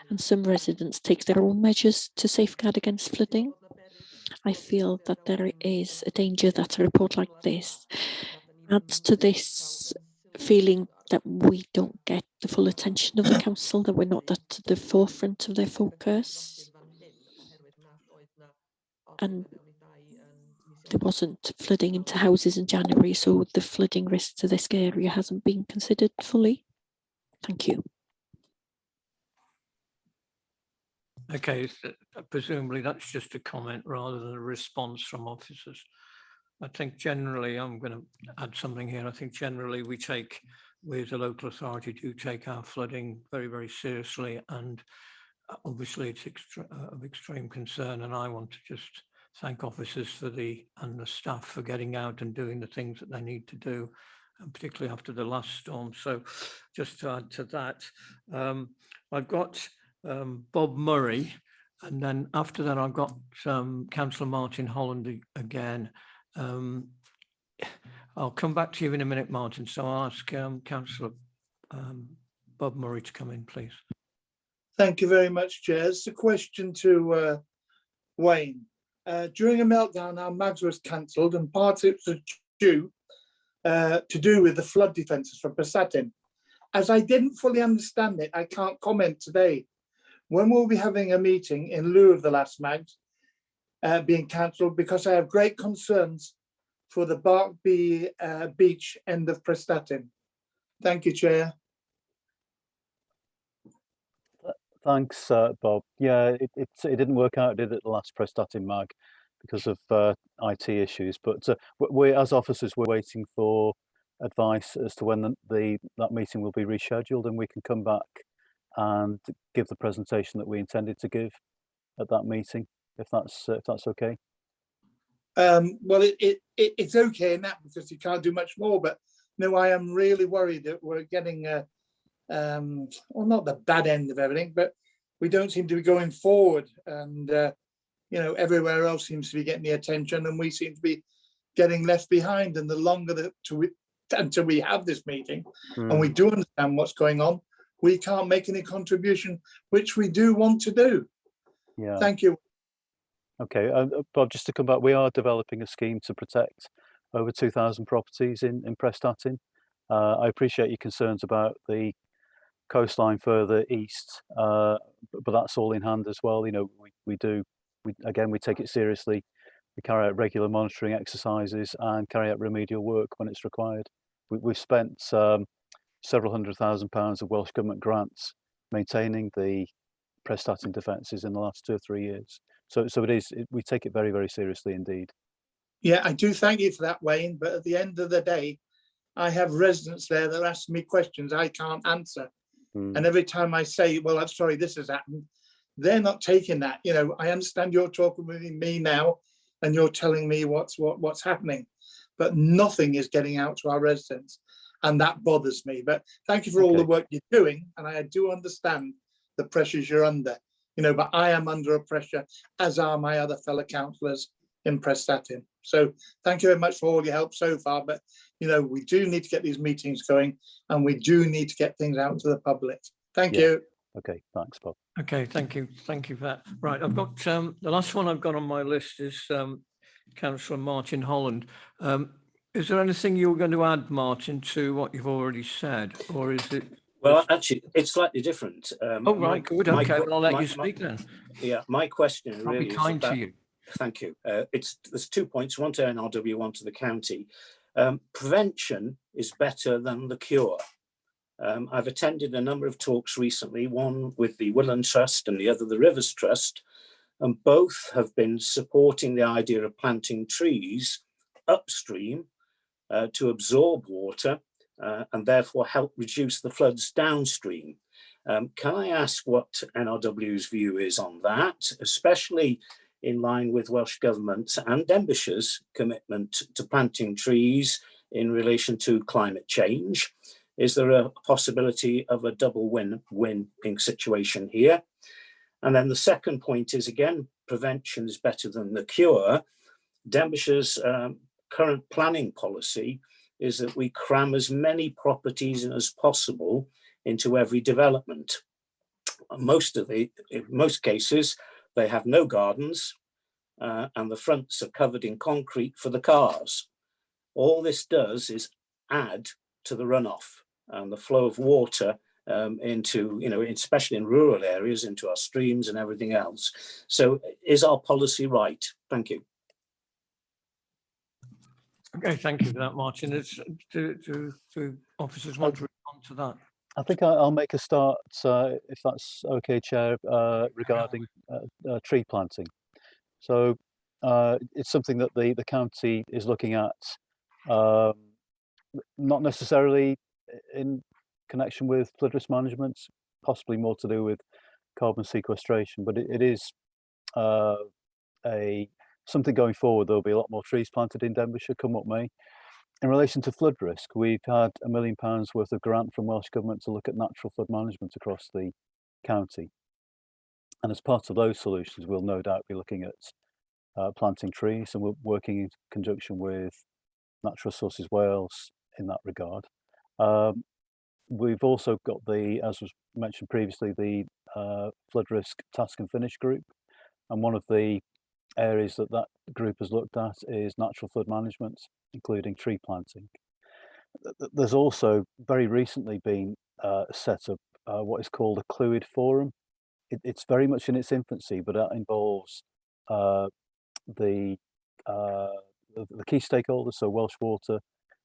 and some residents take their own measures to safeguard against flooding. I feel that there is a danger that a report like this adds to this feeling that we don't get the full attention of the council, that we're not at the forefront of their focus. And there wasn't flooding into houses in January, so the flooding risk to this area hasn't been considered fully. Thank you. Okay, so presumably that's just a comment rather than a response from officers. I think generally, I'm going to add something here. I think generally we as a local authority, do take our flooding very, very seriously, and obviously it's of extreme concern, and I want to just thank officers and the staff for getting out and doing the things that they need to do, and particularly after the last storm. So just to add to that, I've got Bob Murray, and then after that I've got Councillor Martin Holland again. I'll come back to you in a minute, Martin, so I'll ask Councillor Bob Murray to come in, please. Thank you very much, Chair. It's a question to Wayne. During a meltdown, our MAGS was cancelled, and part of it was due with the flood defences for Prestatyn. As I didn't fully understand it, I can't comment today. When we'll be having a meeting in lieu of the last MAGS being cancelled, because I have great concerns for the Barkby Beach end of Prestatyn. Thank you, Chair. Thanks, Bob. Yeah, it didn't work out, did it, the last Prestatin Mag because of IT issues. But we, as officers, we're waiting for advice as to when that meeting will be rescheduled, and we can come back and give the presentation that we intended to give at that meeting, if that's okay. Well, it's okay in that because you can't do much more. But no, I am really worried that we're getting well, not the bad end of everything, but we don't seem to be going forward, and you know, everywhere else seems to be getting the attention, and we seem to be getting left behind. And the longer until we have this meeting and we do understand what's going on, we can't make any contribution, which we do want to do. Yeah. Thank you. Okay, Bob, just to come back, we are developing a scheme to protect over 2,000 properties in Prestatin. I appreciate your concerns about the coastline further east, but that's all in hand as well. You know, we take it seriously. We carry out regular monitoring exercises and carry out remedial work when it's required. We've spent several £100,000 of Welsh Government grants maintaining the Prestatin defences in the last 2 or 3 years. So we take it very, very seriously indeed. Yeah, I do thank you for that, Wayne. But at the end of the day, I have residents there that ask me questions I can't answer. And every time I say, well, I'm sorry, this has happened, they're not taking that. You know, I understand you're talking with me now and you're telling me what's happening, but nothing is getting out to our residents. And that bothers me. But thank you for all the work you're doing. And I do understand the pressures you're under, you know, but I am under a pressure, as are my other fellow councillors in Prestatin. So thank you very much for all your help so far. But, you know, we do need to get these meetings going, and we do need to get things out to the public. Thank you. Okay, thanks, Bob. Okay, thank you for that. Right, I've got the last one I've got on my list is Councillor Martin Holland. Is there anything you're going to add, Martin, to what you've already said, or is it? Well, actually, it's slightly different. Oh, right, good. Okay, well, I'll let you speak then. Yeah, my question I'll really be is kind about, to you. Thank you. There's 2 points, one to NRW, one to the county. Prevention is better than the cure. I've attended a number of talks recently, one with the Willand Trust and the other the Rivers Trust, and both have been supporting the idea of planting trees upstream to absorb water and therefore help reduce the floods downstream. Can I ask what NRW's view is on that, especially in line with Welsh Government and Denbishire's commitment to planting trees in relation to climate change? Is there a possibility of a double win-win situation here? And then the second point is, again, prevention is better than the cure. Denbishire's current planning policy is that we cram as many properties as possible into every development. In most cases, they have no gardens and the fronts are covered in concrete for the cars. All this does is add to the runoff and the flow of water into, you know, especially in rural areas, into our streams and everything else. So is our policy right? Thank you. Okay, thank you for that, Martin. Do officers want to respond to that? I think I'll make a start, if that's okay, Chair, regarding tree planting. So it's something that the county is looking at, not necessarily in connection with flood risk management, possibly more to do with carbon sequestration, but it is something going forward. There'll be a lot more trees planted in Denbighshire, come what may. In relation to flood risk, we've had £1 million worth of grant from Welsh Government to look at natural flood management across the county. And as part of those solutions, we'll no doubt be looking at planting trees, and we're working in conjunction with Natural Resources Wales in that regard. We've also got as was mentioned previously, the flood risk task and finish group. And one of the areas that group has looked at is natural flood management, including tree planting. There's also very recently been set up what is called a Clwyd Forum. It's very much in its infancy, but that involves the key stakeholders, so Welsh Water,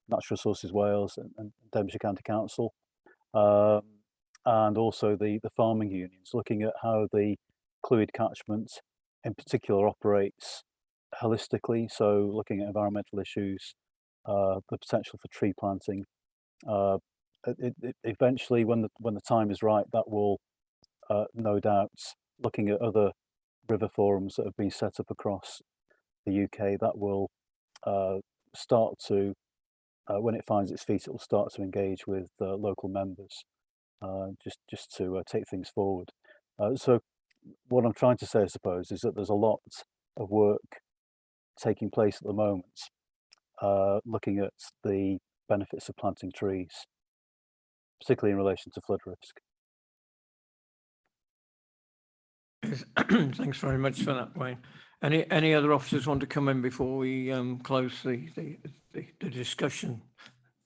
Natural Resources Wales and Denbighshire County Council, and also the farming unions, looking at how the Clwyd catchment in particular operates holistically. So looking at environmental issues, the potential for tree planting. Eventually, when the time is right, that will no doubt, looking at other river forums that have been set up across the UK, that will start to, when it finds its feet, it will start to engage with local members, just to take things forward. So what I'm trying to say, I suppose, is that there's a lot of work taking place at the moment, looking at the benefits of planting trees, particularly in relation to flood risk. Thanks very much for that, Wayne. Any other officers want to come in before we close the discussion,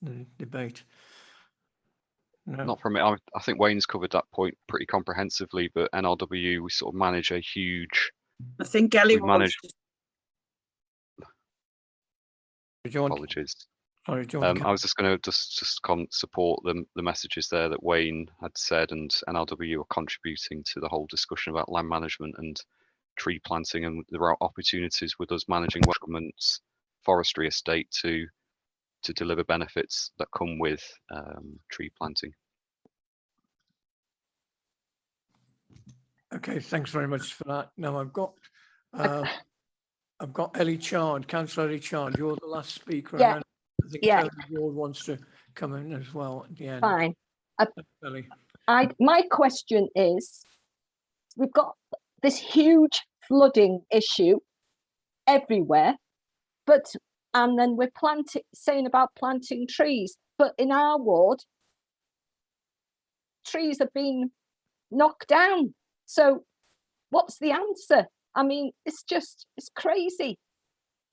the debate? No. Not from it. I think Wayne's covered that point pretty comprehensively, but NRW, we sort of manage a huge. I think Ellie we manage. Apologies. Sorry, I was just going to support the messages there that Wayne had said, and NRW are contributing to the whole discussion about land management and tree planting, and there are opportunities with us managing Welsh Government's forestry estate to deliver benefits that come with tree planting. Okay, thanks very much for that. Now I've got Ellie Chard, Councillor Ellie Chard. You're the last speaker. Yeah. And I think Yeah. Tony Ward wants to come in as well at the end. Fine. Ellie. My question is, we've got this huge flooding issue everywhere, and then we're saying about planting trees, but in our ward, trees have been knocked down. So what's the answer? I mean, it's crazy.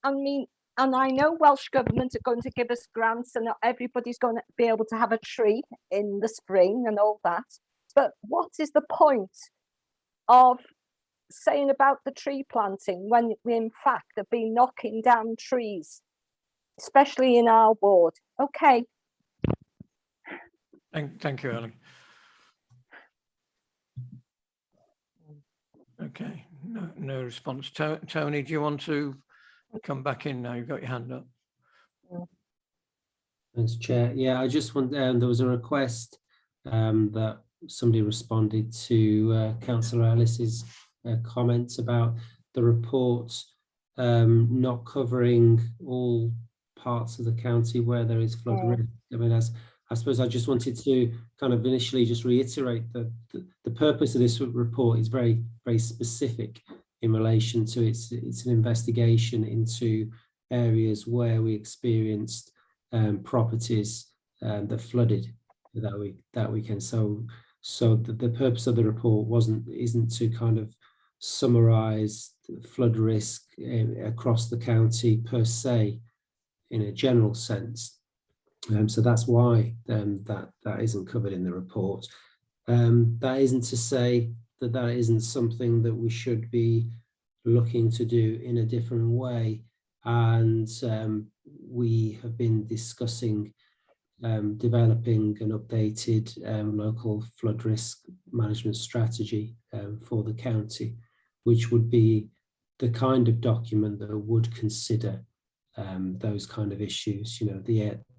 I mean, and I know Welsh Government are going to give us grants and not everybody's going to be able to have a tree in the spring and all that. But what is the point of saying about the tree planting when we in fact have been knocking down trees, especially in our ward? Okay. Thank you, Ellie. Okay, no response. Tony, do you want to come back in now? You've got your hand up. Thanks, Chair. Yeah, I just want, there was a request that somebody responded to Councillor Ellis's comments about the report not covering all parts of the county where there is flood risk. I mean, I suppose I just wanted to kind of initially just reiterate that the purpose of this report is very, very specific in relation to it's an investigation into areas where we experienced properties that flooded that weekend. So the purpose of the report isn't to kind of summarise flood risk across the county per se in a general sense. So that's why that isn't covered in the report. That isn't to say that isn't something that we should be looking to do in a different way. And we have been discussing developing an updated local flood risk management strategy for the county, which would be the kind of document that would consider those kind of issues, you know,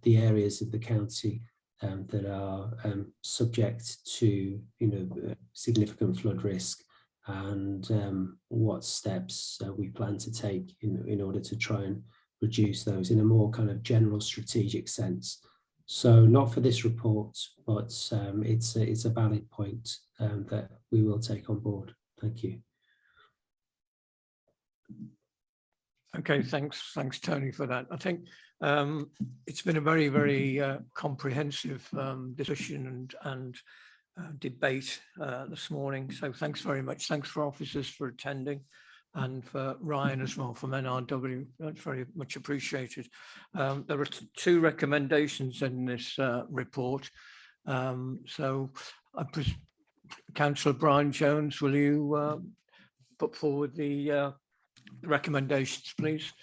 the areas of the county that are subject to, you know, significant flood risk, and what steps we plan to take in order to try and reduce those in a more kind of general strategic sense. So not for this report, but it's a valid point that we will take on board. Thank you. Okay, thanks, Tony, for that. I think it's been a very, very comprehensive discussion and debate this morning. So thanks very much. Thanks for officers for attending, and for Ryan as well from NRW. That's very much appreciated. There are two recommendations in this report. So Councillor Brian Jones, will you put forward the recommendations, please?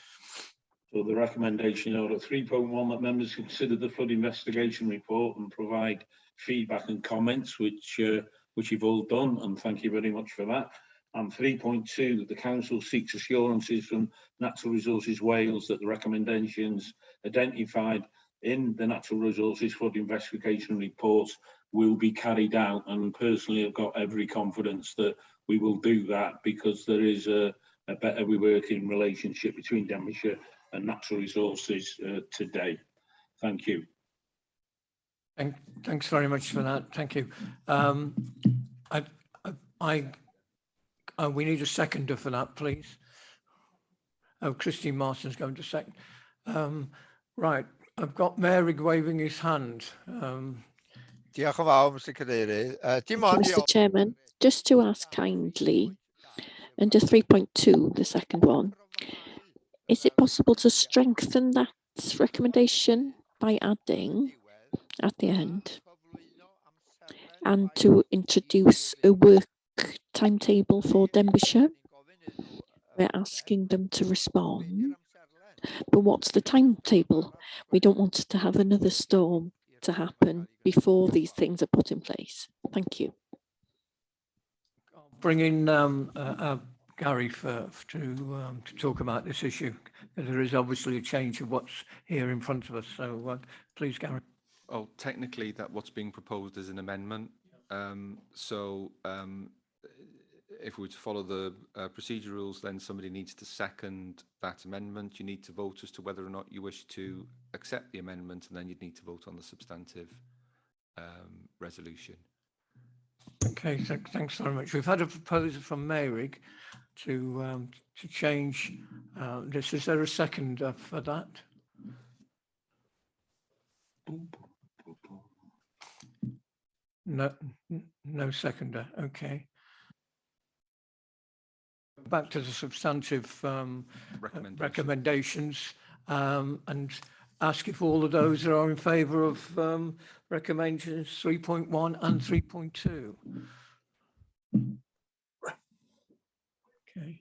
So the recommendation order 3.1, that members consider the flood investigation report and provide feedback and comments, which you've all done, and thank you very much for that. And 3.2, the council seeks assurances from Natural Resources Wales that the recommendations identified in the Natural Resources Flood Investigation Report will be carried out. And personally, I've got every confidence that we will do that, because there is a better working relationship between Denbighshire and Natural Resources today. Thank you. Thanks very much for that. Thank you. We need a seconder for that, please. Oh, Christine Martin's going to second. Right, I've got Mary waving his hand. Thank you, Mr. Chairman. Just to ask kindly, under 3.2, the second one, is it possible to strengthen that recommendation by adding at the end and to introduce a work timetable for Denbighshire? We're asking them to respond, but what's the timetable? We don't want to have another storm to happen before these things are put in place. Thank you. Bring in Gary to talk about this issue. There is obviously a change of what's here in front of us. So please, Gary. Oh, technically, what's being proposed is an amendment. If we were to follow the procedure rules, then somebody needs to second that amendment. You need to vote as to whether or not you wish to accept the amendment, and then you'd need to vote on the substantive resolution. Okay, thanks very much. We've had a proposal from Mary to change this. Is there a second for that? No seconder. Okay. Back to the substantive recommendations and ask if all of those are in favour of recommendations 3.1 and 3.2. Okay. Is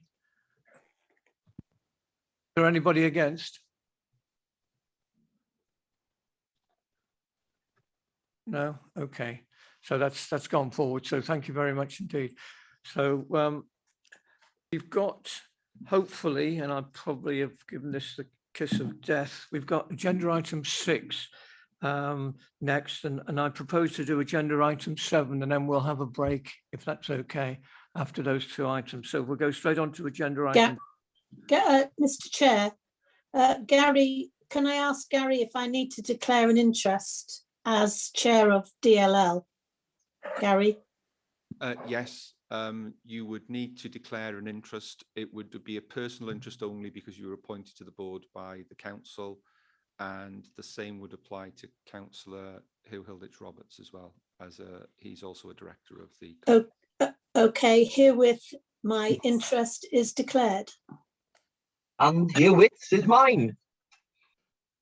there anybody against? No? Okay. So that's gone forward. So thank you very much indeed. So you've got, hopefully, and I probably have given this the kiss of death, we've got agenda item 6 next, and I propose to do agenda item 7, and then we'll have a break, if that's okay, after those 2 items. So we'll go straight on to agenda item. Mr. Chair, Gary, can I ask Gary if I need to declare an interest as chair of DLL? Gary? Yes. You would need to declare an interest. It would be a personal interest only because you were appointed to the board by the council, and the same would apply to Councillor Hugh-Hilditch Roberts as well, as he's also a director of the. Okay, herewith my interest is declared. And herewith is mine.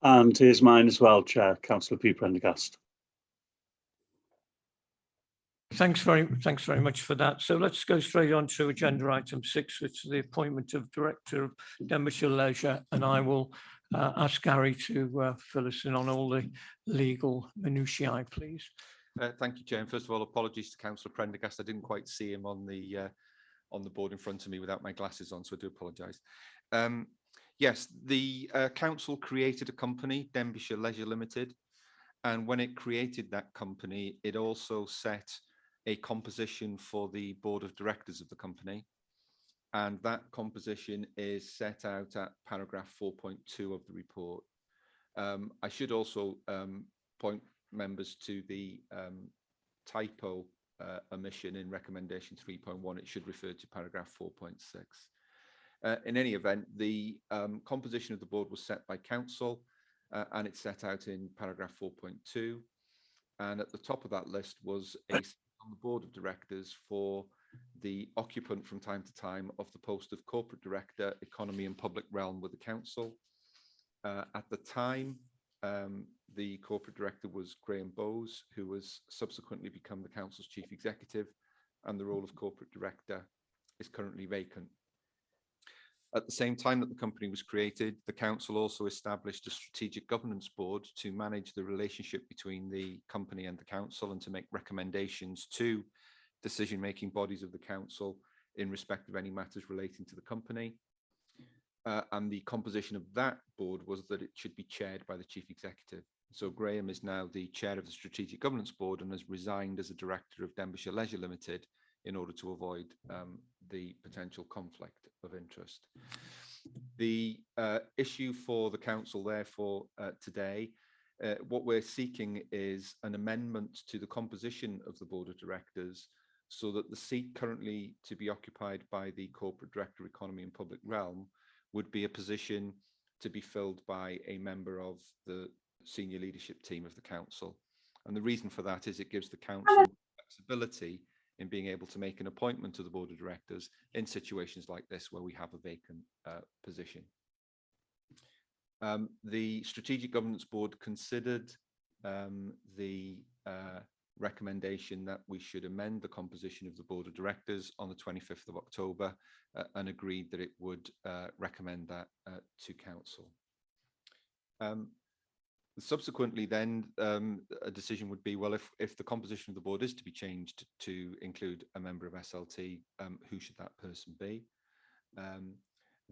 And here's mine as well, Chair, Councillor P. Prendergast. Thanks very much for that. So let's go straight on to agenda item 6, which is the appointment of Director of Denbighshire Leisure, and I will ask Gary to fill us in on all the legal minutiae, please. Thank you, Chair. And first of all, apologies to Councillor Prendergast. I didn't quite see him on the board in front of me without my glasses on, so I do apologise. Yes, the council created a company, Denbighshire Leisure Limited, and when it created that company, it also set a composition for the board of directors of the company, and that composition is set out at paragraph 4.2 of the report. I should also point members to the typo omission in recommendation 3.1. It should refer to paragraph 4.6. In any event, the composition of the board was set by council, and it's set out in paragraph 4.2. And at the top of that list was a on the board of directors for the occupant from time to time of the post of corporate director, economy and public realm with the council. At the time, the corporate director was Graham Bowes, who has subsequently become the council's chief executive, and the role of corporate director is currently vacant. At the same time that the company was created, the council also established a strategic governance board to manage the relationship between the company and the council and to make recommendations to decision-making bodies of the council in respect of any matters relating to the company. And the composition of that board was that it should be chaired by the chief executive. So Graham is now the chair of the Strategic Governance Board and has resigned as a director of Denbighshire Leisure Limited in order to avoid the potential conflict of interest. The issue for the council, therefore, today, what we're seeking is an amendment to the composition of the board of directors so that the seat currently to be occupied by the corporate director, economy and public realm would be a position to be filled by a member of the senior leadership team of the council. And the reason for that is it gives the council flexibility in being able to make an appointment to the board of directors in situations like this where we have a vacant position. The Strategic Governance Board considered the recommendation that we should amend the composition of the board of directors on the 25th of October and agreed that it would recommend that to council. Subsequently then, a decision would be, well, if the composition of the board is to be changed to include a member of SLT, who should that person be?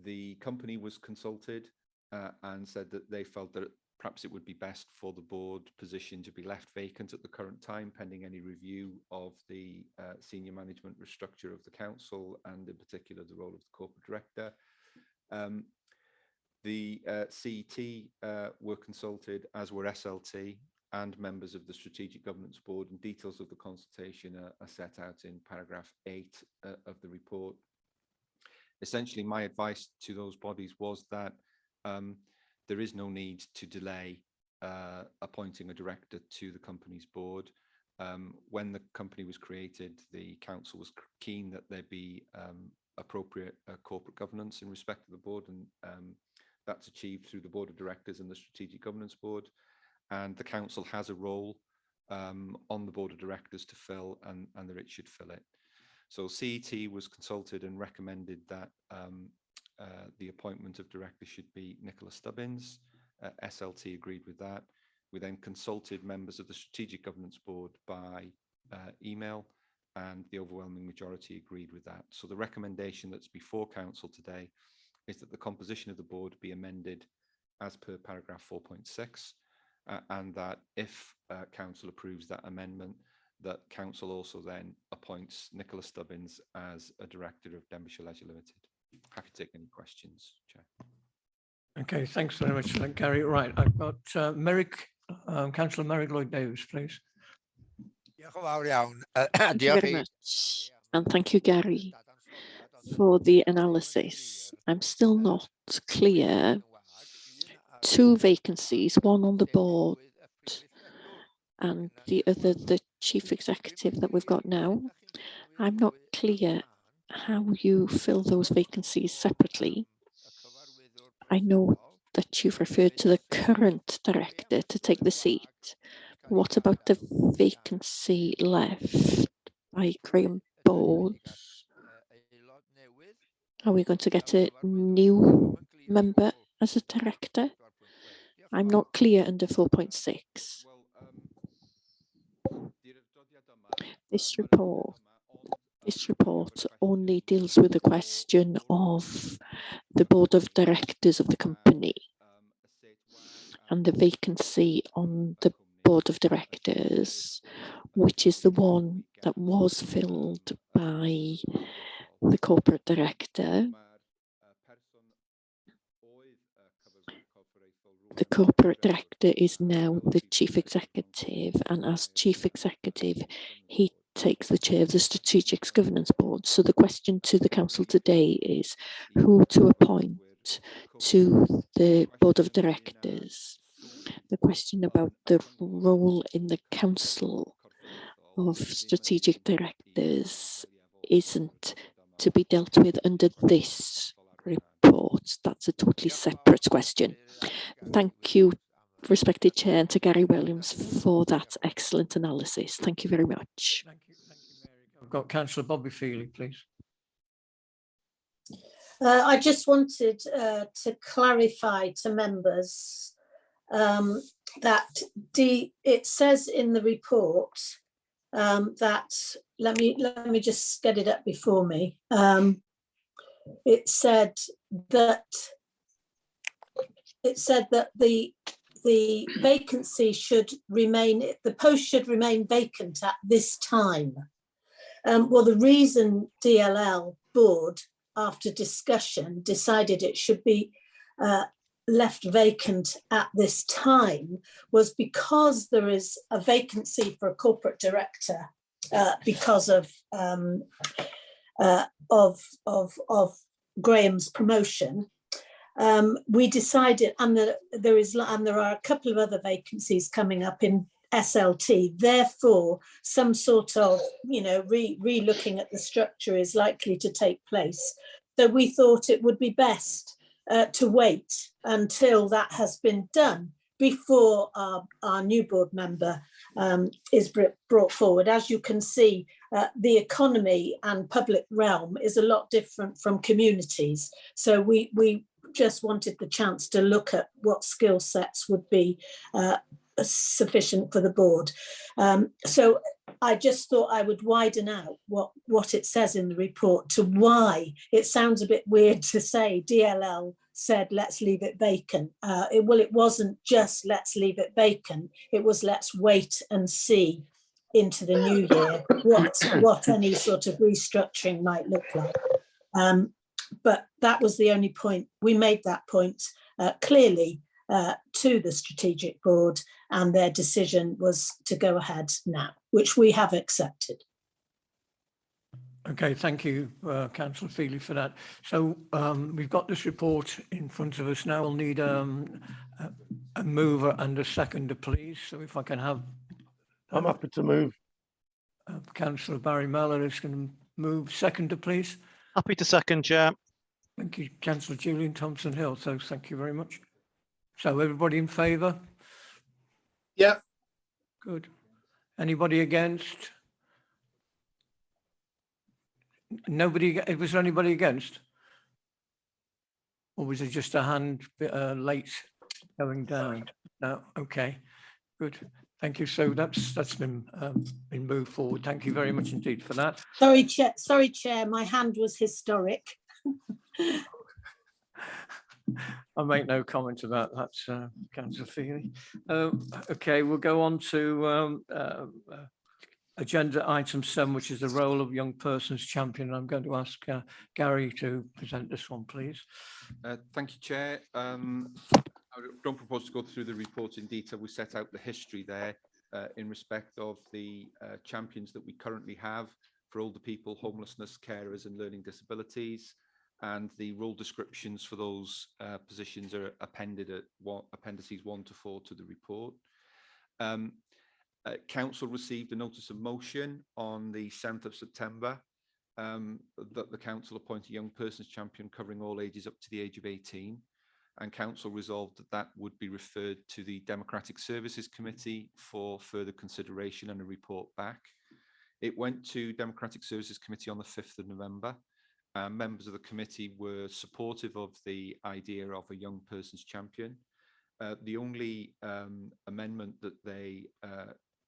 The company was consulted and said that they felt that perhaps it would be best for the board position to be left vacant at the current time, pending any review of the senior management restructure of the council and in particular the role of the corporate director. The CET were consulted, as were SLT and members of the Strategic Governance Board, and details of the consultation are set out in paragraph 8 of the report. Essentially, my advice to those bodies was that there is no need to delay appointing a director to the company's board. When the company was created, the council was keen that there be appropriate corporate governance in respect of the board, and that's achieved through the board of directors and the Strategic Governance Board. And the council has a role on the board of directors to fill, and that it should fill it. So CET was consulted and recommended that the appointment of director should be Nicola Stubbins. SLT agreed with that. We then consulted members of the Strategic Governance Board by email, and the overwhelming majority agreed with that. So the recommendation that's before council today is that the composition of the board be amended as per paragraph 4.6, and that if council approves that amendment, that council also then appoints Nicola Stubbins as a director of Denbighshire Leisure Limited. Happy to take any questions, Chair. Okay, thanks very much, Gary. Right, I've got Councillor Merrick Lloyd-Davies, please. Thank you very much. And thank you, Gary, for the analysis. I'm still not clear. 2 vacancies, one on the board and the other, the chief executive that we've got now. I'm not clear how you fill those vacancies separately. I know that you've referred to the current director to take the seat. What about the vacancy left by Graham Bowles? Are we going to get a new member as a director? I'm not clear under 4.6. This report only deals with the question of the board of directors of the company and the vacancy on the board of directors, which is the one that was filled by the corporate director. The corporate director is now the chief executive, and as chief executive, he takes the chair of the Strategic Governance Board. So the question to the council today is who to appoint to the board of directors. The question about the role in the council of strategic directors isn't to be dealt with under this report. That's a totally separate question. Thank you, respected Chair, and to Gary Williams for that excellent analysis. Thank you very much. Thank you, Mary. I've got Councillor Bobby Feely, please. I just wanted to clarify to members that it says in the report that let me just get it up before me. It said that the vacancy should remain, the post should remain vacant at this time. Well, the reason DLL board, after discussion, decided it should be left vacant at this time was because there is a vacancy for a corporate director because of Graham's promotion. We decided, and there are a couple of other vacancies coming up in SLT. Therefore, some sort of re-looking at the structure is likely to take place. So we thought it would be best to wait until that has been done before our new board member is brought forward. As you can see, the economy and public realm is a lot different from communities. So we just wanted the chance to look at what skill sets would be sufficient for the board. So I just thought I would widen out what it says in the report to why it sounds a bit weird to say DLL said let's leave it vacant. It wasn't just let's leave it vacant, it was let's wait and see into the new year what any sort of restructuring might look like. But that was the only point. We made that point clearly to the strategic board, and their decision was to go ahead now, which we have accepted. Okay, thank you, Councillor Feely, for that. So we've got this report in front of us now. We'll need a mover and a seconder, please. So if I can have... I'm happy to move. Councillor Barry Mellor is going to move. Seconder, please. Happy to second, Chair. Thank you, Councillor Julian Thompson-Hill. So thank you very much. So everybody in favour? Yeah. Good. Anybody against? Nobody. Was there anybody against? Or was it just a hand late going down? No. Okay. Good. Thank you. So that's been moved forward. Thank you very much indeed for that. Sorry, Chair. My hand was historic. I'll make no comment about that, Councillor Feely. Okay, we'll go on to agenda item 7, which is the role of young persons champion. I'm going to ask Gary to present this one, please. Thank you, Chair. I don't propose to go through the report in detail. We set out the history there in respect of the champions that we currently have for older people, homelessness, carers and learning disabilities. And the role descriptions for those positions are appended at appendices 1 to 4 to the report. Council received a notice of motion on the 7th of September that the council appoint a young persons champion covering all ages up to the age of 18. And council resolved that that would be referred to the Democratic Services Committee for further consideration and a report back. It went to Democratic Services Committee on the 5th of November. Members of the committee were supportive of the idea of a young persons champion. The only amendment that they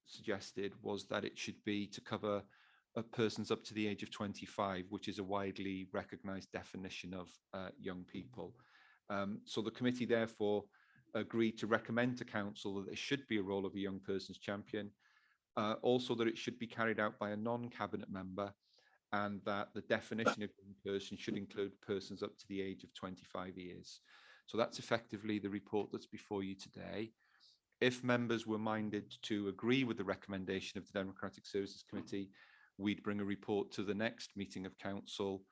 suggested was that it should be to cover persons up to the age of 25, which is a widely recognised definition of young people. So the committee therefore agreed to recommend to council that there should be a role of a young persons champion, also that it should be carried out by a non-cabinet member, and that the definition of young person should include persons up to the age of 25 years. So that's effectively the report that's before you today. If members were minded to agree with the recommendation of the Democratic Services Committee, we'd bring a report to the next meeting of council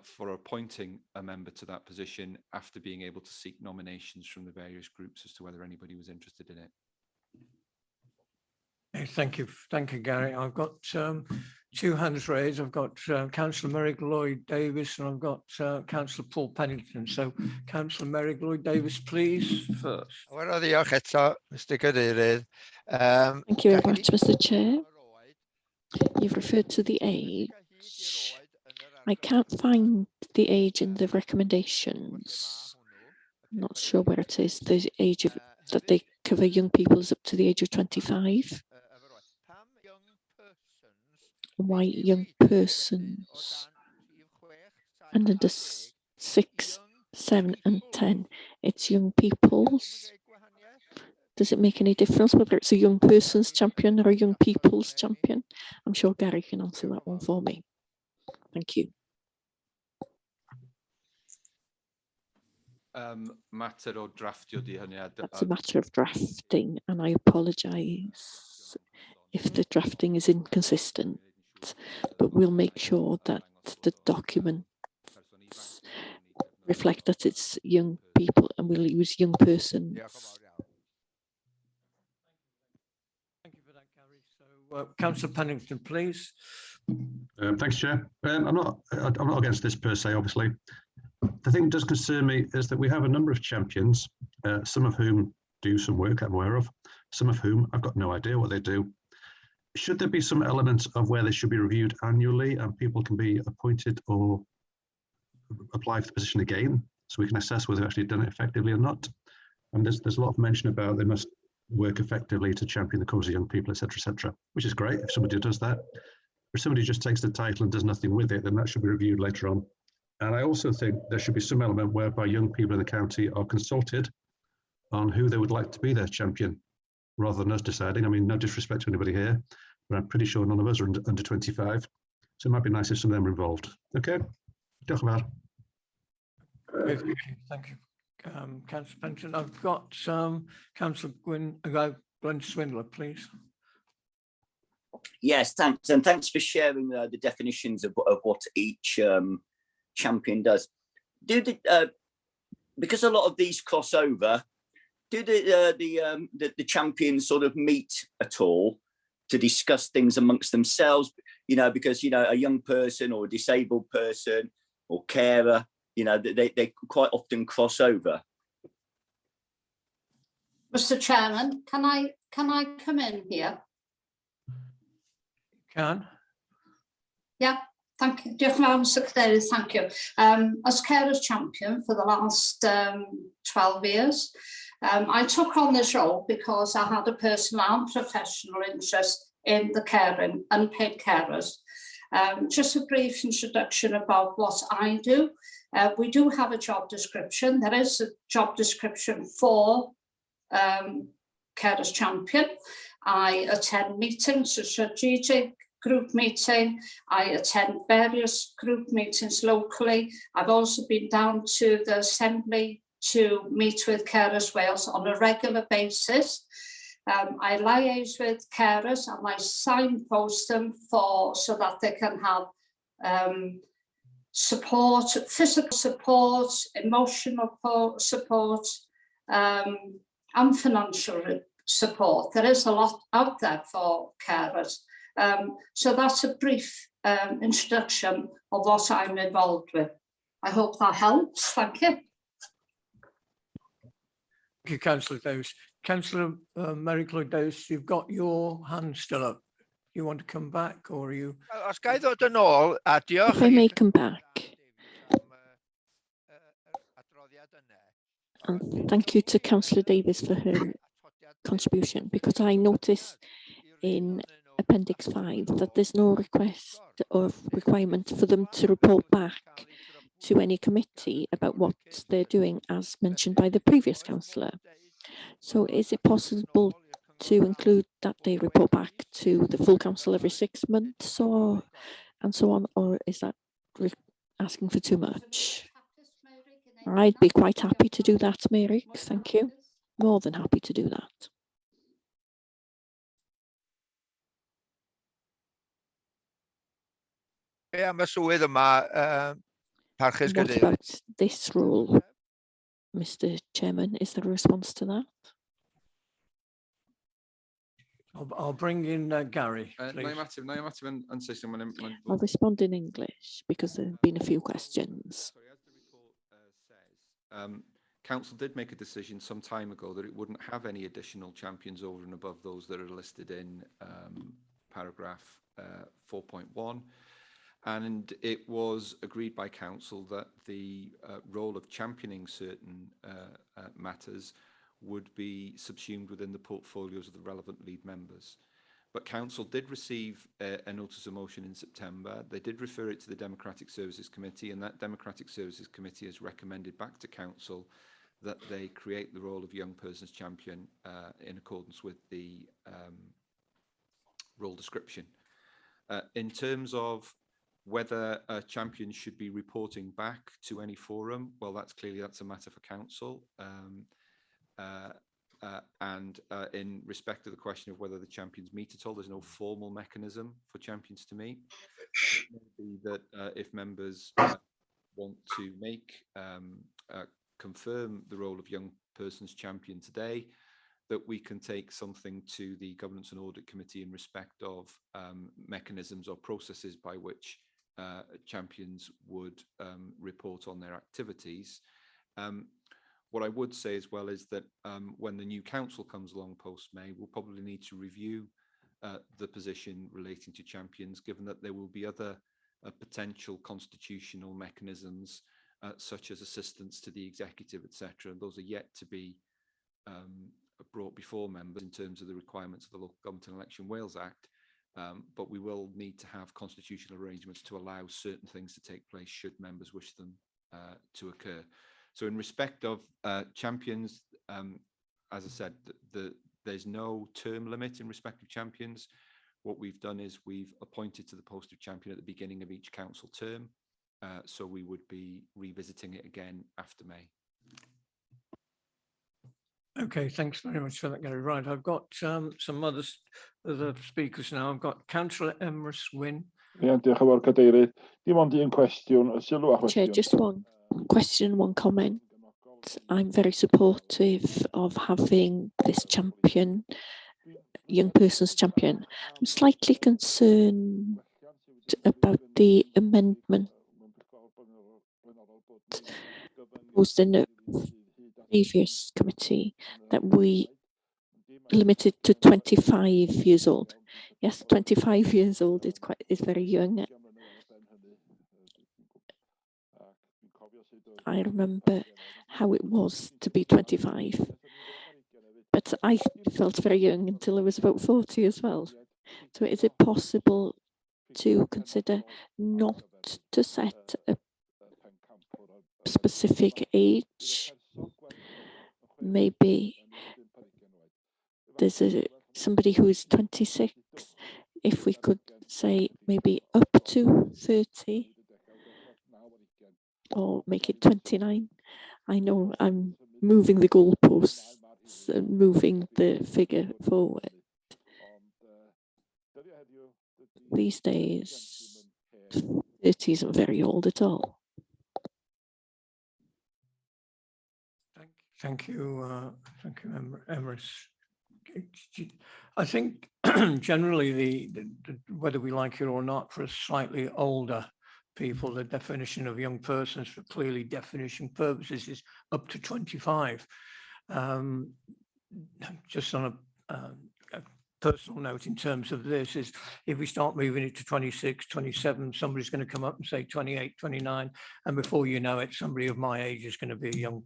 for appointing a member to that position after being able to seek nominations from the various groups as to whether anybody was interested in it. Thank you, Gary. I've got 2 hands raised. I've got Councillor Merrick Lloyd Davis and I've got Councillor Paul Pennington. So Councillor Merrick Lloyd Davis, please, first. Mr. Cadeirydd. Thank you very much, Mr. Chair. You've referred to the age I can't find the age in the recommendations. I'm not sure where it is. The age of that they cover young people is up to the age of 25. Why young persons? And under 6, 7 and 10, it's young people's. Does it make any difference whether it's a young person's champion or a young people's champion? I'm sure Gary can answer that one for me. Thank you. Matter o draftio di hynny. That's a matter of drafting, and I apologise if the drafting is inconsistent, but we'll make sure that the documents reflect that it's young people and we'll use young persons. Thank you for that, Gary. So, Councillor Pennington, please. Thanks, Chair. I'm not against this per se, obviously. The thing that does concern me is that we have a number of champions, some of whom do some work I'm aware of, some of whom I've got no idea what they do. Should there be some element of where they should be reviewed annually and people can be appointed or apply for the position again, so we can assess whether they've actually done it effectively or not? And there's a lot of mention about they must work effectively to champion the cause of young people, etc., which is great if somebody does that. If somebody just takes the title and does nothing with it, then that should be reviewed later on. And I also think there should be some element whereby young people in the county are consulted on who they would like to be their champion, rather than us deciding. I mean, no disrespect to anybody here, but I'm pretty sure none of us are under 25. So it might be nice if some of them are involved. Okay, diolch yn fawr. Thank you, Councillor Pennington. I've got Councillor Glenn Swindler, please. Yes, thanks, and thanks for sharing the definitions of what each champion does. Because a lot of these cross over, do the champions sort of meet at all to discuss things amongst themselves? You know, because a young person or a disabled person or carer, they quite often cross over. Mr. Chairman, can I come in here? Can. Yeah, thank you. Diolch yn fawr, Mr. Cadeirydd, thank you. As carers champion for the last 12 years, I took on this role because I had a personal and professional interest in the caring, unpaid carers. Just a brief introduction about what I do. We do have a job description. There is a job description for carers champion. I attend meetings, a strategic group meeting. I attend various group meetings locally. I've also been down to the Assembly to meet with Carers Wales on a regular basis. I liaise with carers and I signpost them so that they can have support, physical support, emotional support, and financial support. There is a lot out there for carers. So that's a brief introduction of what I'm involved with. I hope that helps. Thank you. Thank you, Councillor Davis. Councillor Mary Cloyd Davis, you've got your hand still up. You want to come back, or are you? If I may come back. And thank you to Councillor Davis for her contribution, because I noticed in Appendix 5 that there's no request or requirement for them to report back to any committee about what they're doing, as mentioned by the previous councillor. So is it possible to include that they report back to the full council every 6 months and so on, or is that asking for too much? I'd be quite happy to do that, Mary. Thank you. More than happy to do that. What about this rule, Mr. Chairman? Is there a response to that? I'll bring in Gary. I'll respond in English because there have been a few questions. Council did make a decision some time ago that it wouldn't have any additional champions over and above those that are listed in paragraph 4.1. And it was agreed by council that the role of championing certain matters would be subsumed within the portfolios of the relevant lead members. But council did receive a notice of motion in September. They did refer it to the Democratic Services Committee, and that Democratic Services Committee has recommended back to council that they create the role of young persons champion in accordance with the role description. In terms of whether champions should be reporting back to any forum, well, that's a matter for council. And in respect to the question of whether the champions meet at all, there's no formal mechanism for champions to meet. It may be that if members want to confirm the role of young persons champion today, that we can take something to the Governance and Audit Committee in respect of mechanisms or processes by which champions would report on their activities. What I would say as well is that when the new council comes along post-May, we'll probably need to review the position relating to champions, given that there will be other potential constitutional mechanisms such as assistance to the executive, etc. And those are yet to be brought before members in terms of the requirements of the Local Government and Election Wales Act. But we will need to have constitutional arrangements to allow certain things to take place should members wish them to occur. So in respect of champions, as I said, there's no term limit in respect of champions. What we've done is we've appointed to the post of champion at the beginning of each council term. So we would be revisiting it again after May. Okay, thanks very much for that, Gary. Right, I've got some other speakers now. I've got Councillor Emrys Wynne. Ie, diolch yn fawr Cadeirydd. Dim ond un cwestiwn, sylw a Chair, cwestiwn. just one question, one comment. I'm very supportive of having this champion, young person's champion. I'm slightly concerned about the amendment proposed in the previous committee that we limited to 25 years old. Yes, 25 years old is very young. I remember how it was to be 25, but I felt very young until I was about 40 as well. So is it possible to consider not to set a specific age? Maybe there's somebody who is 26, if we could say maybe up to 30 or make it 29. I know I'm moving the goalposts and moving the figure forward. These days, 30 isn't very old at all. Thank you, Emrys. I think generally whether we like it or not, for slightly older people, the definition of young persons for clearly definition purposes is up to 25. Just on a personal note in terms of this is if we start moving it to 26, 27, somebody's going to come up and say 28, 29, and before you know it, somebody of my age is going to be young.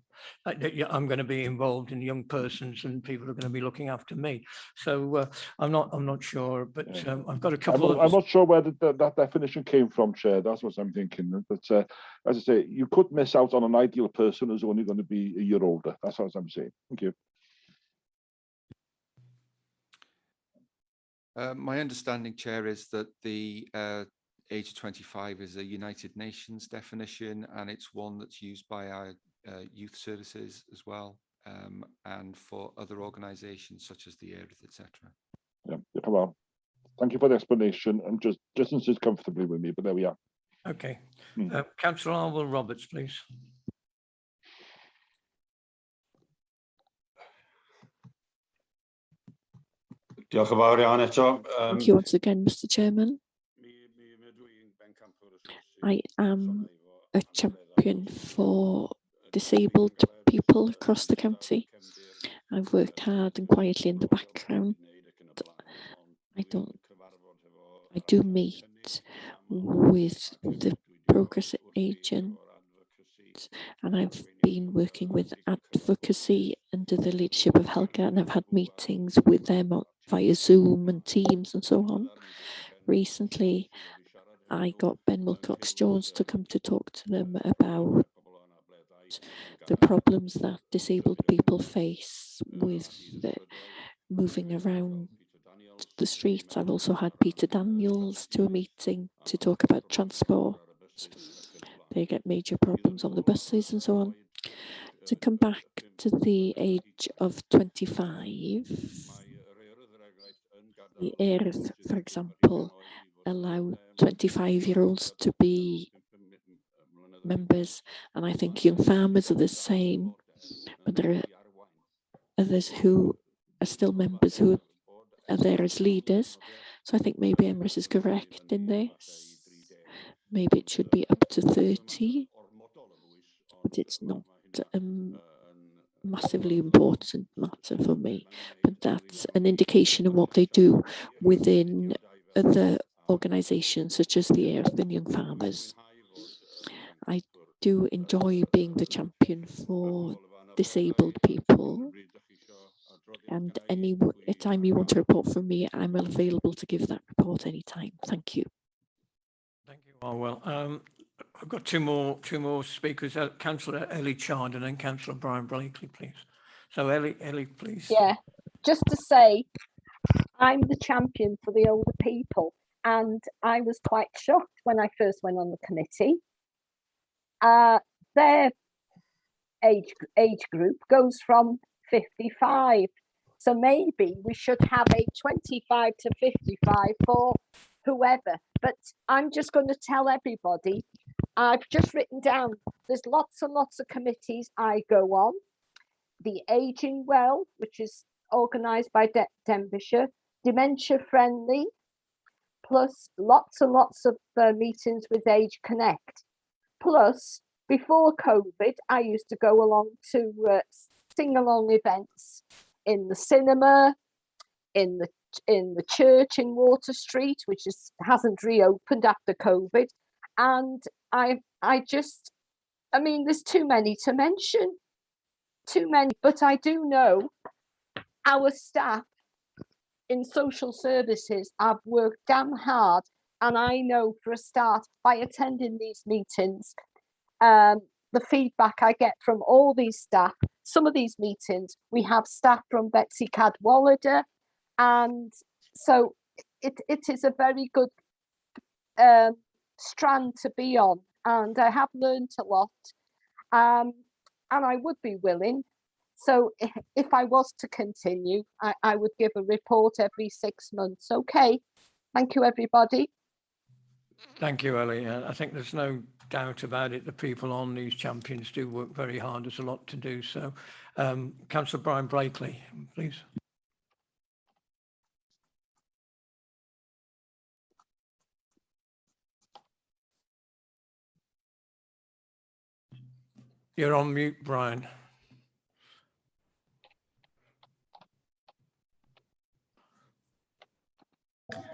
I'm going to be involved in young persons, and people are going to be looking after me. So I'm not sure, but I've got a couple. I'm not sure where that definition came from, Chair. That's what I'm thinking. But as I say, you could miss out on an ideal person who's only going to be a year older. That's what I'm saying. Thank you. My understanding, Chair, is that the age of 25 is a United Nations definition, and it's one that's used by our youth services as well, and for other organisations such as the Earth, etc. Yeah, come on. Thank you for the explanation. And just sits comfortably with me, but there we are. Okay. Councillor Arwell Roberts, please. Diolch yn fawr iawn eto. Thank you once again, Mr. Chairman. I am a champion for disabled people across the county. I've worked hard and quietly in the background. I do meet with the progress agent, and I've been working with advocacy under the leadership of Helga, and I've had meetings with them via Zoom and Teams and so on. Recently, I got Ben Wilcox-Jones to come to talk to them about the problems that disabled people face with moving around the streets. I've also had Peter Daniels to a meeting to talk about transport. They get major problems on the buses and so on. To come back to the age of 25, the Earth, for example, allow 25-year-olds to be members, and I think young farmers are the same, but there are others who are still members who are there as leaders. So I think maybe Emrys is correct in this. Maybe it should be up to 30, but it's not a massively important matter for me. But that's an indication of what they do within other organisations such as the Earth and Young Farmers. I do enjoy being the champion for disabled people, and any time you want a report from me, I'm available to give that report anytime. Thank you. Thank you, Arwell. I've got two more speakers, Councillor Ellie Chard and then Councillor Brian Blakely, please. So Ellie, please. Yeah, just to say, I'm the champion for the older people, and I was quite shocked when I first went on the committee. Their age group goes from 55, so maybe we should have a 25 to 55 for whoever. But I'm just going to tell everybody, I've just written down, there's lots and lots of committees I go on. The Aging Well, which is organised by Denbighshire, Dementia Friendly, plus lots and lots of meetings with Age Connect. Plus, before COVID, I used to go along to sing-along events in the cinema, in the church in Water Street, which hasn't reopened after COVID. And I mean, there's too many to mention, but I do know our staff in social services have worked damn hard, and I know for a start, by attending these meetings, the feedback I get from all these staff, some of these meetings, we have staff from Betsy Cadwallader, and so it is a very good strand to be on, and I have learned a lot, and I would be willing. So if I was to continue, I would give a report every 6 months. Okay, thank you, everybody. Thank you, Ellie. I think there's no doubt about it. The people on these champions do work very hard. There's a lot to do. So, Councillor Brian Blakely, please. You're on mute, Brian.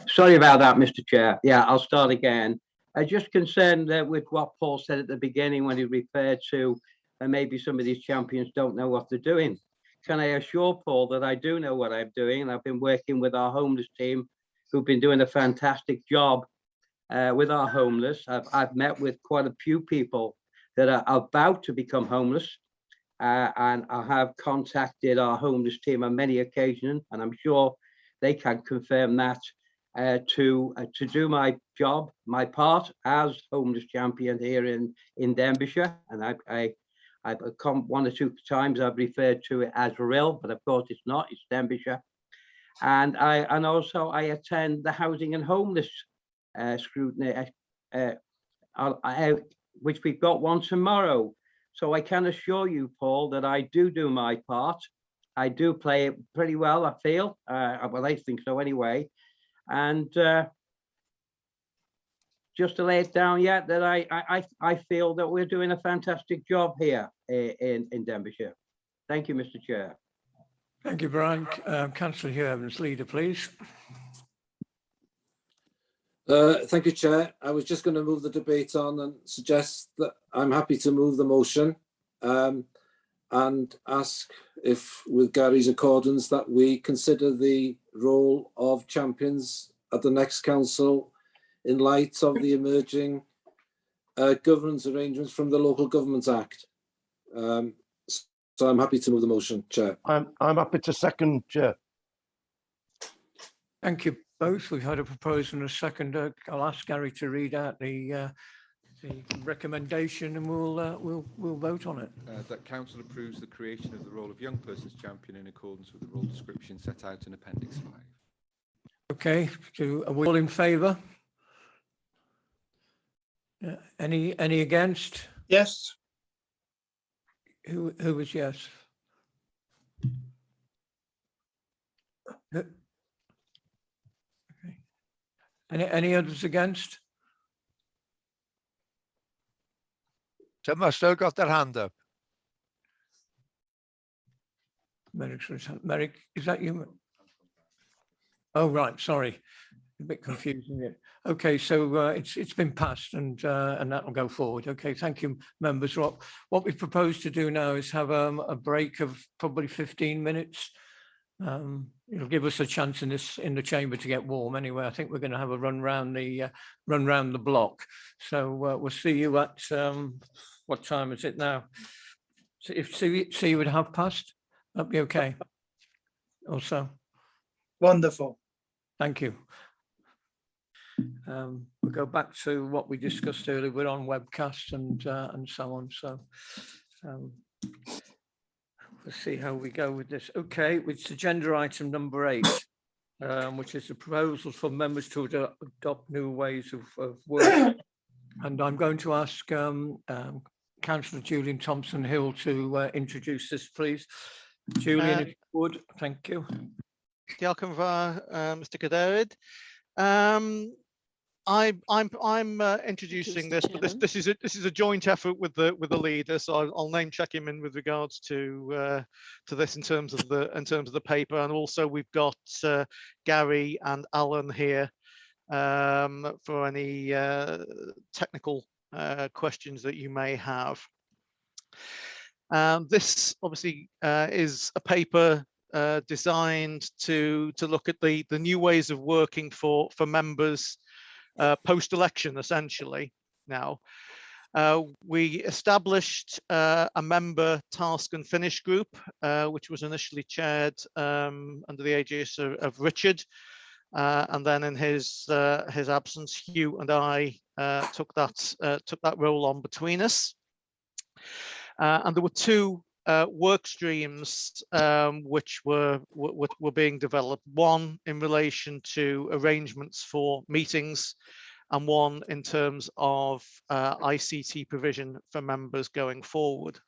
Sorry about that, Mr. Chair. Yeah, I'll start again. I'm just concerned with what Paul said at the beginning when he referred to maybe some of these champions don't know what they're doing. Can I assure Paul that I do know what I'm doing, and I've been working with our homeless team who've been doing a fantastic job with our homeless. I've met with quite a few people that are about to become homeless, and I have contacted our homeless team on many occasions, and I'm sure they can confirm that. To do my job, my part as homeless champion here in Denbighshire, and I've come one or two times I've referred to it as RIL, but of course it's not. It's Denbighshire, and also I attend the housing and homeless scrutiny, which we've got one tomorrow. So I can assure you, Paul, that I do my part. I do play it pretty well. I feel, well, I think so anyway. And just to lay it down yet, that I feel that we're doing a fantastic job here in Denbighshire. Thank you, Mr. Chair. Thank you, Brian. Councillor Hugh Evans, leader, please. Thank you, Chair. I was just going to move the debate on and suggest that I'm happy to move the motion and ask if, with Gary's accordance, that we consider the role of champions at the next council in light of the emerging governance arrangements from the Local Government Act. So I'm happy to move the motion, Chair. I'm happy to second, Chair. Thank you both. We've had a proposal and a second. I'll ask Gary to read out the recommendation, and we'll vote on it. That council approves the creation of the role of young persons champion in accordance with the role description set out in Appendix 5. Okay, are we all in favour? Any against? Yes. Who was yes? Okay. Any others against? Someone still got their hand up. Merrick, is that you? Oh, right, sorry. A bit confusing it. Okay, so it's been passed and that will go forward. Okay, thank you, members. What we propose to do now is have a break of probably 15 minutes. It'll give us a chance in the chamber to get warm. Anyway, I think we're going to have a run round the block. So we'll see you at what time is it now? So if see you at past, that'd be okay. Also, wonderful. Thank you. We'll go back to what we discussed earlier. We're on webcast and so on. So let's see how we go with this. Okay, it's agenda item number 8, which is a proposal for members to adopt new ways of work. And I'm going to ask Councillor Julian Thompson-Hill to introduce this, please. Julian, if you would, thank you. Diolch yn fawr, Mr. Cadeirydd. I'm introducing this, but this is a joint effort with the leader, so I'll name check him in with regards to this in terms of the paper, and also we've got Gary and Alan here for any technical questions that you may have. This obviously is a paper designed to look at the new ways of working for members post-election, essentially. Now, we established a member task and finish group, which was initially chaired under the aegis of Richard, and then in his absence, Hugh and I took that role on between us. And there were 2 work streams which were being developed, one in relation to arrangements for meetings and one in terms of ICT provision for members going forward.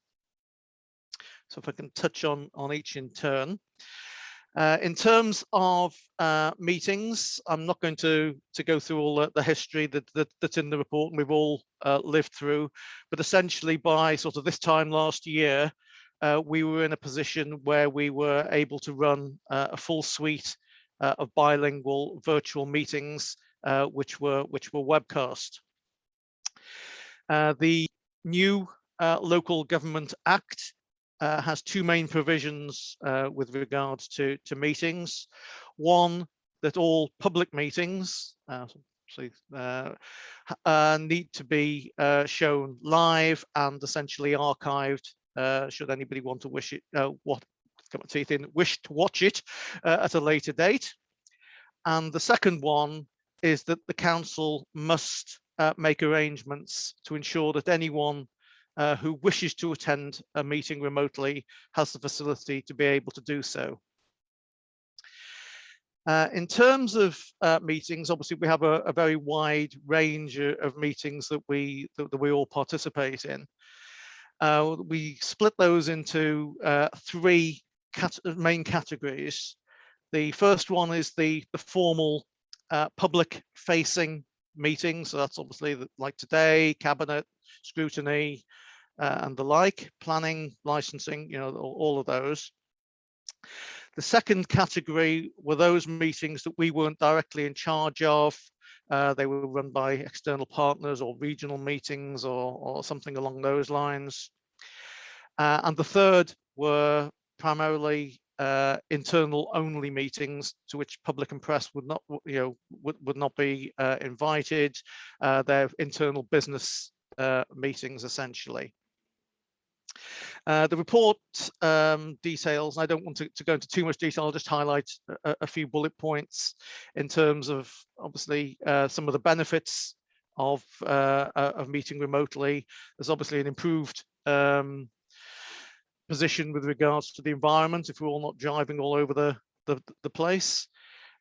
So if I can touch on each in turn. In terms of meetings, I'm not going to go through all the history that's in the report and we've all lived through, but essentially by sort of this time last year, we were in a position where we were able to run a full suite of bilingual virtual meetings, which were webcast. The new Local Government Act has 2 main provisions with regards to meetings. One, that all public meetings need to be shown live and essentially archived should anybody want to wish to watch it at a later date. And the second one is that the council must make arrangements to ensure that anyone who wishes to attend a meeting remotely has the facility to be able to do so. In terms of meetings, obviously we have a very wide range of meetings that we all participate in. We split those into 3 main categories. The first one is the formal public-facing meetings. So that's obviously like today, cabinet, scrutiny, and the like, planning, licensing, you know, all of those. The second category were those meetings that we weren't directly in charge of, They were run by external partners or regional meetings or something along those lines. And the third were primarily internal only meetings to which public and press would not, would not be invited. They're internal business meetings essentially. The report details, I don't want to go into too much detail, I'll just highlight a few bullet points in terms of obviously some of the benefits of meeting remotely. There's obviously an improved position with regards to the environment if we're all not driving all over the place.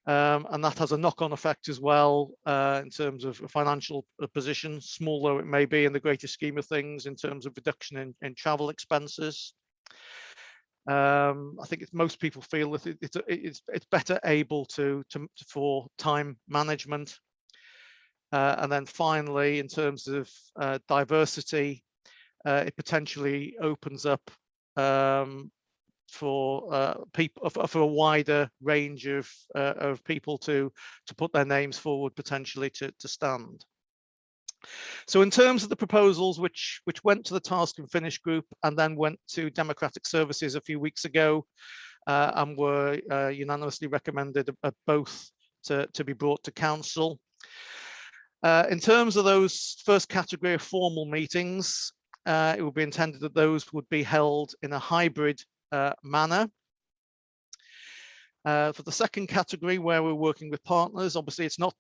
And that has a knock-on effect as well in terms of financial position, small though it may be in the greater scheme of things, in terms of reduction in travel expenses. I think most people feel that it's better able for time management. And then finally, in terms of diversity, it potentially opens up for people, for a wider range of people to put their names forward potentially to stand. So in terms of the proposals which went to the Task and Finish group and then went to Democratic Services a few weeks ago and were unanimously recommended both to be brought to council. In terms of those first category of formal meetings, it would be intended that those would be held in a hybrid manner. For the second category, where we're working with partners, obviously it's not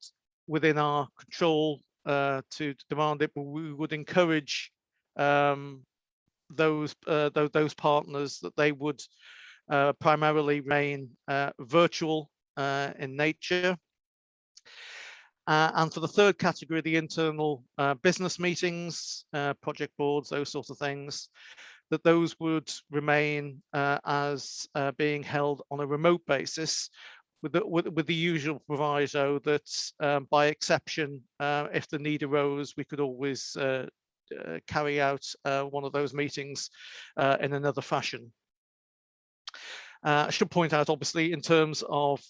within our control to demand it, but we would encourage those partners that they would primarily remain virtual in nature. And for the third category, the internal business meetings, project boards, those sorts of things, that those would remain as being held on a remote basis, with the usual proviso that by exception, if the need arose, we could always carry out one of those meetings in another fashion. I should point out, obviously, in terms of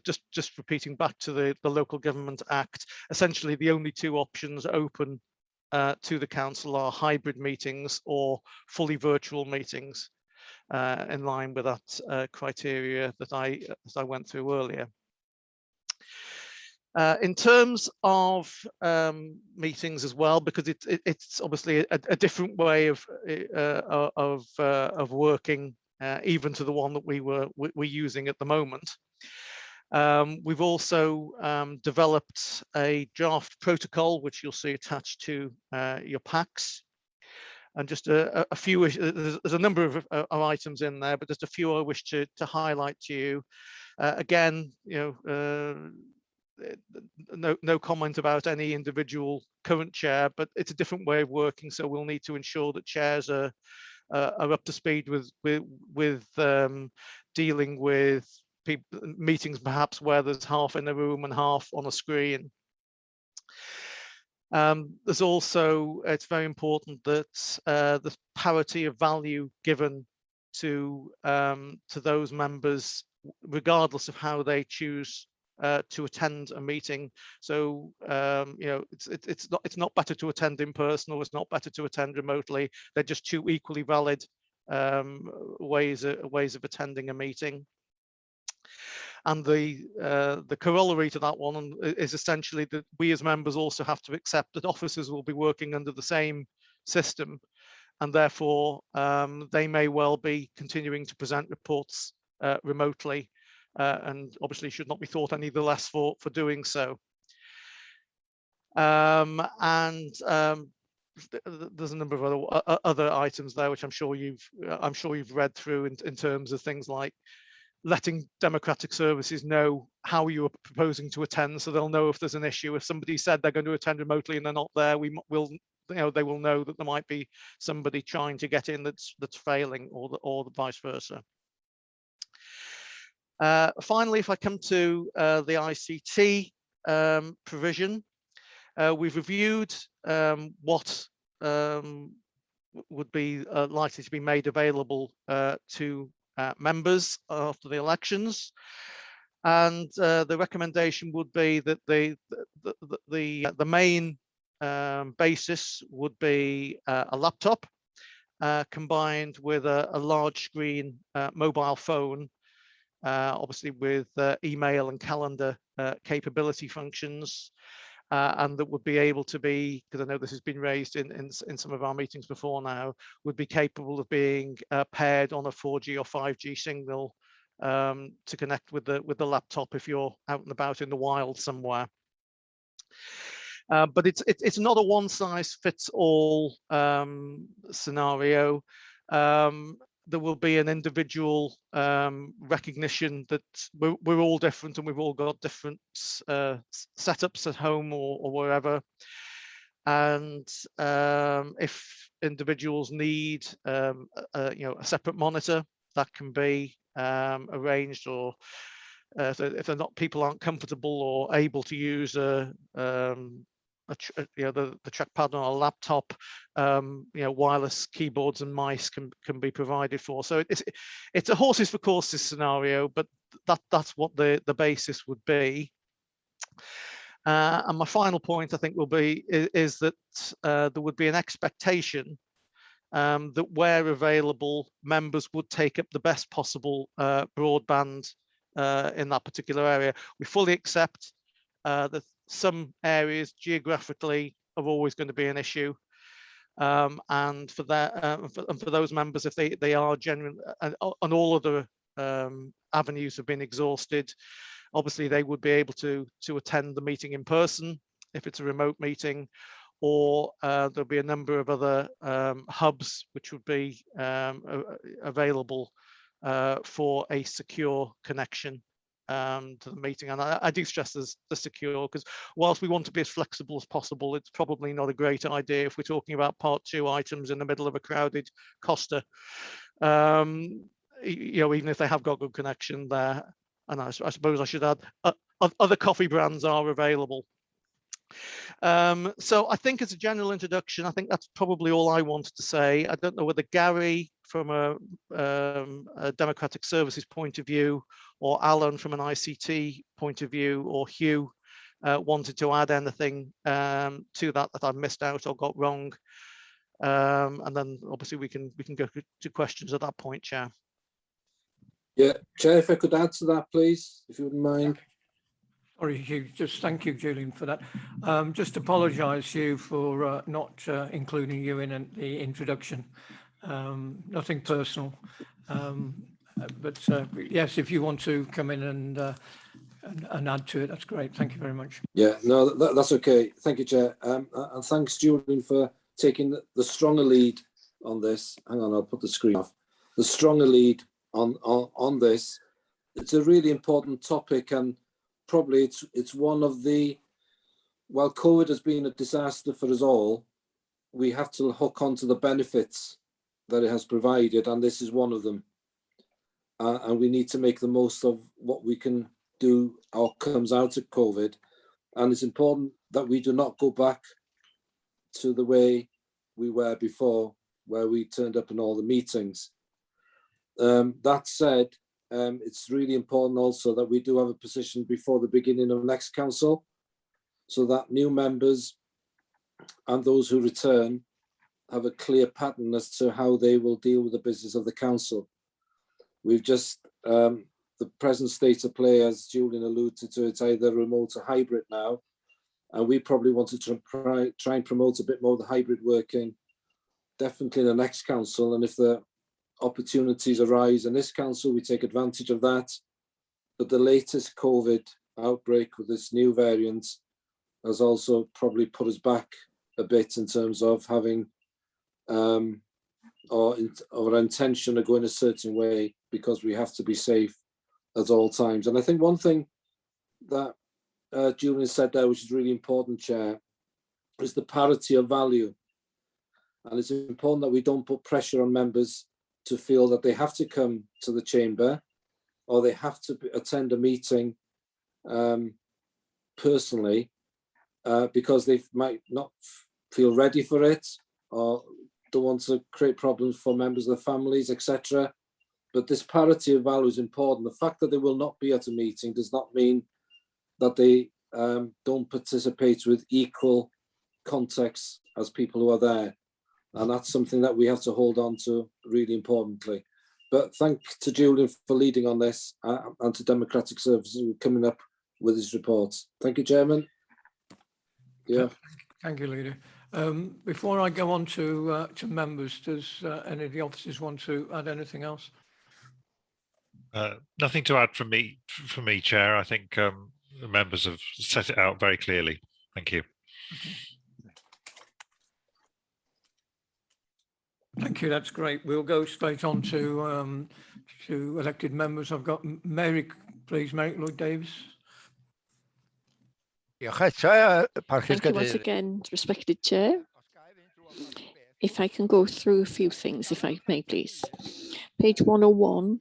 just repeating back to the Local Government Act, essentially the only two options open to the council are hybrid meetings or fully virtual meetings, in line with that criteria that I went through earlier. In terms of meetings as well, because it's obviously a different way of working, even to the one that we're using at the moment. We've also developed a draft protocol, which you'll see attached to your packs. And just a few, there's a number of items in there, but just a few I wish to highlight to you. Again, no comment about any individual current chair, but it's a different way of working, so we'll need to ensure that chairs are up to speed with dealing with meetings perhaps where there's half in the room and half on a screen. There's also, it's very important that the parity of value given to those members, regardless of how they choose to attend a meeting. So it's not better to attend in person, or it's not better to attend remotely. They're just two equally valid ways of attending a meeting. And the corollary to that one is essentially that we as members also have to accept that officers will be working under the same system, and therefore they may well be continuing to present reports remotely, and obviously should not be thought any the less for doing so. There's a number of other items there which I'm sure you've read through in terms of things like letting Democratic Services know how you are proposing to attend, so they'll know if there's an issue. If somebody said they're going to attend remotely and they're not there, they will know that there might be somebody trying to get in that's failing, or the vice versa. Finally, if I come to the ICT provision, we've reviewed what would be likely to be made available to members after the elections. And the recommendation would be that the main basis would be a laptop combined with a large screen mobile phone, obviously with email and calendar capability functions, and that would be able to be, because I know this has been raised in some of our meetings before now, would be capable of being paired on a 4G or 5G signal to connect with the laptop if you're out and about in the wild somewhere. But it's not a one-size-fits-all scenario. There will be an individual recognition that we're all different and we've all got different setups at home or wherever. And if individuals need a separate monitor, that can be arranged, or if they're not, people aren't comfortable or able to use the trackpad on a laptop, wireless keyboards and mice can be provided for. So it's a horses for courses scenario, but that's what the basis would be. And my final point, I think, is that there would be an expectation that where available, members would take up the best possible broadband in that particular area. We fully accept that some areas geographically are always going to be an issue, and for that, for those members, if they are genuine and all other avenues have been exhausted, obviously they would be able to attend the meeting in person if it's a remote meeting, or there'll be a number of other hubs which would be available for a secure connection to the meeting. And I do stress the secure, because whilst we want to be as flexible as possible, it's probably not a great idea if we're talking about part 2 items in the middle of a crowded Costa. Even if they have got good connection there. And I suppose I should add, other coffee brands are available. So I think as a general introduction, I think that's probably all I wanted to say. I don't know whether Gary, from a Democratic Services point of view, or Alan from an ICT point of view, or Hugh wanted to add anything to that I missed out or got wrong. And then obviously we can go to questions at that point, Chair. Yeah, Chair, if I could add to that, please, if you wouldn't mind. Sorry, Hugh, just thank you, Julian, for that. Just apologise, Hugh, for not including you in the introduction. Nothing personal. But yes, if you want to come in and add to it, that's great. Thank you very much. Yeah, no, that's okay. Thank you, Chair. And thanks, Julian, for taking the stronger lead on this. Hang on, I'll put the screen off. The stronger lead on this. It's a really important topic, and probably it's one of the, while COVID has been a disaster for us all, we have to hook onto the benefits that it has provided, and this is one of them. And we need to make the most of what we can do or comes out of COVID. And it's important that we do not go back to the way we were before, where we turned up in all the meetings. That said, it's really important also that we do have a position before the beginning of next council, so that new members and those who return have a clear pattern as to how they will deal with the business of the council. We've just, the present state of play, as Julian alluded to, it's either remote or hybrid now, and we probably want to try and promote a bit more of the hybrid working, definitely in the next council. And if the opportunities arise in this council, we take advantage of that. But the latest COVID outbreak with this new variant has also probably put us back a bit in terms of having our intention of going a certain way, because we have to be safe at all times. And I think one thing that Julian said there, which is really important, Chair, is the parity of value. And it's important that we don't put pressure on members to feel that they have to come to the chamber or they have to attend a meeting personally because they might not feel ready for it or don't want to create problems for members of the families, etc. but this parity of value is important. The fact that they will not be at a meeting does not mean that they don't participate with equal context as people who are there. And that's something that we have to hold on to really importantly. But thank to Julian for leading on this and to Democratic Services for coming up with his reports. Thank you, Chairman. Yeah. Thank you, Leader. Before I go on to members, does any of the officers want to add anything else? Nothing to add from me, Chair. I think the members have set it out very clearly. Thank you. Okay. Thank you. That's great. We'll go straight on to elected members. I've got Mary, please, Mary Lloyd Davis. Thank you once again, respected Chair. If I can go through a few things, if I may, please. Page 101,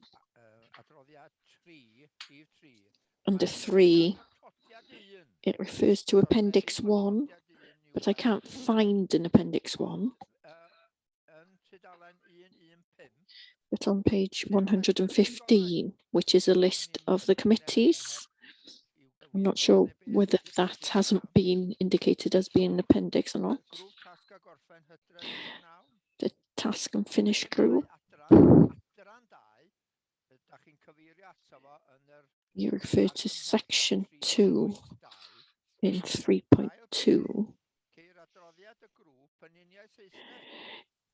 under 3, it refers to Appendix 1, but I can't find an Appendix 1. But on page 115, which is a list of the committees, I'm not sure whether that hasn't been indicated as being an appendix or not. The task and finish group. You refer to section 2 in 3.2.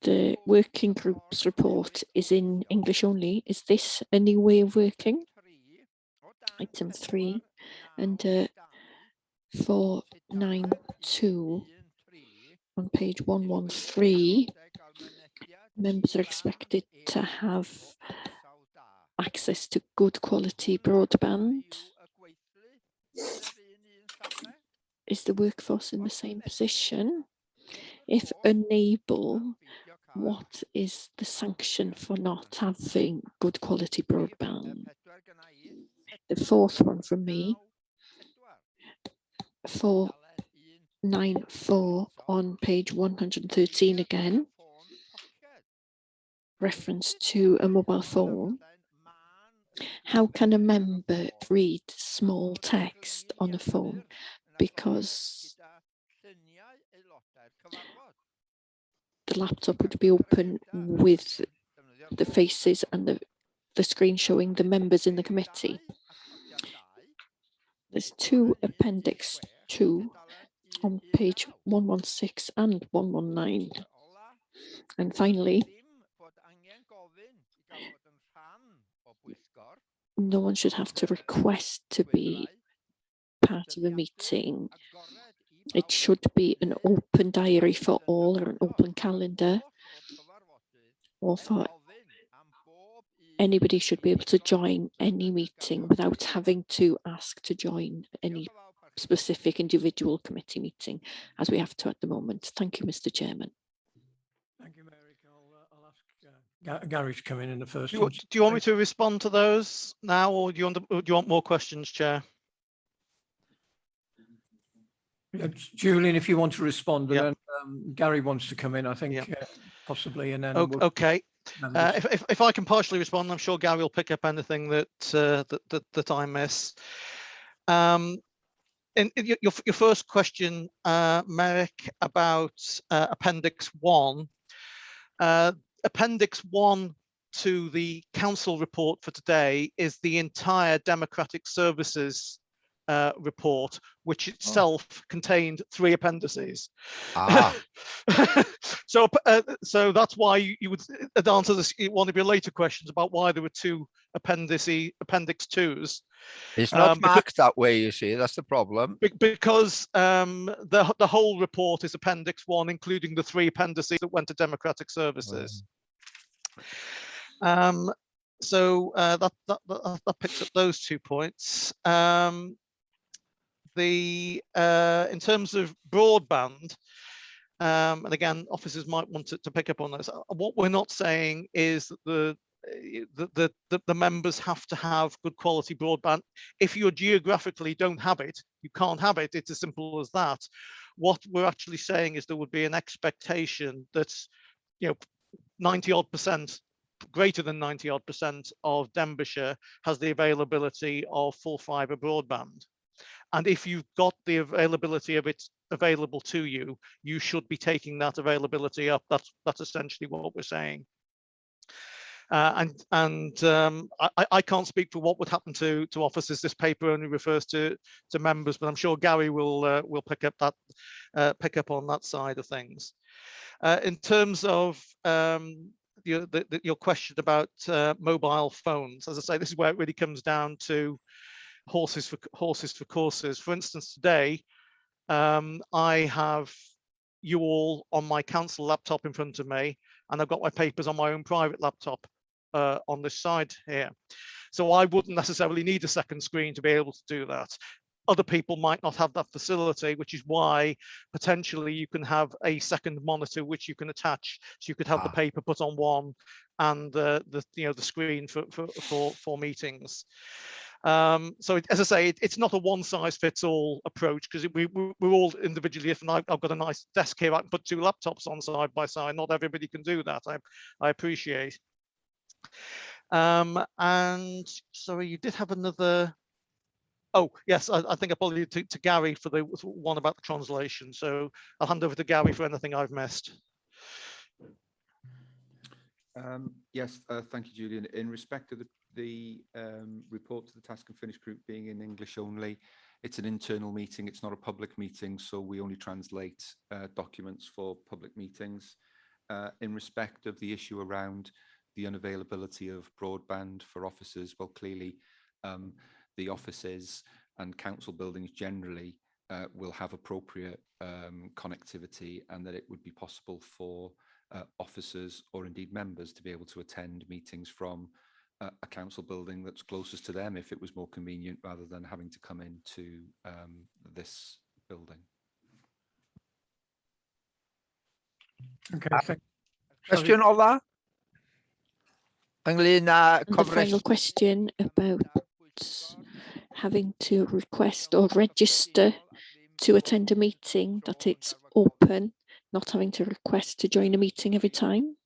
The working group's report is in English only. Is this a new way of working? Item 3 and 492 on page 113. Members are expected to have access to good quality broadband. Is the workforce in the same position? If unable, what is the sanction for not having good quality broadband? The fourth one from me, 494 on page 113 again, reference to a mobile phone. How can a member read small text on a phone? Because the laptop would be open with the faces and the screen showing the members in the committee. There's 2 Appendix 2 on page 116 and 119. And finally, no one should have to request to be part of a meeting. It should be an open diary for all, or an open calendar, or for anybody should be able to join any meeting without having to ask to join any specific individual committee meeting, as we have to at the moment. Thank you, Mr. Chairman. Thank you, Mary. I'll ask Gary to come in the first. Do you want me to respond to those now, or do you want more questions, Chair? Yeah, Julian, if you want to respond, and then Gary wants to come in, I think, possibly, and then okay. If I can partially respond, I'm sure Gary will pick up anything that that I miss. In your first question, Merrick, about Appendix 1. Appendix 1 to the council report for today is the entire Democratic Services report, which itself contained 3 appendices. So that's why you would answer this, one of your later questions about why there were 2 Appendix 2s. It's not marked that way, you see, that's the problem. Because the whole report is Appendix 1, including the 3 appendices that went to Democratic Services. So that picks up those 2 points. In terms of broadband, and again, officers might want to pick up on this. What we're not saying is that the members have to have good quality broadband. If you geographically don't have it, you can't have it. It's as simple as that. What we're actually saying is there would be an expectation that 90% greater than 90% of Denbighshire has the availability of full fibre broadband. And if you've got the availability of it available to you, you should be taking that availability up. That's essentially what we're saying. I can't speak for what would happen to officers. This paper only refers to members, but I'm sure Gary will pick up on that side of things. In terms of your question about mobile phones, as I say, this is where it really comes down to horses for courses. For instance, today I have you all on my council laptop in front of me, and I've got my papers on my own private laptop on this side here. So I wouldn't necessarily need a second screen to be able to do that. Other people might not have that facility, which is why potentially you can have a second monitor which you can attach. So you could have the paper put on one and the screen for meetings. So as I say, it's not a one-size-fits-all approach, because we're all individually different. I've got a nice desk here. I can put two laptops on side by side. Not everybody can do that. I appreciate. And sorry, you did have another. Oh yes, I think I probably to Gary for the one about the translation. So I'll hand over to Gary for anything I've missed. Yes, thank you, Julian. In respect to the report to the Task and Finish group being in English only, it's an internal meeting. It's not a public meeting, so we only translate documents for public meetings. In respect of the issue around the unavailability of broadband for offices, well, clearly the offices and council buildings generally will have appropriate connectivity, and that it would be possible for officers or indeed members to be able to attend meetings from a council building that's closest to them if it was more convenient, rather than having to come into this building. Okay, Cwestiwn ola? Ynglyn â And the final question about having to request or register to attend a meeting, that it's open, not having to request to join a meeting every time.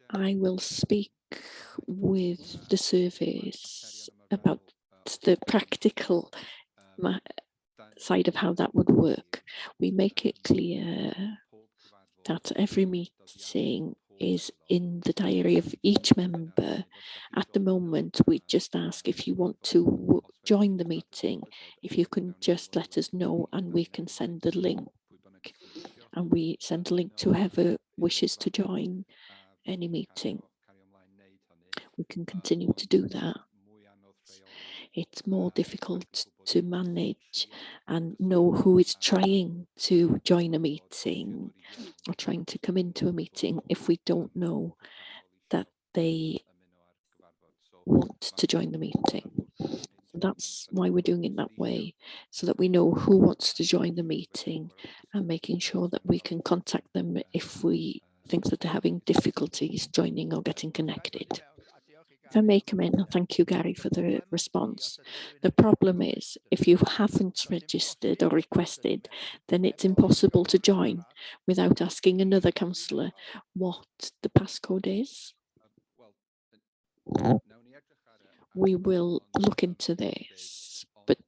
I will speak with the service about the practical side of how that would work. We make it clear that every meeting is in the diary of each member. At the moment, we just ask if you want to join the meeting, if you can just let us know and we can send the link. And we send a link to whoever wishes to join any meeting. We can continue to do that. It's more difficult to manage and know who is trying to join a meeting or trying to come into a meeting if we don't know that they want to join the meeting. So that's why we're doing it that way, so that we know who wants to join the meeting and making sure that we can contact them if we think that they're having difficulties joining or getting connected. If I may come in, and thank you, Gary, for the response. The problem is, if you haven't registered or requested, then it's impossible to join without asking another councillor what the passcode is. We will look into this, but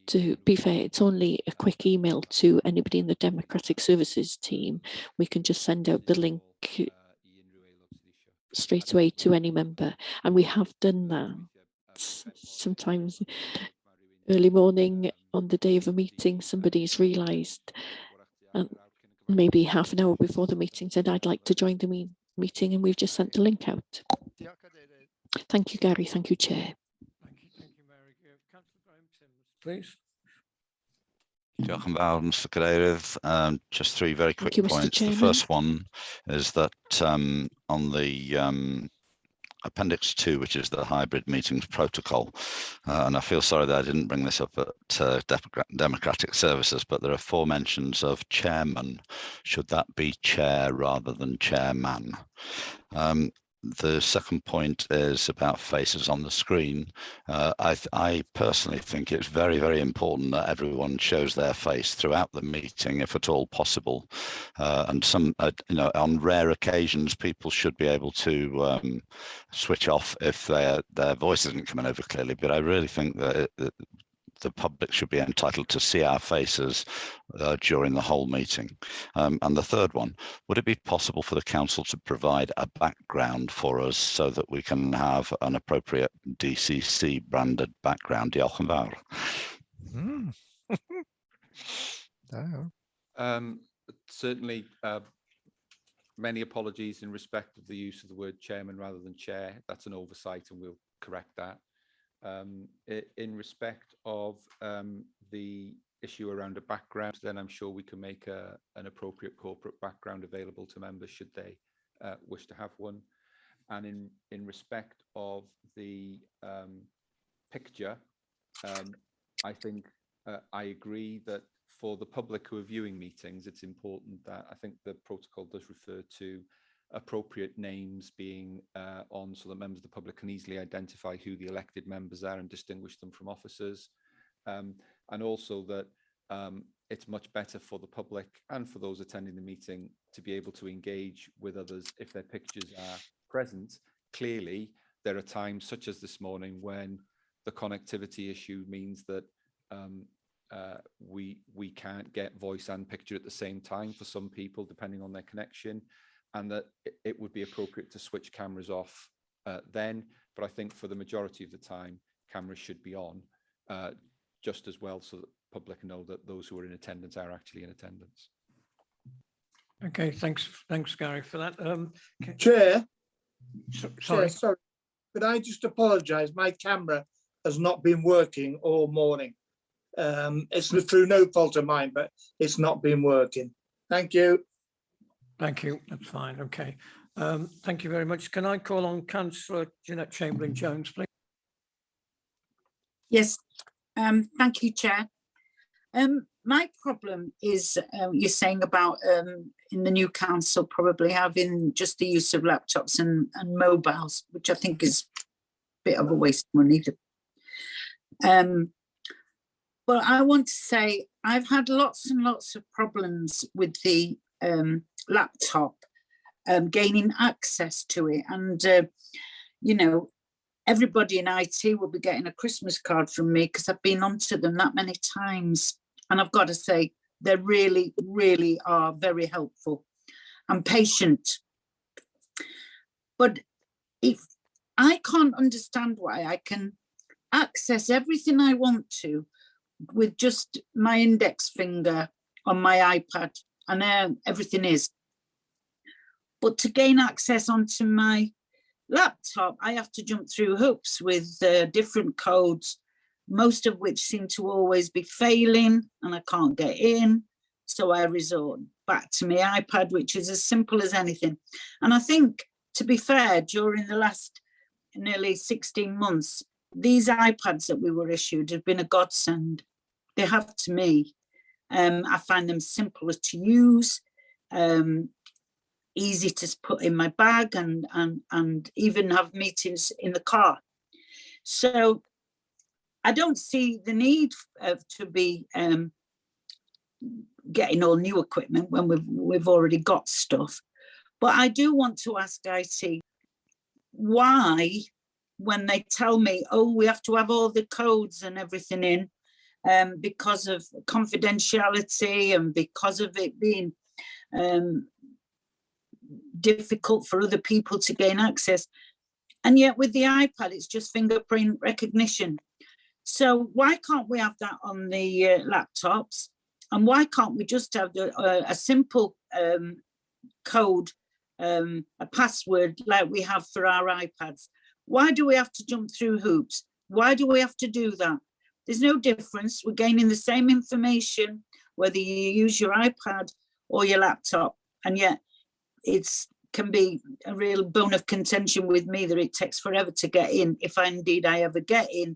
to be fair, it's only a quick email to anybody in the Democratic Services team. We can just send out the link straight away to any member, and we have done that sometimes early morning on the day of a meeting. Somebody's realized, and maybe half an hour before the meeting, said I'd like to join the meeting, and we've just sent the link out. Thank you, Gary. Thank you, Chair. Thank you, Mary. Councillor Graham Sims, please. Diolch yn fawr, Mr Cadeirydd. Just three very quick points. The first one is that on the Appendix 2, which is the hybrid meetings protocol, and I feel sorry that I didn't bring this up at Democratic Services, but there are 4 mentions of chairman. Should that be chair rather than chairman? the second point is about faces on the screen. I personally think it's very, very important that everyone shows their face throughout the meeting, if at all possible. And some, you know, on rare occasions, people should be able to switch off if their voice isn't coming over clearly. But I really think that the public should be entitled to see our faces during the whole meeting. And the third one, would it be possible for the council to provide a background for us so that we can have an appropriate DCC branded background? Diolch yn fawr. Certainly, many apologies in respect of the use of the word chairman rather than chair. That's an oversight and we'll correct that. In respect of the issue around a background, then I'm sure we can make an appropriate corporate background available to members should they wish to have one. And in respect of the picture, I think I agree that for the public who are viewing meetings, it's important that I think the protocol does refer to appropriate names being on so that members of the public can easily identify who the elected members are and distinguish them from officers. And also that it's much better for the public and for those attending the meeting to be able to engage with others if their pictures are present. Clearly, there are times such as this morning when the connectivity issue means that we can't get voice and picture at the same time for some people, depending on their connection, and that it would be appropriate to switch cameras off then. But I think for the majority of the time, cameras should be on just as well so that the public know that those who are in attendance are actually in attendance. Okay, thanks, Gary, for that. Chair, Sorry. sorry, could I just apologise? My camera has not been working all morning. It's through no fault of mine, but it's not been working. Thank you. Thank you. That's fine. Okay. Thank you very much. Can I call on Councillor Jeanette Chamberlain-Jones, please? Yes. Thank you, Chair. My problem is you're saying about in the new council probably having just the use of laptops and mobiles, which I think is a bit of a waste of money. But I want to say I've had lots and lots of problems with the laptop, gaining access to it. And, you know, everybody in IT will be getting a Christmas card from me because I've been onto them that many times. And I've got to say, they really, really are very helpful and patient. But if I can't understand why I can access everything I want to with just my index finger on my iPad, and everything is. But to gain access onto my laptop, I have to jump through hoops with different codes, most of which seem to always be failing and I can't get in. So I resort back to my iPad, which is as simple as anything. And I think, to be fair, during the last nearly 16 months, these iPads that we were issued have been a godsend. They have to me. I find them simpler to use, easy to put in my bag and even have meetings in the car. So I don't see the need to be getting all new equipment when we've already got stuff. But I do want to ask IT why, when they tell me, oh, we have to have all the codes and everything in, because of confidentiality and because of it being difficult for other people to gain access. And yet with the iPad, it's just fingerprint recognition. So why can't we have that on the laptops? And why can't we just have a simple code, a password like we have for our iPads? Why do we have to jump through hoops? Why do we have to do that? There's no difference. We're gaining the same information, whether you use your iPad or your laptop. And yet it can be a real bone of contention with me that it takes forever to get in, if indeed I ever get in.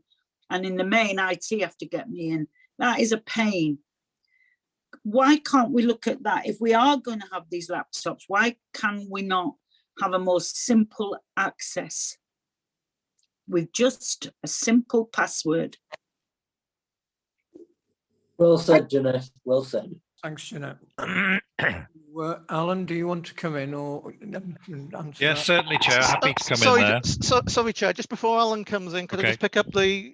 And in the main, IT have to get me in. That is a pain. Why can't we look at that? If we are going to have these laptops, why can we not have a more simple access with just a simple password. Well said, Jeanette. Well said. Thanks, Jeanette. Alan, do you want to come in or answer Yes, that? certainly, Chair. Happy to come sorry, in there. Sorry, Chair. Just before Alan comes in, could I Okay. just pick up the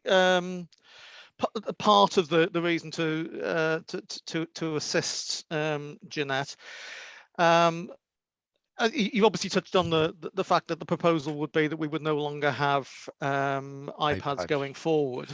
part of the reason to assist Jeanette? You obviously touched on the fact that the proposal would be that we would no longer have iPads going forward.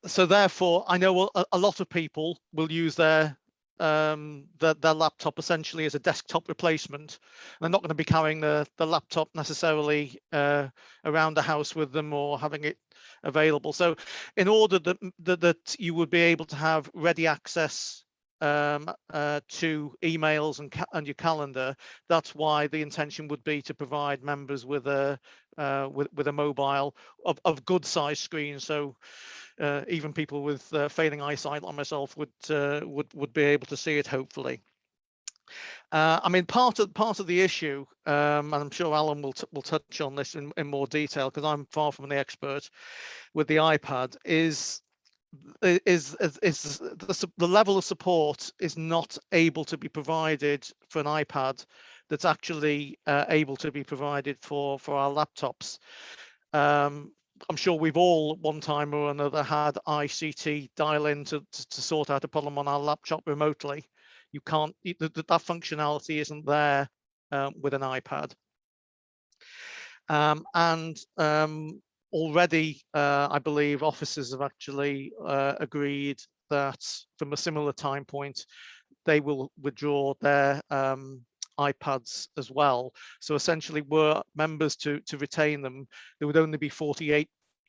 So therefore, I know a lot of people will use their laptop essentially as a desktop replacement. They're not going to be carrying the laptop necessarily around the house with them or having it available. So in order that you would be able to have ready access to emails and your calendar, that's why the intention would be to provide members with a mobile of good size screen, so even people with failing eyesight like myself would be able to see it, hopefully. I mean, part of the issue, and I'm sure Alan will touch on this in more detail because I'm far from an expert with the iPad, is the level of support is not able to be provided for an iPad that's actually able to be provided for our laptops. I'm sure we've all at one time or another had ICT dial-in to sort out a problem on our laptop remotely. You can't, that functionality isn't there with an iPad. Already, I believe officers have actually agreed that from a similar time point, they will withdraw their iPads as well. So essentially, were members to retain them, there would only be 48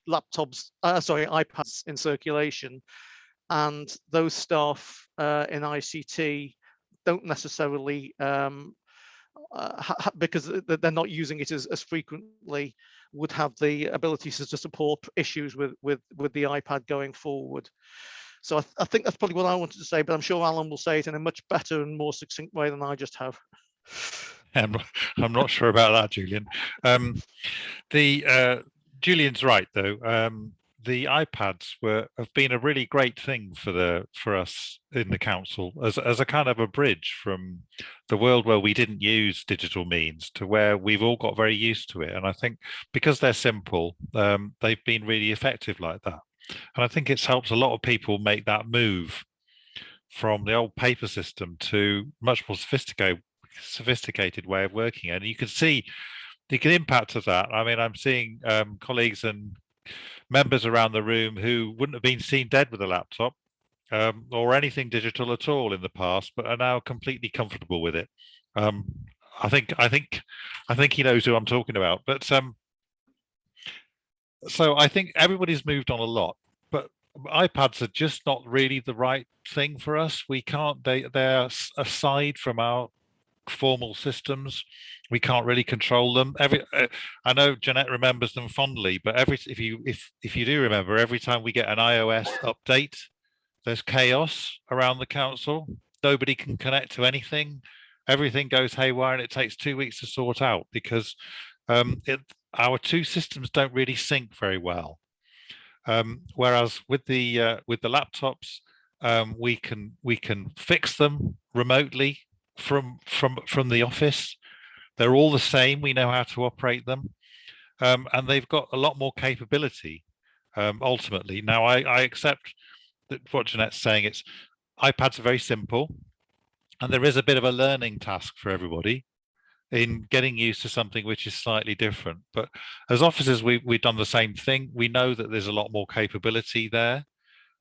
iPads in circulation, and those staff in ICT don't necessarily because they're not using it as frequently, would have the ability to support issues with the iPad going forward. So I think that's probably what I wanted to say, but I'm sure Alan will say it in a much better and more succinct way than I just have. I'm not sure about that, Julian. Julian's right, though. The iPads have been a really great thing for us in the council as a kind of a bridge from the world where we didn't use digital means to where we've all got very used to it. And I think because they're simple, they've been really effective like that. And I think it's helped a lot of people make that move from the old paper system to much more sophisticated way of working. And you can see the impact of that. I mean, I'm seeing colleagues and members around the room who wouldn't have been seen dead with a laptop or anything digital at all in the past, but are now completely comfortable with it. I think he knows who I'm talking about. But so I think everybody's moved on a lot, but iPads are just not really the right thing for us. We can't. They're aside from our formal systems. We can't really control them. I know Jeanette remembers them fondly, but if you do remember, every time we get an iOS update, there's chaos around the council. Nobody can connect to anything. Everything goes haywire, and it takes 2 weeks to sort out because our two systems don't really sync very well. Whereas with the laptops, we can fix them remotely from the office. They're all the same. We know how to operate them, and they've got a lot more capability. Ultimately, now I accept that what Jeanette's saying. It's iPads are very simple, and there is a bit of a learning task for everybody in getting used to something which is slightly different. But as officers, we've done the same thing. We know that there's a lot more capability there.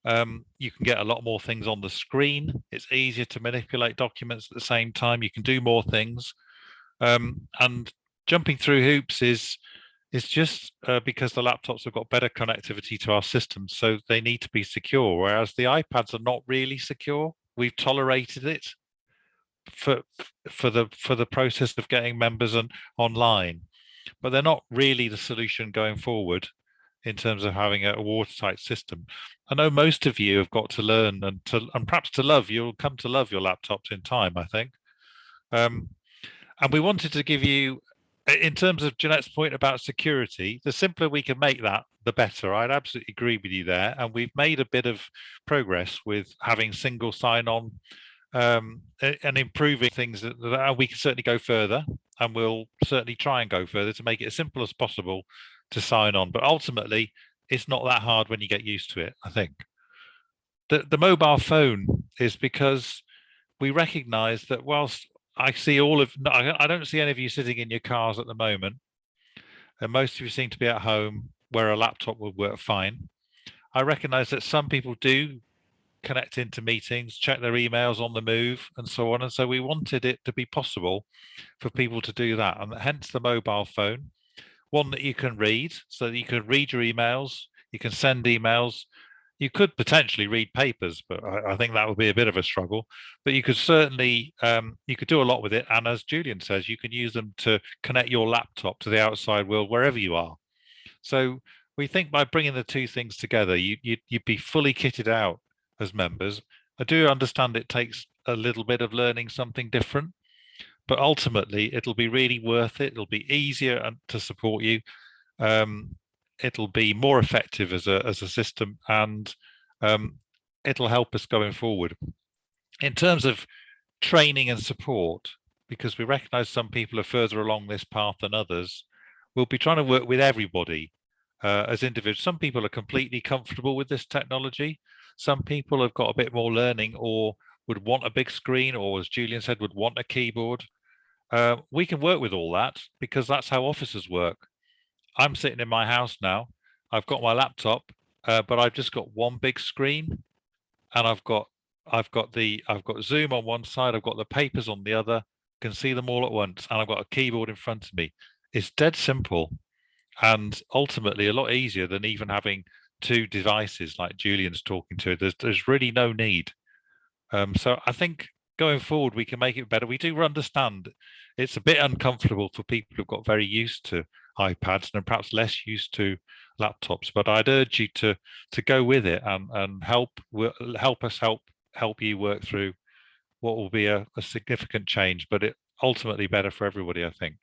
You can get a lot more things on the screen. It's easier to manipulate documents at the same time. You can do more things. And jumping through hoops is just because the laptops have got better connectivity to our systems, so they need to be secure, whereas the iPads are not really secure. We've tolerated it for the process of getting members online, but they're not really the solution going forward in terms of having a watertight system. I know most of you have got to learn and perhaps to love. You'll come to love your laptops in time, I think. And we wanted to give you, in terms of Jeanette's point about security, the simpler we can make that, the better. I'd absolutely agree with you there. And we've made a bit of progress with having single sign-on and improving things that we can certainly go further, and we'll certainly try and go further to make it as simple as possible to sign on. But ultimately, it's not that hard when you get used to it, I think. The mobile phone is because we recognize that whilst I see I don't see any of you sitting in your cars at the moment, and most of you seem to be at home where a laptop would work fine. I recognize that some people do connect into meetings, check their emails on the move and so on. And so we wanted it to be possible for people to do that. And hence the mobile phone, one that you can read, so that you can read your emails, you can send emails. You could potentially read papers, but I think that would be a bit of a struggle. But you could certainly, you could do a lot with it. And as Julian says, you can use them to connect your laptop to the outside world wherever you are. So we think by bringing the two things together, you'd be fully kitted out as members. I do understand it takes a little bit of learning something different, but ultimately it'll be really worth it. It'll be easier to support you. It'll be more effective as a system, and it'll help us going forward. In terms of training and support, because we recognize some people are further along this path than others, we'll be trying to work with everybody as individuals. Some people are completely comfortable with this technology. Some people have got a bit more learning or would want a big screen, or as Julian said, would want a keyboard. We can work with all that because that's how officers work. I'm sitting in my house now. I've got my laptop, but I've just got one big screen, and I've got Zoom on one side. I've got the papers on the other. Can see them all at once, and I've got a keyboard in front of me. It's dead simple, and ultimately a lot easier than even having two devices like Julian's talking to. There's really no need. So I think going forward we can make it better. We do understand it's a bit uncomfortable for people who've got very used to iPads and perhaps less used to laptops, but I'd urge you to go with it and help us help you work through what will be a significant change, but it ultimately better for everybody, I think.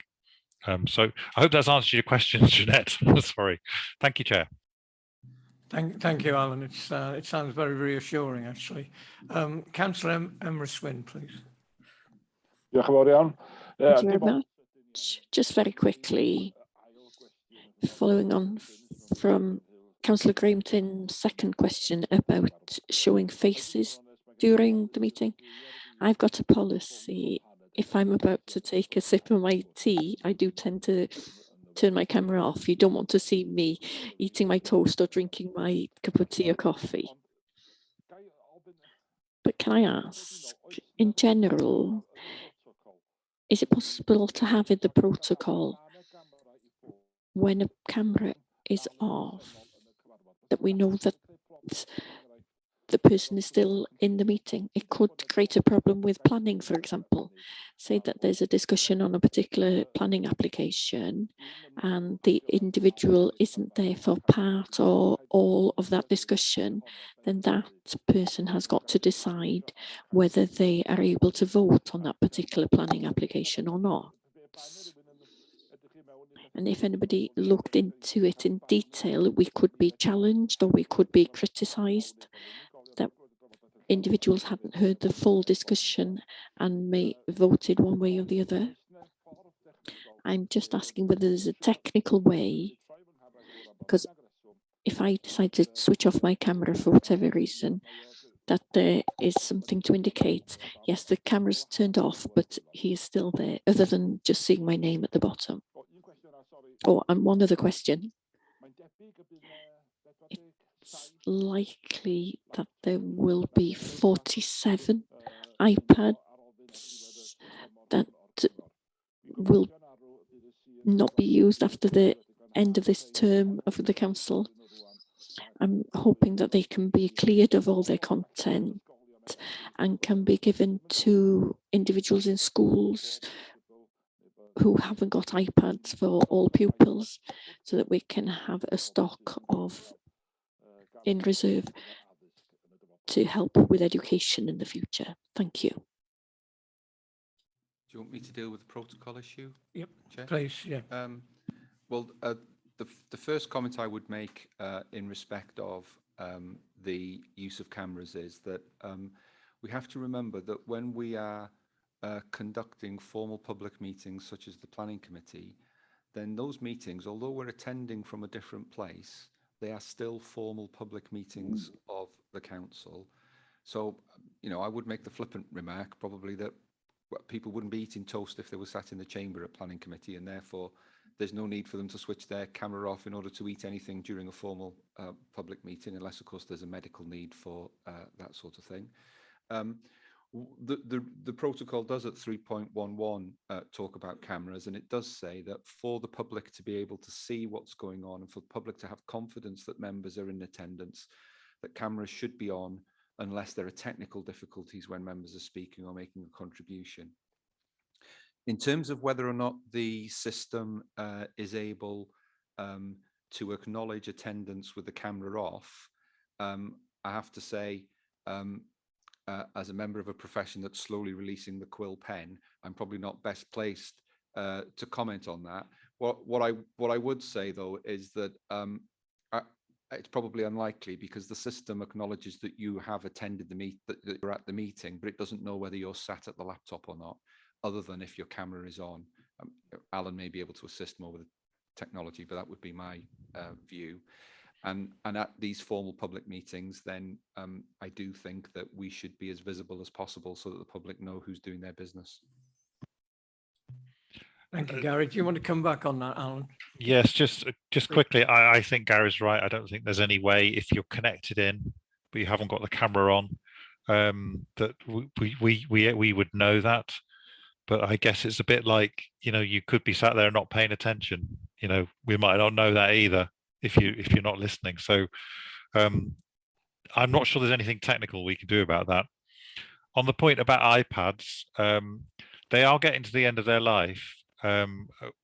So I hope that's answered your questions, Jeanette. Sorry. Thank you, Chair. Thank you, Alan. It sounds very reassuring, actually. Councillor Emrys Swin, please. Diolch yn fawr iawn. Thank you very much. Just very quickly, following on from Councillor Grahamton's second question about showing faces during the meeting, I've got a policy. If I'm about to take a sip of my tea, I do tend to turn my camera off. You don't want to see me eating my toast or drinking my cup of tea or coffee. But can I ask, in general, is it possible to have in the protocol when a camera is off that we know that the person is still in the meeting? It could create a problem with planning, for example. Say that there's a discussion on a particular planning application and the individual isn't there for part or all of that discussion, then that person has got to decide whether they are able to vote on that particular planning application or not. And if anybody looked into it in detail, we could be challenged or we could be criticised that individuals hadn't heard the full discussion and may have voted one way or the other. I'm just asking whether there's a technical way, because if I decide to switch off my camera for whatever reason, that there is something to indicate, yes, the camera's turned off, but he is still there, other than just seeing my name at the bottom. Oh, and one other question. It's likely that there will be 47 iPads that will not be used after the end of this term of the council. I'm hoping that they can be cleared of all their content and can be given to individuals in schools who haven't got iPads for all pupils, so that we can have a stock of in reserve to help with education in the future. Thank you. you want me to deal with the protocol issue? Yep, Chair? please, yeah. Well, the first comment I would make in respect of the use of cameras is that we have to remember that when we are conducting formal public meetings such as the Planning Committee, then those meetings, although we're attending from a different place, they are still formal public meetings of the council. So, you know, I would make the flippant remark probably that people wouldn't be eating toast if they were sat in the chamber at Planning Committee, and therefore there's no need for them to switch their camera off in order to eat anything during a formal public meeting, unless of course there's a medical need for that sort of thing. The protocol does at 3.11 talk about cameras, and it does say that for the public to be able to see what's going on and for the public to have confidence that members are in attendance, that cameras should be on unless there are technical difficulties when members are speaking or making a contribution. In terms of whether or not the system is able to acknowledge attendance with the camera off, I have to say, as a member of a profession that's slowly releasing the quill pen, I'm probably not best placed to comment on that. What I would say though is that it's probably unlikely, because the system acknowledges that you have attended the that you're at the meeting, but it doesn't know whether you're sat at the laptop or not, other than if your camera is on. Alan may be able to assist more with the technology, but that would be my view. And at these formal public meetings, then I do think that we should be as visible as possible so that the public know who's doing their business. Thank you, Gary. Do you want to come back on that, Alan? Yes, just quickly. I think Gary's right. I don't think there's any way, if you're connected in but you haven't got the camera on, that we would know that. But I guess it's a bit like, you know, you could be sat there not paying attention. You know, we might not know that either if you're not listening. So I'm not sure there's anything technical we can do about that. On the point about iPads, they are getting to the end of their life,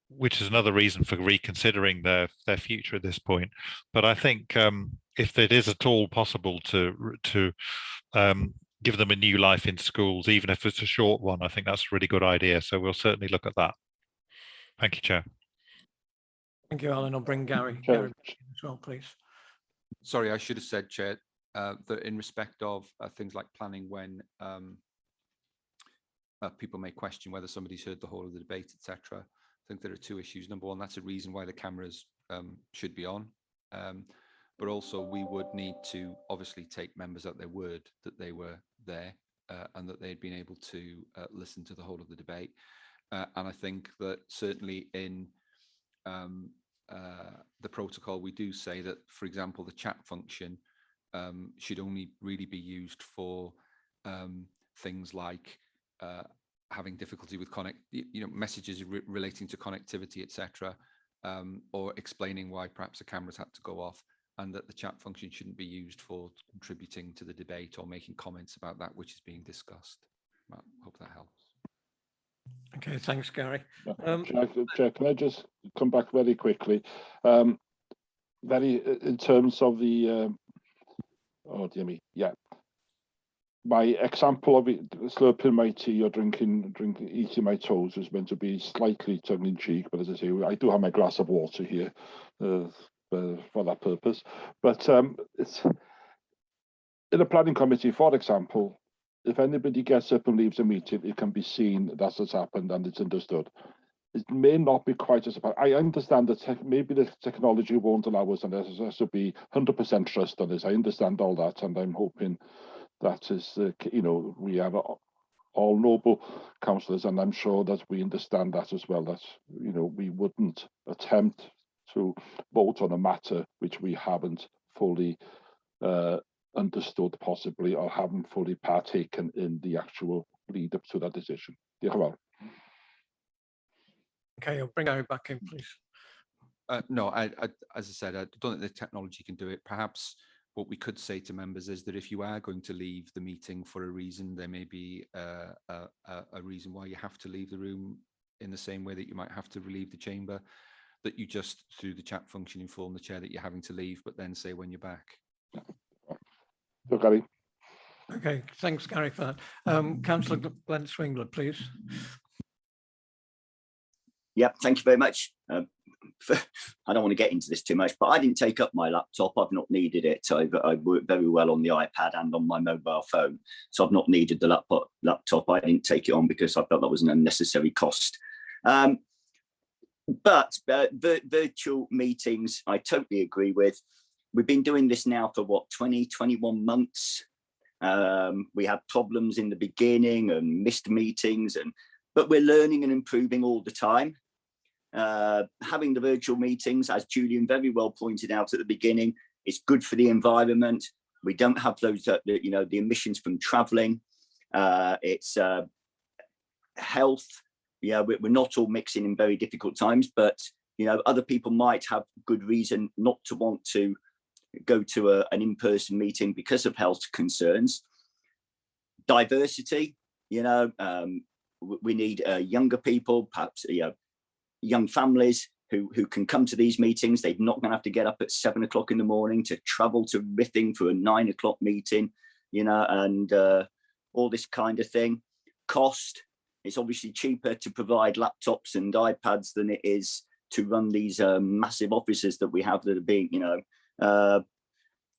which is another reason for reconsidering their future at this point. But I think if it is at all possible to give them a new life in schools, even if it's a short one, I think that's a really good idea. So we'll certainly look at that. Thank you, Chair. Thank you, Alan. I'll bring Gary back in as well, please. Sorry, I should have said, Chair, that in respect of things like planning, when people may question whether somebody's heard the whole of the debate, etc. I think there are two issues. Number one, that's a reason why the cameras should be on. But also we would need to obviously take members at their word that they were there and that they had been able to listen to the whole of the debate. And I think that certainly in the protocol, we do say that, for example, the chat function should only really be used for things like having difficulty with messages relating to connectivity, etc., or explaining why perhaps the cameras had to go off, and that the chat function shouldn't be used for contributing to the debate or making comments about that which is being discussed. I hope that helps. Okay, thanks, Gary. Chair, can I just come back very quickly? In terms of the, oh dear me, yeah. My example of it, slurping my tea or eating my toast is meant to be slightly tongue-in-cheek, but as I say, I do have my glass of water here for that purpose. But it's in a planning committee, for example, if anybody gets up and leaves a meeting, it can be seen that's what's happened and it's understood. It may not be quite as bad. I understand that maybe the technology won't allow us, and there has to be 100% trust on this. I understand all that, and I'm hoping that is, you know, we have all noble councillors, and I'm sure that we understand that as well, that, you know, we wouldn't attempt to vote on a matter which we haven't fully understood possibly, or haven't fully partaken in the actual lead up to that decision. Okay, I'll bring Gary back in, please. No, as I said, I don't think the technology can do it. Perhaps what we could say to members is that if you are going to leave the meeting for a reason, there may be a reason why you have to leave the room, in the same way that you might have to leave the chamber, that you just, through the chat function, inform the chair that you're having to leave, but then say when you're back. Gary. Okay, thanks, Gary, for that. Councillor Glenn Swingler, please. Yeah, thank you very much. I don't want to get into this too much, but I didn't take up my laptop. I've not needed it. I work very well on the iPad and on my mobile phone. So I've not needed the laptop. I didn't take it on because I felt that was an unnecessary cost. But virtual meetings, I totally agree with. We've been doing this now for what, 20, 21 months. We had problems in the beginning and missed meetings, but we're learning and improving all the time. Having the virtual meetings, as Julian very well pointed out at the beginning, it's good for the environment. We don't have those, the emissions from traveling. It's health. Yeah, we're not all mixing in very difficult times, but other people might have good reason not to want to go to an in-person meeting because of health concerns. Diversity, we need younger people, perhaps young families who can come to these meetings. They're not going to have to get up at 7 o'clock in the morning to travel to Rithing for a 9 o'clock meeting, and all this kind of thing. Cost, it's obviously cheaper to provide laptops and iPads than it is to run these massive offices that we have that are being,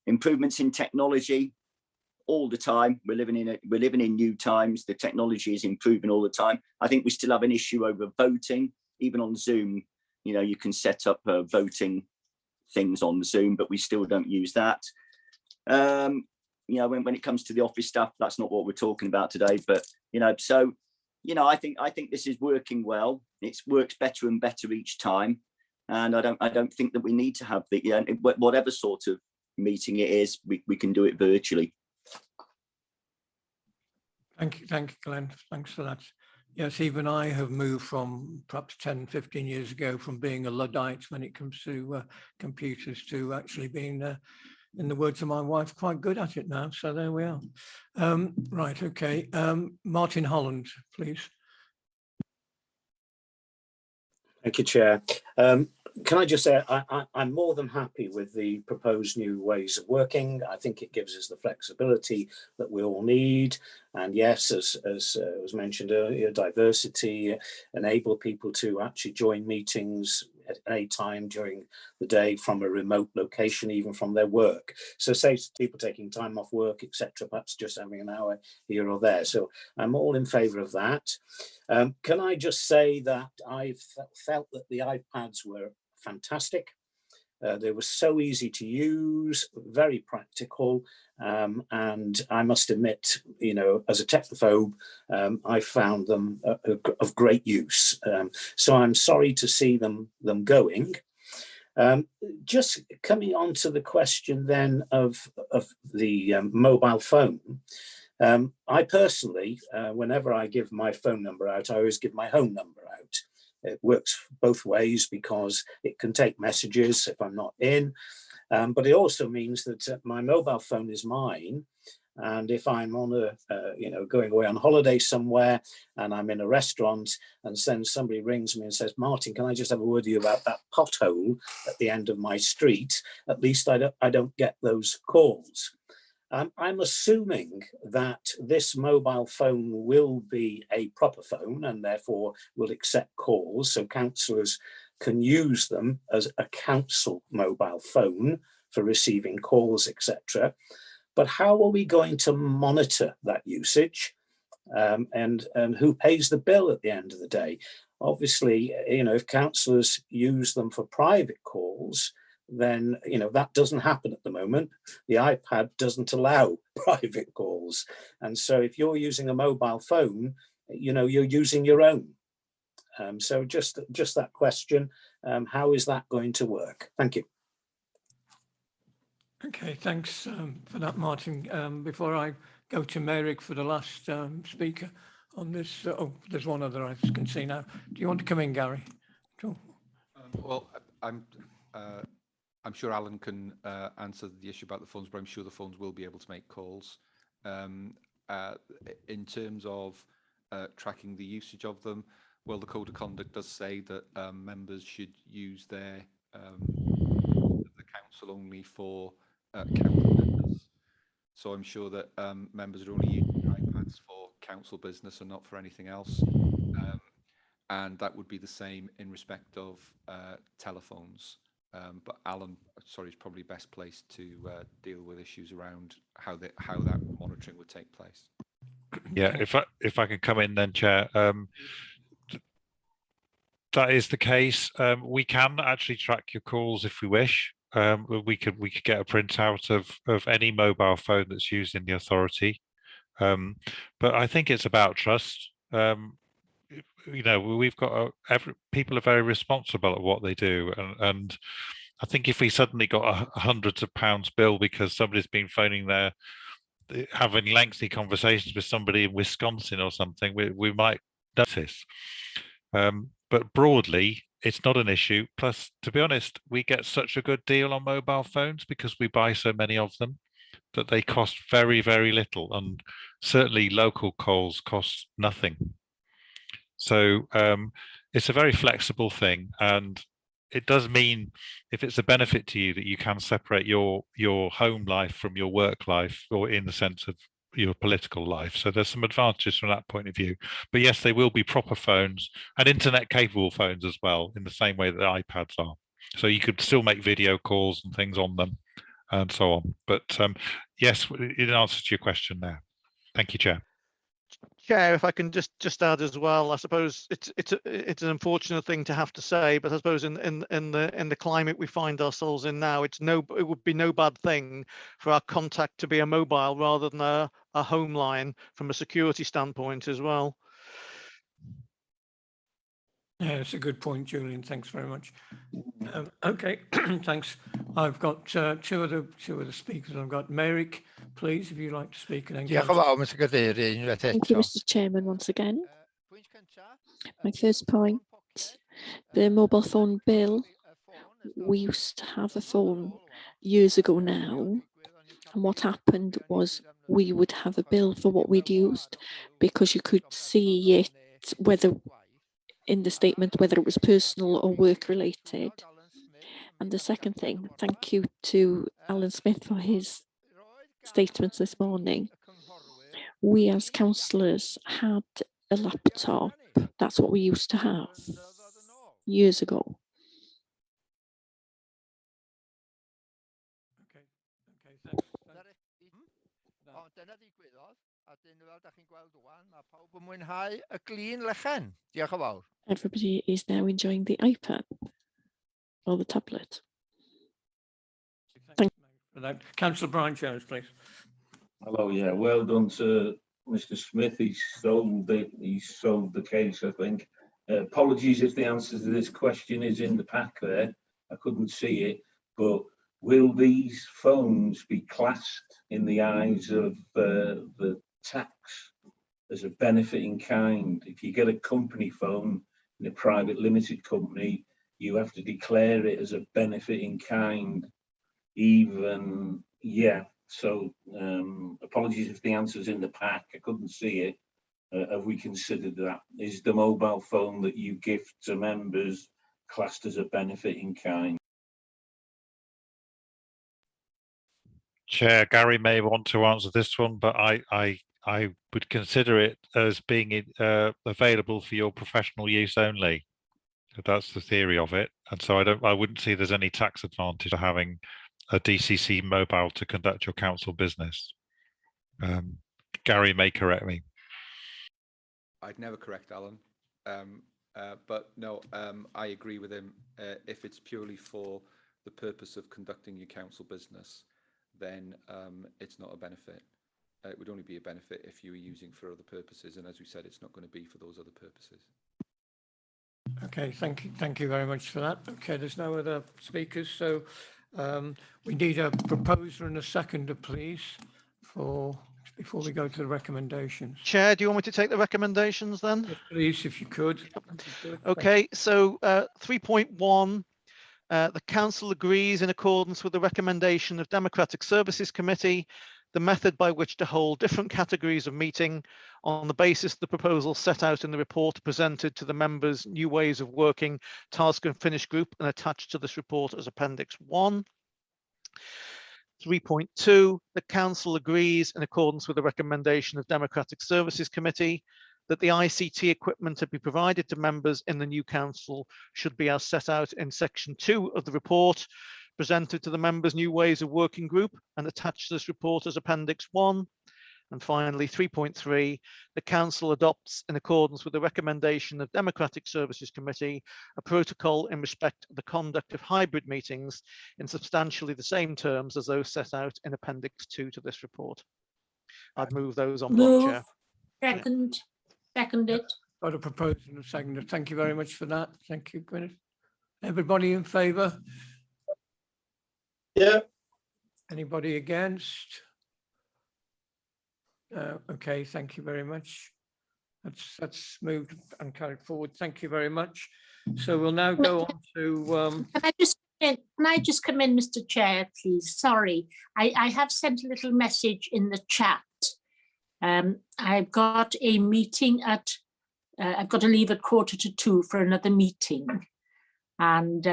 improvements in technology all the time. We're living in new times. The technology is improving all the time. I think we still have an issue over voting. Even on Zoom, you can set up voting things on Zoom, but we still don't use that. When it comes to the office stuff, that's not what we're talking about today. But I think this is working well. It works better and better each time, and I don't think that we need to have whatever sort of meeting it is, we can do it virtually. Thank you, Glenn. Thanks for that. Yes, even I have moved from perhaps 10, 15 years ago from being a Luddite when it comes to computers to actually being, in the words of my wife, quite good at it now. So there we are. Right, okay. Martin Holland, please. Thank you, Chair. Can I just say, I'm more than happy with the proposed new ways of working. I think it gives us the flexibility that we all need. And yes, as was mentioned earlier, diversity, enable people to actually join meetings at any time during the day from a remote location, even from their work. So saves people taking time off work, etc., perhaps just having an hour here or there. So I'm all in favour of that. Can I just say that I felt that the iPads were fantastic. They were so easy to use, very practical, and I must admit, as a technophobe, I found them of great use. So I'm sorry to see them going. Just coming on to the question then of the mobile phone. I personally, whenever I give my phone number out, I always give my home number out. It works both ways because it can take messages if I'm not in, but it also means that my mobile phone is mine. And if I'm on going away on holiday somewhere and I'm in a restaurant and then somebody rings me and says, Martin, can I just have a word with you about that pothole at the end of my street? At least I don't get those calls. I'm assuming that this mobile phone will be a proper phone and therefore will accept calls, so councillors can use them as a council mobile phone for receiving calls, etc. But how are we going to monitor that usage, and who pays the bill at the end of the day? Obviously, if councillors use them for private calls, then that doesn't happen at the moment. The iPad doesn't allow private calls, and so if you're using a mobile phone, you're using your own. So just that question, how is that going to work? Thank you. Okay, thanks for that, Martin. Before I go to Merrick for the last speaker on this, there's one other I can see now. Do you want to come in, Gary? Cool. Well, I'm sure Alan can answer the issue about the phones, but I'm sure the phones will be able to make calls. In terms of tracking the usage of them, well, the Code of Conduct does say that members should use the council only for council business. So I'm sure that members are only using iPads for council business and not for anything else. and that would be the same in respect of telephones. But Alan, sorry, is probably best placed to deal with issues around how that monitoring would take place. Yeah, if I can come in then, Chair. That is the case. We can actually track your calls if we wish. We could get a printout of any mobile phone that's used in the authority. But I think it's about trust. You know, we've got people are very responsible at what they do, and I think if we suddenly got a hundreds of pounds bill because somebody's been phoning there, having lengthy conversations with somebody in Wisconsin or something, we might notice. But broadly, it's not an issue. Plus, to be honest, we get such a good deal on mobile phones because we buy so many of them that they cost very, very little, and certainly local calls cost nothing. So it's a very flexible thing, and it does mean if it's a benefit to you that you can separate your home life from your work life, or in the sense of your political life. So there's some advantages from that point of view. But yes, they will be proper phones and internet capable phones as well, in the same way that iPads are. So you could still make video calls and things on them and so on. But yes, in answer to your question there. Thank you, Chair. Chair, if I can just add as well, I suppose it's an unfortunate thing to have to say, but I suppose in the climate we find ourselves in now, it would be no bad thing for our contact to be a mobile rather than a home line from a security standpoint as well. Yeah, it's a good point, Julian. Thanks very much. Okay, thanks. I've got two of the speakers. I've got Merrick, please, if you'd like to speak. And then Diolch yn fawr, Mr Cadeirydd, unwaith Thank you, eto. Mr. Chairman, once again. My first point, the mobile phone bill. We used to have a phone years ago now, and what happened was we would have a bill for what we'd used, because you could see it whether in the statement whether it was personal or work related. And the second thing, thank you to Alan Smith for his statements this morning. We as councillors had a laptop. That's what we used to have years ago. Dyna ddigwyddodd, a dyn fel da chi'n gweld ŵan, mae pawb yn mwynhau y glin lechen. Diolch yn fawr. Everybody is now enjoying the iPad or the tablet. Thank you for that. Councillor Brian Jones, please. Hello, yeah, well done to Mr. Smith. He's sold the case, I think. Apologies if the answer to this question is in the pack there. I couldn't see it, but will these phones be classed in the eyes of the tax as a benefit in kind? If you get a company phone in a private limited company, you have to declare it as a benefit in kind. Even, yeah, so apologies if the answer's in the pack. I couldn't see it. Have we considered that? Is the mobile phone that you gift to members classed as a benefit in kind? Chair, Gary may want to answer this one, but I would consider it as being available for your professional use only. That's the theory of it, and so I wouldn't see there's any tax advantage to having a DCC mobile to conduct your council business. Gary may correct me. I'd never correct Alan, but no, I agree with him. If it's purely for the purpose of conducting your council business, then it's not a benefit. It would only be a benefit if you were using for other purposes, and as we said, it's not going to be for those other purposes. Okay, thank you very much for that. Okay, there's no other speakers, so we need a proposer and a seconder, please, before we go to the recommendations. Chair, do you want me to take the recommendations then? Yes, please, if you could. Okay, so 3.1. The Council agrees, in accordance with the recommendation of Democratic Services Committee, the method by which to hold different categories of meeting on the basis of the proposal set out in the report presented to the members' New Ways of Working Task and Finish Group and attached to this report as Appendix 1. 3.2, the Council agrees, in accordance with the recommendation of Democratic Services Committee, that the ICT equipment to be provided to members in the new council should be as set out in section 2 of the report presented to the members' new ways of working group and attached to this report as appendix 1. And finally, 3.3, the council adopts, in accordance with the recommendation of Democratic Services Committee, a protocol in respect of the conduct of hybrid meetings in substantially the same terms as those set out in appendix 2 to this report. I'd move those on block, Chair. Seconded. Got a proposal and a second. Thank you very much for that. Thank you, Gwyneth. Everybody in favour? Yeah. Anybody against? Okay, thank you very much. That's moved and carried forward. Thank you very much. So we'll now go on to. Can I just come in, Mr. Chair, please? Sorry, I have sent a little message in the chat. I've got a meeting at. I've got to leave at 1:45 for another meeting, and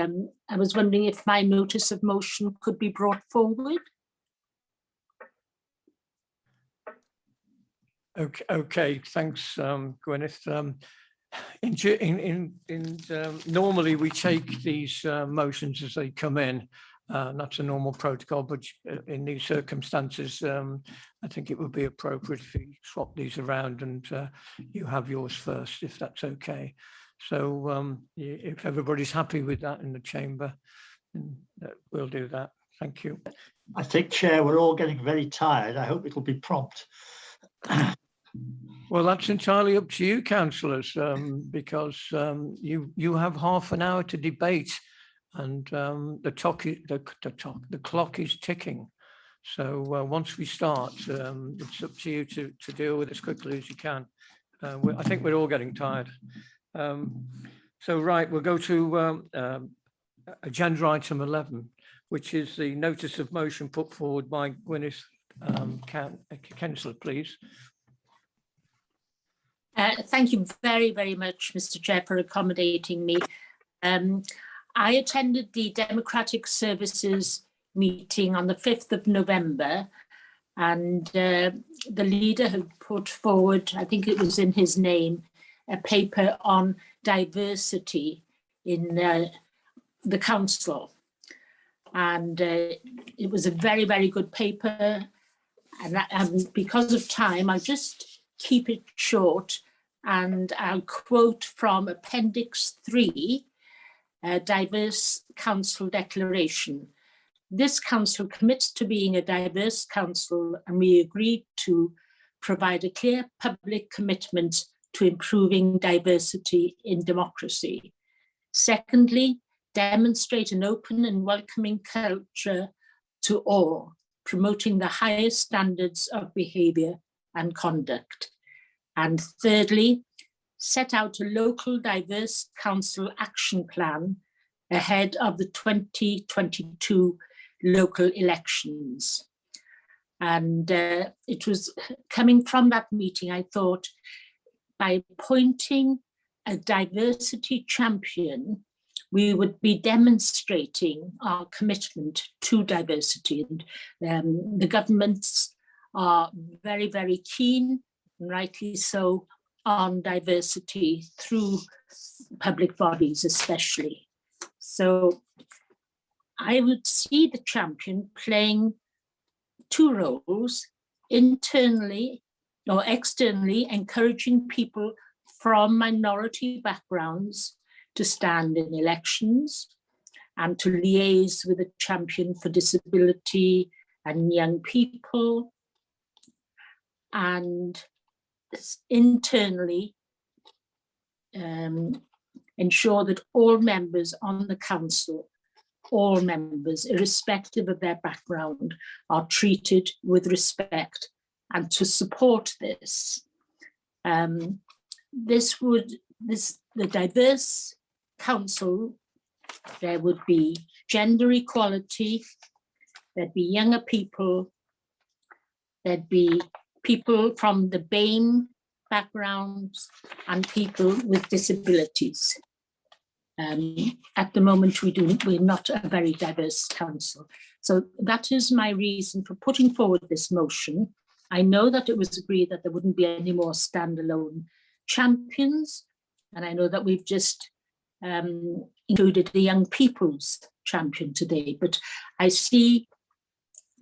I was wondering if my notice of motion could be brought forward. Okay, thanks, Gwyneth. Normally we take these motions as they come in. That's a normal protocol, but in these circumstances, I think it would be appropriate if you swap these around and you have yours first, if that's okay. So if everybody's happy with that in the chamber, we'll do that. Thank you. I think, Chair, we're all getting very tired. I hope it'll be prompt. Well, that's entirely up to you, councillors, because you have half an hour to debate, and the clock is ticking. So once we start, it's up to you to deal with it as quickly as you can. I think we're all getting tired. So right, we'll go to agenda item 11, which is the notice of motion put forward by Gwyneth Councillor, please. Thank you very, very much, Mr. Chair, for accommodating me. I attended the Democratic Services meeting on the 5th of November, and the leader had put forward, I think it was in his name, a paper on diversity in the council. And it was a very, very good paper. And because of time, I'll just keep it short. And I'll quote from Appendix 3, Diverse Council Declaration. This council commits to being a diverse council, and we agreed to provide a clear public commitment to improving diversity in democracy. Secondly, demonstrate an open and welcoming culture to all, promoting the highest standards of behaviour and conduct. And thirdly, set out a local diverse council action plan ahead of the 2022 local elections. And it was coming from that meeting, I thought, by appointing a diversity champion, we would be demonstrating our commitment to diversity. And the governments are very, very keen, and rightly so, on diversity through public bodies especially. So I would see the champion playing two roles: internally or externally, encouraging people from minority backgrounds to stand in elections and to liaise with a champion for disability and young people, and internally ensure that all members on the council, all members, irrespective of their background, are treated with respect, and to support this. The diverse council, there would be gender equality, there'd be younger people, there'd be people from the BAME backgrounds, and people with disabilities. At the moment, we're not a very diverse council. So that is my reason for putting forward this motion. I know that it was agreed that there wouldn't be any more standalone champions. And I know that we've just included the young people's champion today, but I see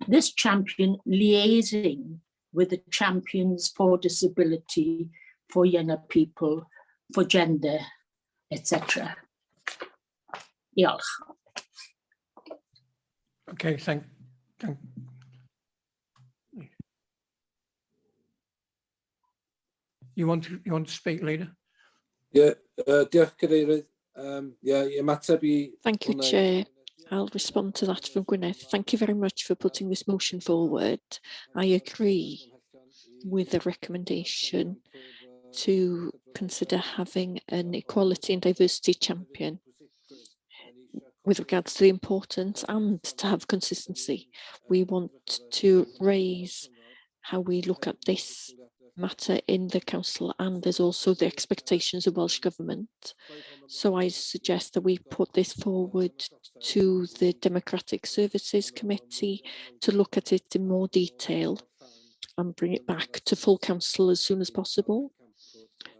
this champion liaising with the champions for disability, for younger people, for gender, etc. Diolch. Okay, thank. You want to speak, leader? Yeah, diolch cadeirydd. Yeah, ymateb I... Thank you, Chair. I'll respond to that from Gwyneth. Thank you very much for putting this motion forward. I agree with the recommendation to consider having an equality and diversity champion with regards to the importance and to have consistency. We want to raise how we look at this matter in the council, and there's also the expectations of Welsh Government. So I suggest that we put this forward to the Democratic Services Committee to look at it in more detail and bring it back to full council as soon as possible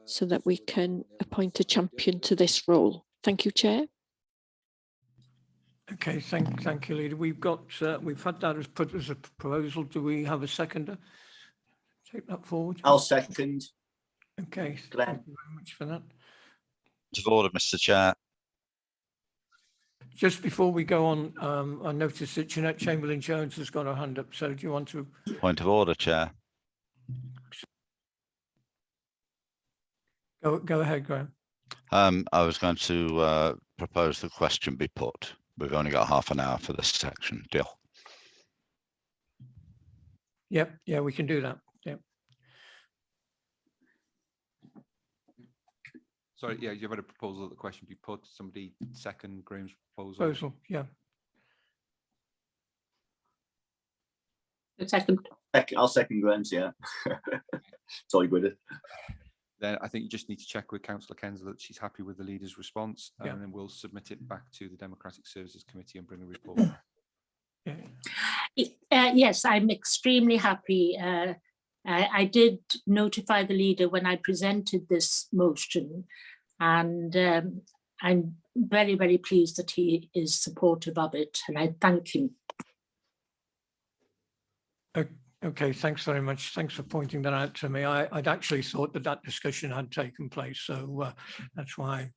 so that we can appoint a champion to this role. Thank you, Chair. Okay, thank you, leader. We've had that as put as a proposal. Do we have a seconder? Take that forward. I'll second. Okay, Glenn. thank you very much for that. Point of order, Mr. Chair. Just before we go on, I noticed that Jeanette Chamberlain-Jones has got her hand up. So do you want to? Point of order, Chair. Go ahead, Graham. I was going to propose the question be put. We've only got half an hour for this section. Deal. Yep, yeah, we can do that. Yep. Sorry, yeah, you've had a proposal that the question be put. Somebody second Graham's proposal. Yeah. Second. I'll second Graham's, yeah. Sorry, Gwyneth. Then I think you just need to check with Councillor Kensler that she's happy with the leader's response, Yeah. and then we'll submit it back to the Democratic Services Committee and bring a report. Yes, I'm extremely happy. I did notify the leader when I presented this motion, and I'm very, very pleased that he is supportive of it, and I thank him. Okay, thanks very much. Thanks for pointing that out to me. I'd actually thought that discussion had taken place, so that's why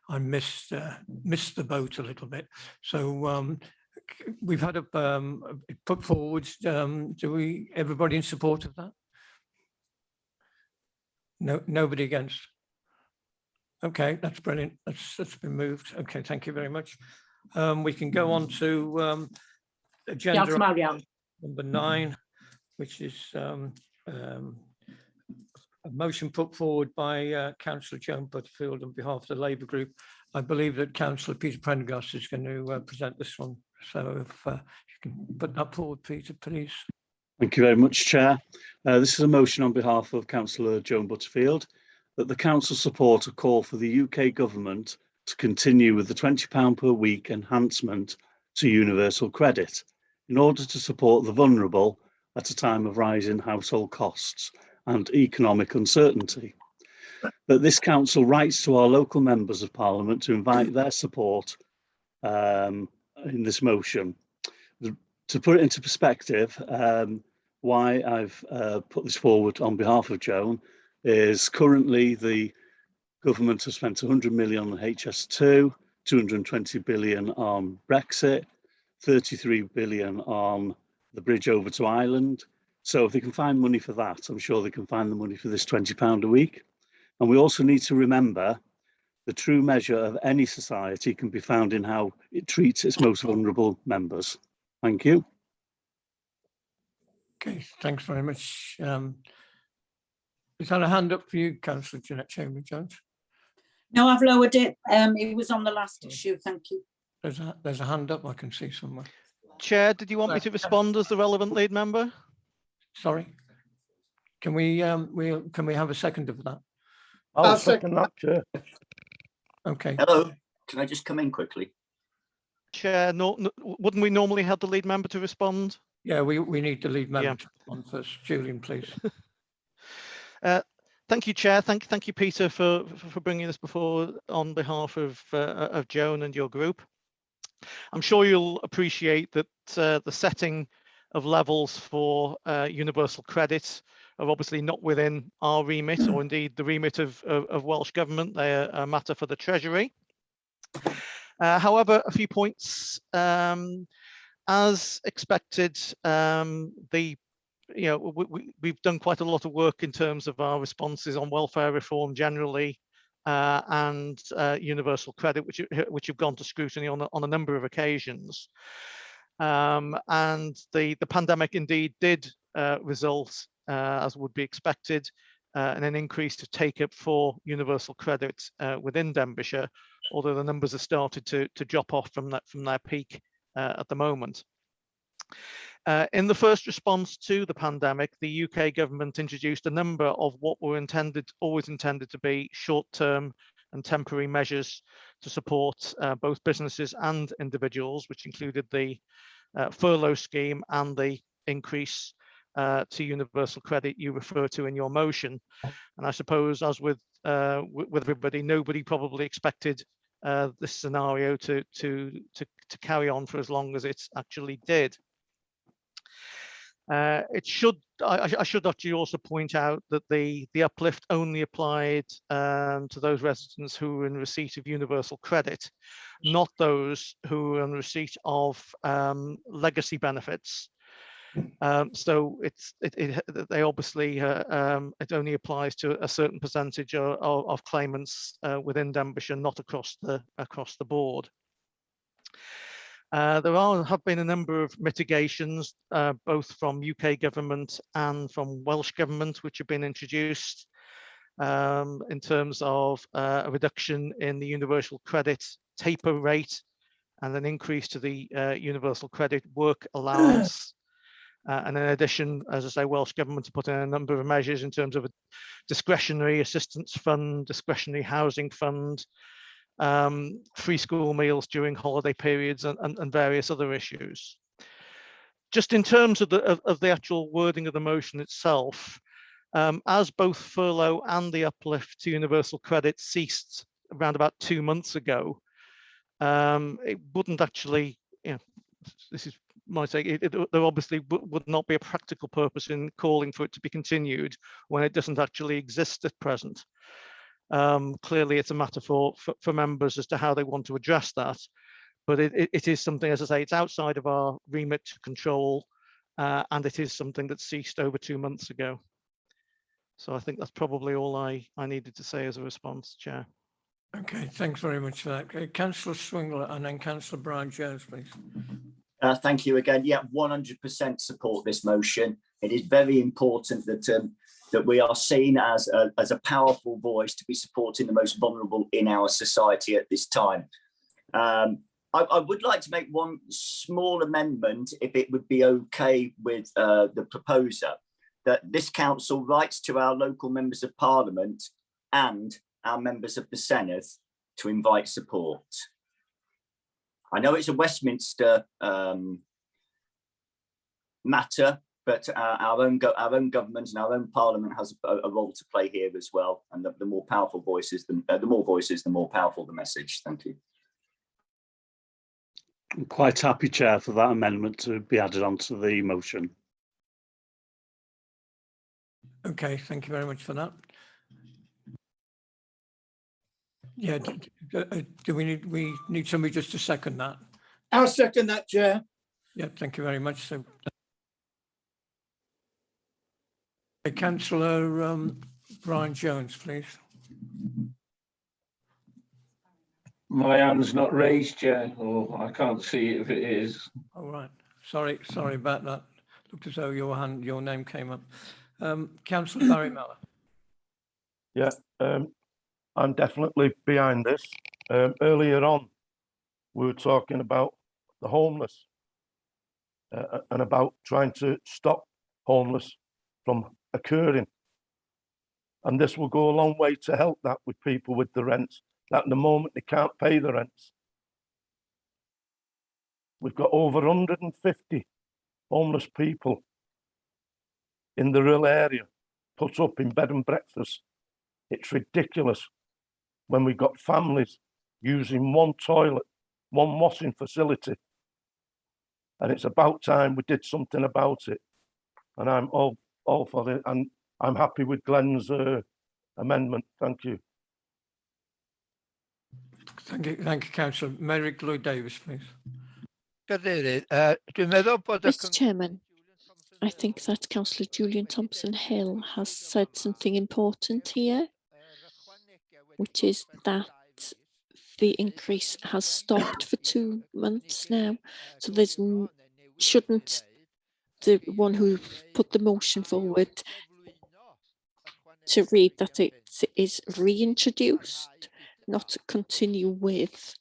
I missed the boat a little bit. So we've had a put forward. Everybody in support of that? No, nobody against. Okay, that's brilliant. That's been moved. Okay, thank you very much. We can go on to agenda number 9, which is a motion put forward by Councillor Joan Butterfield on behalf of the Labour Group. I believe that Councillor Peter Prendergast is going to present this one. So if you can put that forward, Peter, please. Thank you very much, Chair. This is a motion on behalf of Councillor Joan Butterfield that the Council support a call for the UK Government to continue with the £20 per week enhancement to universal credit in order to support the vulnerable at a time of rising household costs and economic uncertainty. That this Council writes to our local members of Parliament to invite their support in this motion. To put it into perspective, why I've put this forward on behalf of Joan is currently the government has spent 100 million on HS2, 220 billion on Brexit, 33 billion on the bridge over to Ireland. So if they can find money for that, I'm sure they can find the money for this £20 a week. And we also need to remember the true measure of any society can be found in how it treats its most vulnerable members. Thank you. Okay, thanks very much. Is that a hand up for you, Councillor Jeanette Chamberlain-Jones? No, I've lowered it. It was on the last issue. Thank you. There's a hand up I can see somewhere. Chair, did you want me to respond as the relevant lead member? Sorry. Can we have a second of that? I'll second that, Chair. Okay. Hello, can I just come in quickly? Chair, wouldn't we normally have the lead member to respond? Yeah, we need the lead member to respond first. Julian, please. Thank you, Chair. Thank you, Peter, for bringing this before on behalf of Joan and your group. I'm sure you'll appreciate that the setting of levels for universal credit are obviously not within our remit, or indeed the remit of Welsh Government. They're a matter for the Treasury. However, a few points. As expected, we've done quite a lot of work in terms of our responses on welfare reform generally, and universal credit, which have gone to scrutiny on a number of occasions. And the pandemic indeed did result, as would be expected, in an increase to take up for universal credit within Denbighshire, although the numbers have started to drop off from their peak at the moment. In the first response to the pandemic, the UK government introduced a number of what were always intended to be short-term and temporary measures to support both businesses and individuals, which included the furlough scheme and the increase to universal credit you refer to in your motion. And I suppose, as with everybody, nobody probably expected this scenario to carry on for as long as it actually did. I should actually also point out that the uplift only applied to those residents who were in receipt of universal credit, not those who were in receipt of legacy benefits. So they obviously it only applies to a certain percentage of claimants within Denbighshire, not across the board. There have been a number of mitigations, both from UK government and from Welsh government, which have been introduced in terms of a reduction in the universal credit taper rate and an increase to the universal credit work allowance. And in addition, as I say, Welsh government have put in a number of measures in terms of a discretionary assistance fund, discretionary housing fund, free school meals during holiday periods, and various other issues. Just in terms of the actual wording of the motion itself, as both furlough and the uplift to universal credit ceased around about 2 months ago, it wouldn't actually, this is my take, there obviously would not be a practical purpose in calling for it to be continued when it doesn't actually exist at present. Clearly, it's a matter for members as to how they want to address that, but it is something, as I say, it's outside of our remit to control, and it is something that ceased over 2 months ago. So I think that's probably all I needed to say as a response, Chair. Okay, thanks very much for that. Councillor Swingler and then Councillor Brown-Jones, please. Thank you again. Yeah, 100% support this motion. It is very important that we are seen as a powerful voice to be supporting the most vulnerable in our society at this time. I would like to make one small amendment, if it would be okay with the proposer, that this council writes to our local members of parliament and our members of the Senate to invite support. I know it's a Westminster matter, but our own government and our own parliament has a role to play here as well. And the more powerful voices, the more voices, the more powerful the message. Thank you. I'm quite happy, Chair, for that amendment to be added onto the motion. Okay, thank you very much for that. Yeah, do we need somebody just to second that? I'll second that, Chair. Yeah, thank you very much. So, Councillor Brown-Jones, please. My hand's not raised, Chair, or I can't see it if it is. All right. Sorry about that. Looked as though your name came up. Councillor Barry Mellor. Yeah, I'm definitely behind this. Earlier on, we were talking about the homeless and about trying to stop homeless from occurring. And this will go a long way to help that with people with the rents, that at the moment they can't pay the rents. We've got over 150 homeless people in the rural area put up in bed and breakfast It's ridiculous when we've got families using one toilet, one washing facility. And it's about time we did something about it. And I'm all for it. And I'm happy with Glenn's amendment. Thank you. Thank you, Councillor. Merrick Lloyd-Davis, please. Mr. Chairman, I think that Councillor Julian Thompson-Hill has said something important here, which is that the increase has stopped for 2 months now. So there's shouldn't the one who put the motion forward to read that it is reintroduced, not to continue with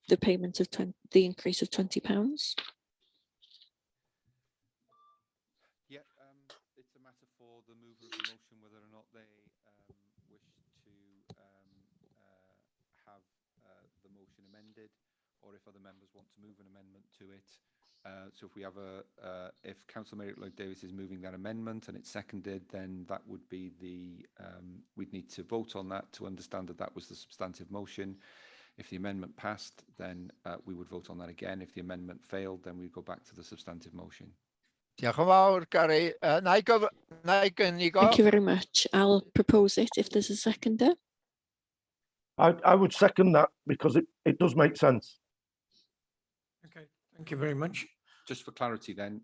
the payment of the increase of £20? Yeah, it's a matter for the mover of the motion whether or not they wish to have the motion amended, or if other members want to move an amendment to it. So if we have if Councillor Merrick Lloyd-Davis is moving that amendment and it's seconded, then that would be the, we'd need to vote on that to understand that that was the substantive motion. If the amendment passed, then we would vote on that again. If the amendment failed, then we'd go back to the substantive motion. Thank you very much. I'll propose it if there's a seconder. I would second that because it does make sense. Okay, thank you very much. Just for clarity then,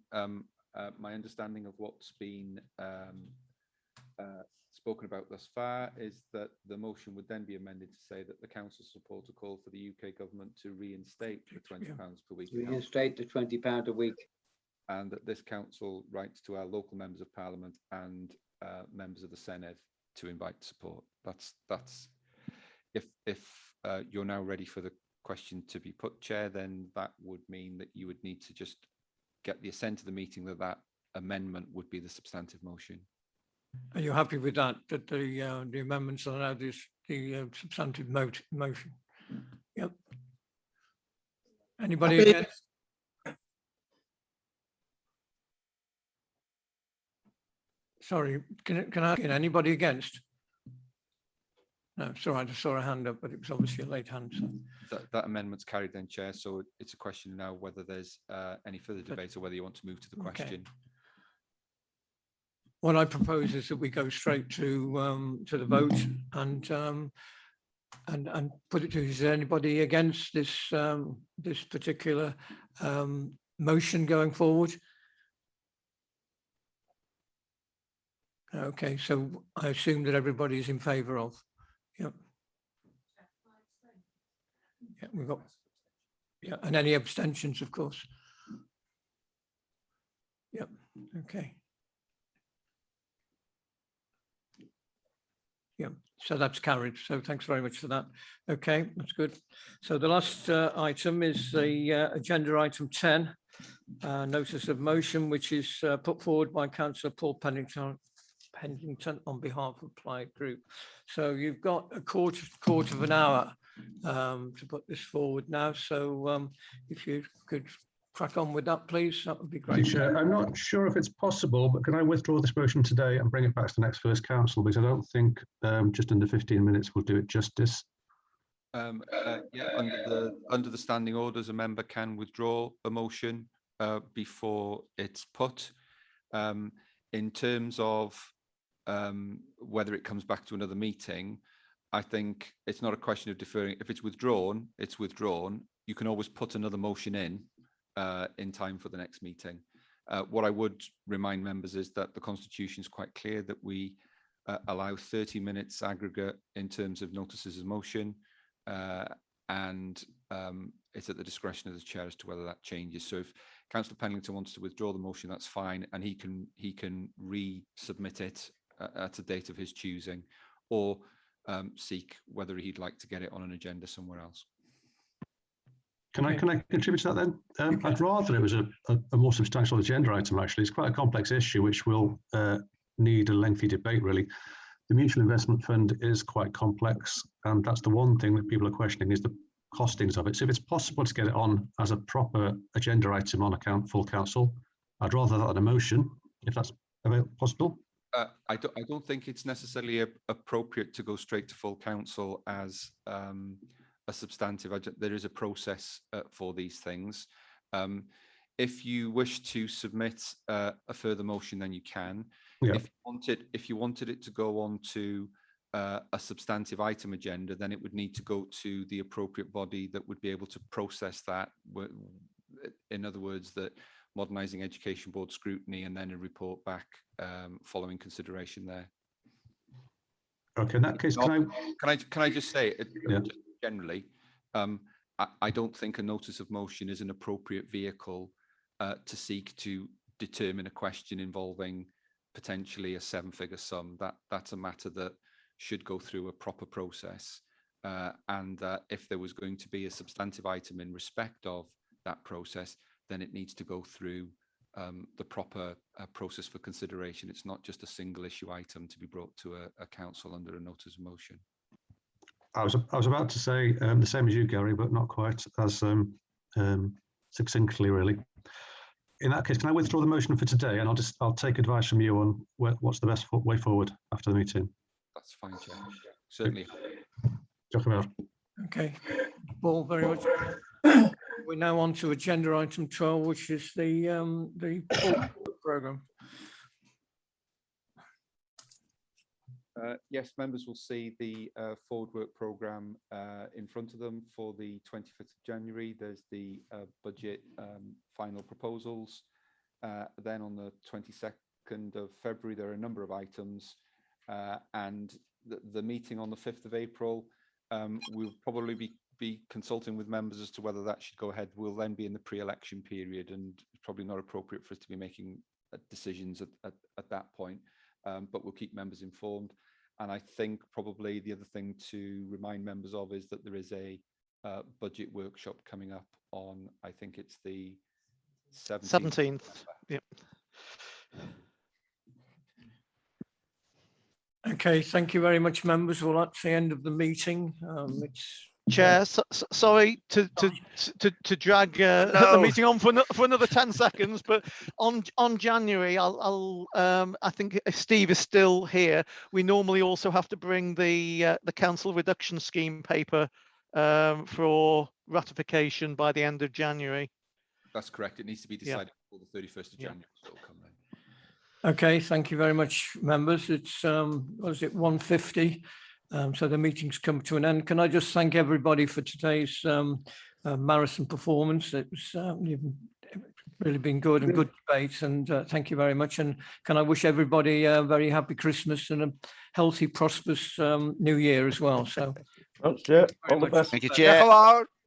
my understanding of what's been spoken about thus far is that the motion would then be amended to say that the council support a call for the UK government to reinstate the £20 per week. Reinstate the £20 a week. And that this council writes to our local members of parliament and members of the Senedd to invite support. That's if you're now ready for the question to be put, Chair, then that would mean that you would need to just get the assent of the meeting that that amendment would be the substantive motion. Are you happy with that? That the amendments are now the substantive motion? Yep. Anybody against? Sorry, can I ask anybody against? No, it's all right. I saw a hand up, but it was obviously a late hand. So. That amendment's carried then, Chair. So it's a question now whether there's any further debate or whether you want to move to the question. What I propose is that we go straight to the vote and put it to. Is there anybody against this this particular motion going forward? Okay, so I assume that everybody is in favour of. Yep. Yeah, we've got. Yeah, and any abstentions, of course. Yep. Okay. Yeah, so that's carried. So thanks very much for that. Okay, that's good. So the last item is the agenda item 10, notice of motion, which is put forward by Councillor Paul Pennington on behalf of Plaid Group. So you've got a quarter of an hour to put this forward now. So if you could crack on with that, please, that would be great. Chair, I'm not sure if it's possible, but can I withdraw this motion today and bring it back to the next First Council? Because I don't think just under 15 minutes will do it justice. Yeah, under the standing orders, a member can withdraw a motion before it's put. In terms of whether it comes back to another meeting, I think it's not a question of deferring. If it's withdrawn, it's withdrawn. You can always put another motion in time for the next meeting. What I would remind members is that the Constitution is quite clear that we allow 30 minutes aggregate in terms of notices of motion, and it's at the discretion of the chair as to whether that changes. So if Councillor Pennington wants to withdraw the motion, that's fine, and he can resubmit it at a date of his choosing, or seek whether he'd like to get it on an agenda somewhere else. Can I contribute to that then? I'd rather it was a more substantial agenda item, actually. It's quite a complex issue which will need a lengthy debate, really. The mutual investment fund is quite complex, and that's the one thing that people are questioning is the costings of it. So if it's possible to get it on as a proper agenda item on full council, I'd rather that than a motion, if that's possible. I don't think it's necessarily appropriate to go straight to full council as a substantive. There is a process for these things. If you wish to submit a further motion, then you can. Yeah. If you wanted it to go on to a substantive item agenda, then it would need to go to the appropriate body that would be able to process that. In other words, that Modernising Education Board scrutiny and then a report back following consideration there. Okay, in that case, can I just say, Yeah. just generally, I don't think a notice of motion is an appropriate vehicle to seek to determine a question involving potentially a 7-figure sum. That's a matter that should go through a proper process. And if there was going to be a substantive item in respect of that process, then it needs to go through the proper process for consideration. It's not just a single issue item to be brought to a council under a notice of motion. I was about to say the same as you, Gary, but not quite as succinctly, really. In that case, can I withdraw the motion for today, and I'll take advice from you on what's the best way forward after the meeting. That's fine, Chair. Certainly. Okay, Paul, very much. We're now on to agenda item 12, which is the programme. Yes, members will see the forward work programme in front of them for the 25th of January. There's the budget final proposals. Then on the 22nd of February, there are a number of items. And the meeting on the 5th of April, we'll probably be consulting with members as to whether that should go ahead. We'll then be in the pre-election period, and it's probably not appropriate for us to be making decisions at that point. But we'll keep members informed. And I think probably the other thing to remind members of is that there is a budget workshop coming up on, I think it's the 17th. Yep. Okay, thank you very much, members. Well, that's the end of the meeting. Chair, sorry to drag the meeting on for another 10 seconds, but on January, I think if Steve is still here, we normally also have to bring the council reduction scheme paper for ratification by the end of January. That's correct. It needs to be decided before the 31st of January. So it'll come then. Okay, thank you very much, members. It's what is it, 1:50. So the meeting's come to an end. Can I just thank everybody for today's marathon performance? It's really been good and good debates, and thank you very much. And can I wish everybody a very happy Christmas and a healthy, prosperous New Year as well. So that's it. All the best. Thank you, Chair.